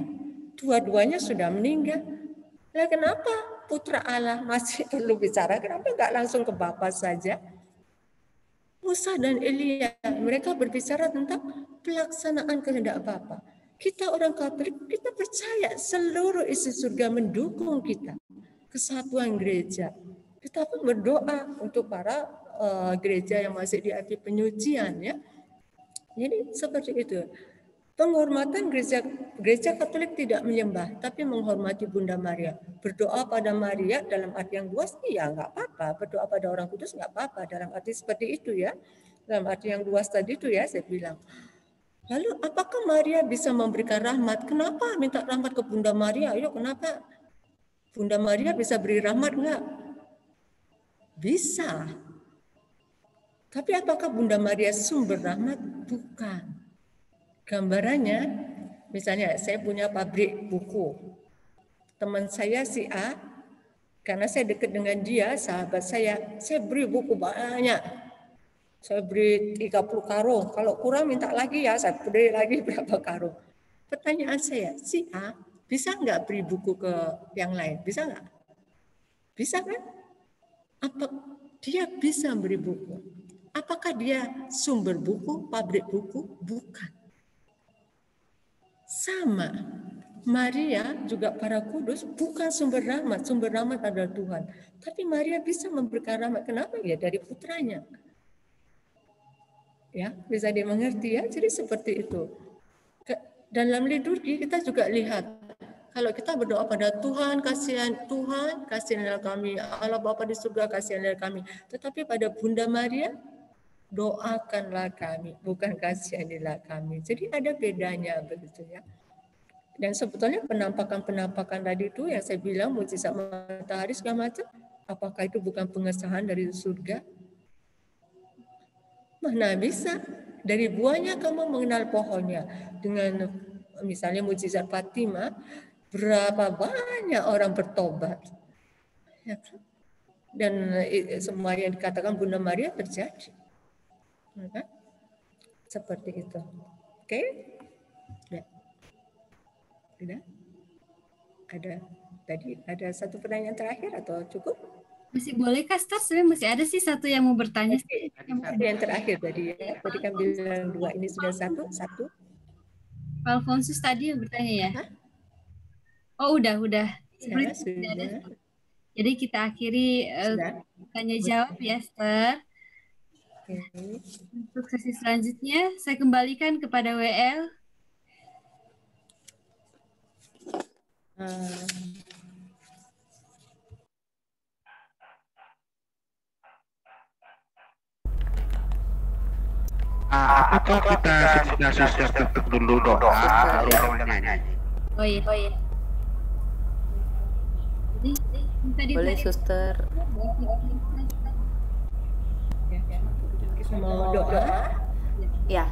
Dua-duanya sudah meninggal. Lah kenapa Putra Allah masih perlu bicara? Kenapa enggak langsung ke Bapa saja? Musa dan Elia, mereka berbicara tentang pelaksanaan kehendak Bapa. Kita orang Katolik, kita percaya seluruh isi surga mendukung kita. Kesatuan gereja. Kita pun berdoa untuk para gereja yang masih di akhir penyucian, ya. Jadi seperti itu. Penghormatan gereja Katolik tidak menyembah, tapi menghormati Bunda Maria. Berdoa pada Maria dalam arti yang luas, iya nggak apa-apa. Berdoa pada orang kudus nggak apa-apa. Dalam arti seperti itu, ya. Dalam arti yang luas tadi itu, ya, saya bilang. Lalu apakah Maria bisa memberikan rahmat? Kenapa minta rahmat ke Bunda Maria? Ayo, kenapa? Bunda Maria bisa beri rahmat nggak? Bisa. Tapi apakah Bunda Maria sumber rahmat? Bukan. Gambarannya, misalnya saya punya pabrik buku. Teman saya si A, karena saya dekat dengan dia, sahabat saya beri buku banyak. Saya beri 30 karung. Kalau kurang minta lagi ya, saya beri lagi berapa karung. Pertanyaan saya, si A bisa nggak beri buku ke yang lain? Bisa nggak? Bisa kan? Apa dia bisa beri buku? Apakah dia sumber buku, pabrik buku? Bukan. Sama, Maria juga para kudus bukan sumber rahmat adalah Tuhan. Tapi Maria bisa memberikan rahmat. Kenapa? Ya dari putranya. Ya, bisa dimengerti, ya. Jadi seperti itu. Dalam liturgi kita juga lihat, kalau kita berdoa pada Tuhan, kasihanlah kami, Allah Bapa di surga, kasihanlah kami. Tetapi pada Bunda Maria, doakanlah kami, bukan kasihanilah kami. Jadi ada bedanya begitu, ya. Dan sebetulnya penampakan tadi itu yang saya bilang mujizat matahari segala macam, apakah itu bukan pengesahan dari surga? Mana bisa? Dari buahnya kamu mengenal pohonnya. Dengan misalnya mujizat Fatimah, berapa banyak orang bertobat. Ya kan? Dan semua yang dikatakan Bunda Maria terjadi. Maka, seperti itu. Oke? Ya. Tidak? Ada satu pertanyaan terakhir atau cukup? Masih boleh kah, Star? Sebenarnya masih ada sih satu yang mau bertanya. Satu yang terakhir tadi, ya. Tadi kan bilang 2, ini sudah satu. Pak Alfonsus tadi yang bertanya ya? Hah? Oh, udah. Ya, sudah. Jadi kita akhiri tanya jawab ya, Star. Okay. Untuk sesi selanjutnya, saya kembalikan kepada WL. Apakah kita sudah suster tutup dulu doa baru nyanyi? Oh iya. Jadi Boleh suster. Mau doa? Ya,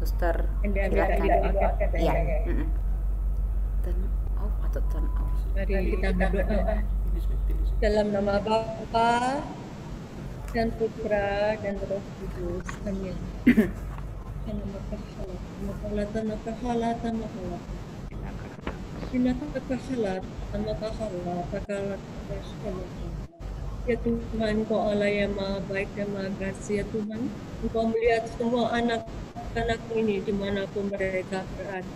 suster. Silakan. Ya. Turn off atau turn off? Mari kita berdoa. Dalam nama Bapa dan Putra dan Roh Kudus. Amin. Ya Tuhan, Engkau Allah yang Maha Baik dan Maha Kasih. Ya Tuhan, Engkau melihat semua anak-anak ini dimanapun mereka berada.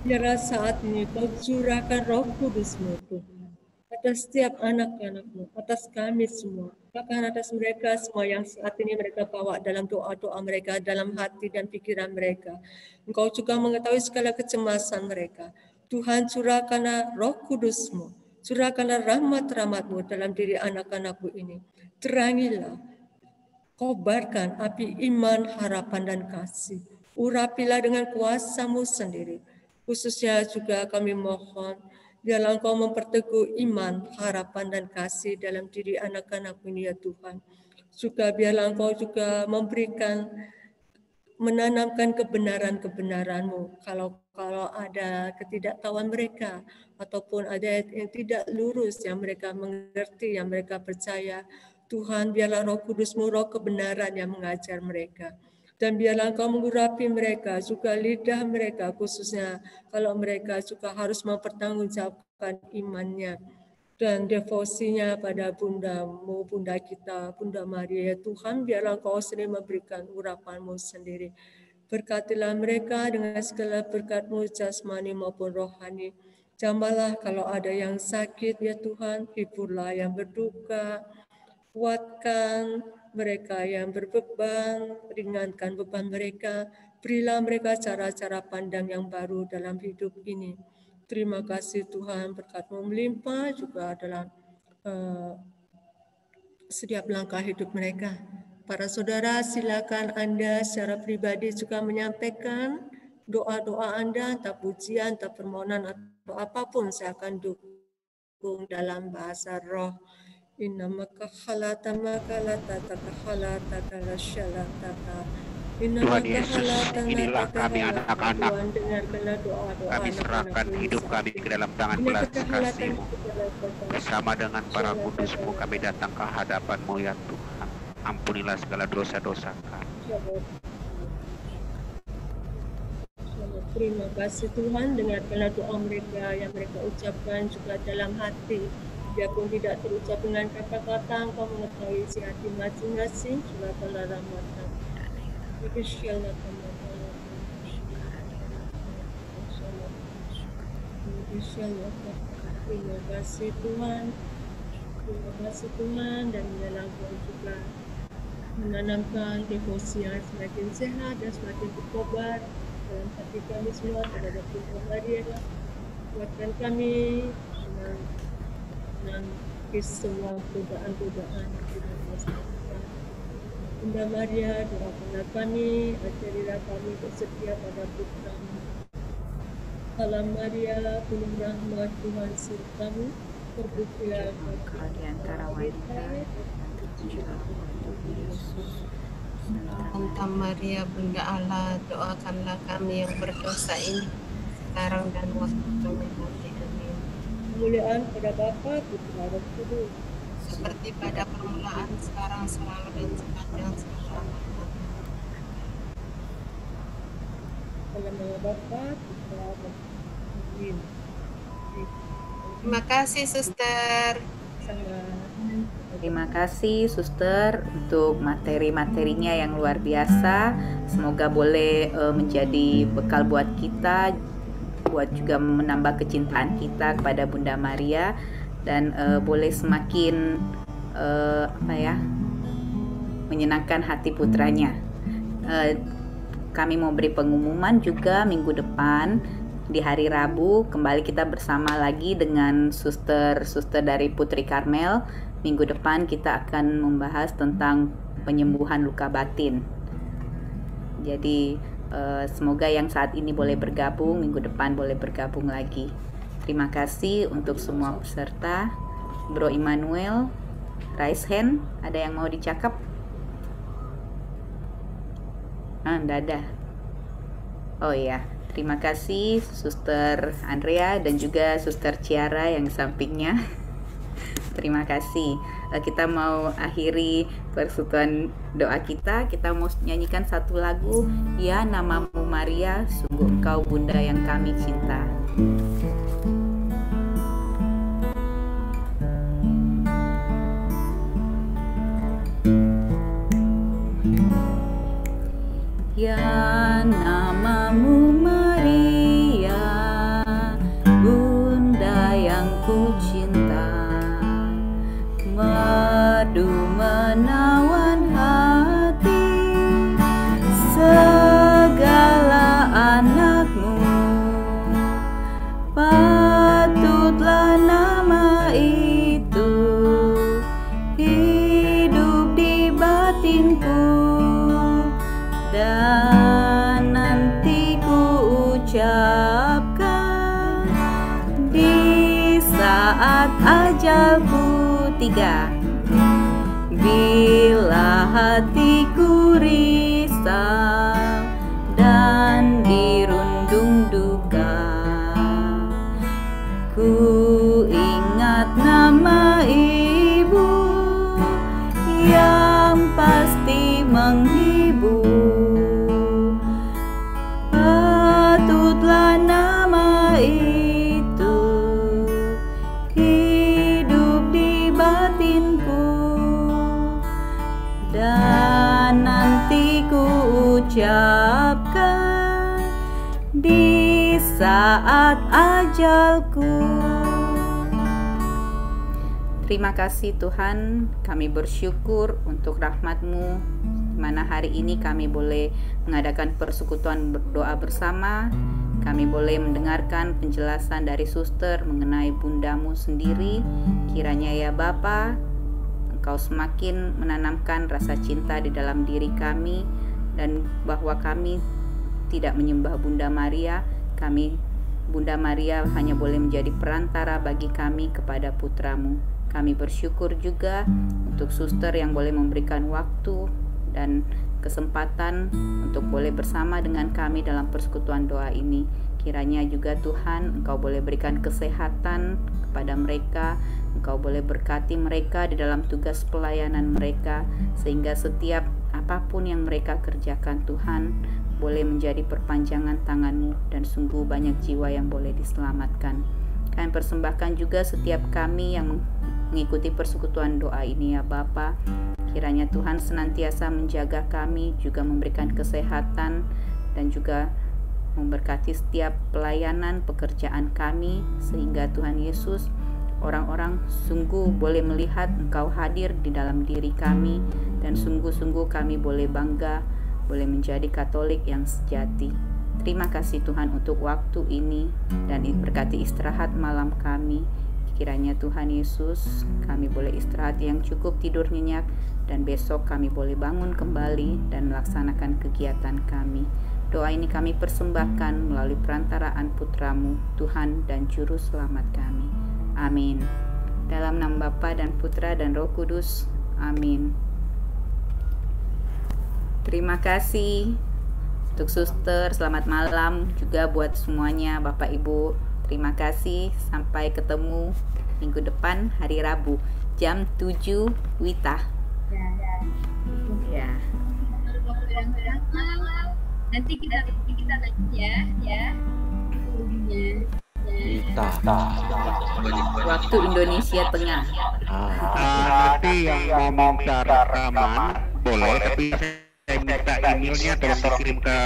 Biarlah saat ini Kau curahkan Roh Kudus-Mu, Tuhan, atas setiap anak-anak-Mu, atas kami semua, bahkan atas mereka semua yang saat ini mereka bawa dalam doa-doa mereka, dalam hati dan pikiran mereka. Engkau juga mengetahui segala kecemasan mereka. Tuhan, curahkanlah Roh Kudus-Mu, curahkanlah rahmat-rahmat-Mu dalam diri anak-anak-Mu ini. Terangilah, kobarkan api iman, harapan, dan kasih. Urapilah dengan kuasa-Mu sendiri. Khususnya juga kami mohon, biarlah Engkau memperteguh iman, harapan, dan kasih dalam diri anak-anak ini ya Tuhan. Juga biarlah Engkau juga menanamkan kebenaran-kebenaran-Mu. Kalau ada ketidaktahuan mereka, ataupun ada yang tidak lurus yang mereka mengerti, yang mereka percaya, Tuhan biarlah Roh Kudus-Mu, Roh kebenaran yang mengajar mereka. Dan biarlah Engkau mengurapi mereka, juga lidah mereka, khususnya kalau mereka juga harus mempertanggungjawabkan imannya dan devosinya pada Bunda-Mu, Bunda kita, Bunda Maria. Ya Tuhan, biarlah Engkau sendiri memberikan urapan-Mu sendiri. Berkatilah mereka dengan segala berkat-Mu jasmani maupun rohani. Jamahlah kalau ada yang sakit, ya Tuhan, hiburlah yang berduka, kuatkan mereka yang berbeban, ringankan beban mereka, berilah mereka cara-cara pandang yang baru dalam hidup ini. Terima kasih Tuhan, berkat-Mu melimpah juga dalam setiap langkah hidup mereka. Para saudara, silakan Anda secara pribadi juga menyampaikan doa-doa Anda, entah pujian, entah permohonan, atau apapun saya akan dukung dalam bahasa roh. Innamaka khalata makalata takhalata kalasyalataka. Tuhan Yesus, inilah kami anak-anak. Kami serahkan hidup kami ke dalam tangan belas kasih-Mu. Bersama dengan para kudus-Mu kami datang ke hadapan-Mu ya Tuhan. Ampunilah segala dosa-dosa kami. Terima kasih Tuhan, dengarkanlah doa mereka yang mereka ucapkan juga dalam hati. Biarpun tidak terucap dengan kata-kata, Engkau mengetahui isi hati masing-masing. Curahkanlah rahmat-Mu. Terima kasih Tuhan. Terima kasih Tuhan, dan biarlah Engkau juga menanamkan devosi yang semakin sehat dan semakin berkobar dalam hati kami semua terhadap Bunda Maria. Kuatkan kami dengan semua godaan-godaan yang kita. Bunda Maria, doakanlah kami, ajarilah kami untuk setia pada Putra-Mu. Salam Maria, penuh rahmat, Tuhan sertamu, berbahagialah Engkau di antara wanita, Santa Maria, Bunda Allah, doakanlah kami yang berdosa ini, sekarang dan waktu kami mati. Amin. Kemuliaan pada Bapa, Putra, dan Roh Kudus, seperti pada permulaan, sekarang, selalu, dan sepanjang selama-lamanya. dalam nama Bapa, Putra, dan Roh Kudus. Terima kasih, Suster. Terima kasih Suster untuk materi-materinya yang luar biasa. Semoga boleh menjadi bekal buat kita, buat juga menambah kecintaan kita kepada Bunda Maria, dan boleh semakin menyenangkan hati putranya. Kami mau beri pengumuman juga minggu depan di hari Rabu kembali kita bersama lagi dengan suster-suster dari Putri Karmel. Minggu depan kita akan membahas tentang penyembuhan luka batin. Jadi semoga yang saat ini boleh bergabung, minggu depan boleh bergabung lagi. Terima kasih untuk semua peserta. Bro Immanuel, raise hand, ada yang mau dicakap? Enggak ada. Oh iya, terima kasih Suster Andrea dan juga Suster Ciara yang sampingnya. Terima kasih. Kita mau akhiri persekutuan doa kita. Kita mau nyanyikan satu lagu, Ya Namamu Maria, sungguh Engkau Bunda yang kami cinta. Ya namamu Maria, Bunda yang ku cinta, merdu menawan hati segala anakmu. Patutlah nama itu hidup di batinku, dan nanti ku ucapkan di saat ajalku. 3. Bila hatiku risau dan dirundung duka, ku ingat nama Ibu yang pasti menghibur. Patutlah nama itu hidup di batinku, dan nanti ku ucapkan di saat ajalku. Terima kasih Tuhan, kami bersyukur untuk rahmat-Mu, di mana hari ini kami boleh mengadakan persekutuan berdoa bersama. Kami boleh mendengarkan penjelasan dari suster mengenai Bundamu sendiri. Kiranya ya Bapa, Engkau semakin menanamkan rasa cinta di dalam diri kami, dan bahwa kami tidak menyembah Bunda Maria, Bunda Maria hanya boleh menjadi perantara bagi kami kepada putramu. Kami bersyukur juga untuk suster yang boleh memberikan waktu dan kesempatan untuk boleh bersama dengan kami dalam persekutuan doa ini. Kiranya juga Tuhan, Engkau boleh berikan kesehatan kepada mereka, Engkau boleh berkati mereka di dalam tugas pelayanan mereka, sehingga setiap apapun yang mereka kerjakan Tuhan boleh menjadi perpanjangan tangan-Mu, dan sungguh banyak jiwa yang boleh diselamatkan. Kami persembahkan juga setiap kami yang mengikuti persekutuan doa ini ya Bapa. Kiranya Tuhan senantiasa menjaga kami, juga memberikan kesehatan, dan juga memberkati setiap pelayanan pekerjaan kami, sehingga Tuhan Yesus, orang-orang sungguh boleh melihat Engkau hadir di dalam diri kami, dan sungguh-sungguh kami boleh bangga, boleh menjadi Katolik yang sejati. Terima kasih Tuhan untuk waktu ini, dan berkati istirahat malam kami. Kiranya Tuhan Yesus, kami boleh istirahat yang cukup, tidur nyenyak, dan besok kami boleh bangun kembali dan melaksanakan kegiatan kami. Doa ini kami persembahkan melalui perantaraan Putramu, Tuhan dan Juru Selamat kami. Amin. Dalam nama Bapa dan Putra dan Roh Kudus. Amin. Terima kasih untuk suster, selamat malam juga buat semuanya Bapak Ibu. Terima kasih, sampai ketemu minggu depan hari Rabu jam 7 WITA. Ya. Nanti kita lagi ya. Waktu Indonesia Tengah. Nanti yang mau minta rekaman boleh, tapi saya minta emailnya tolong dikirim ke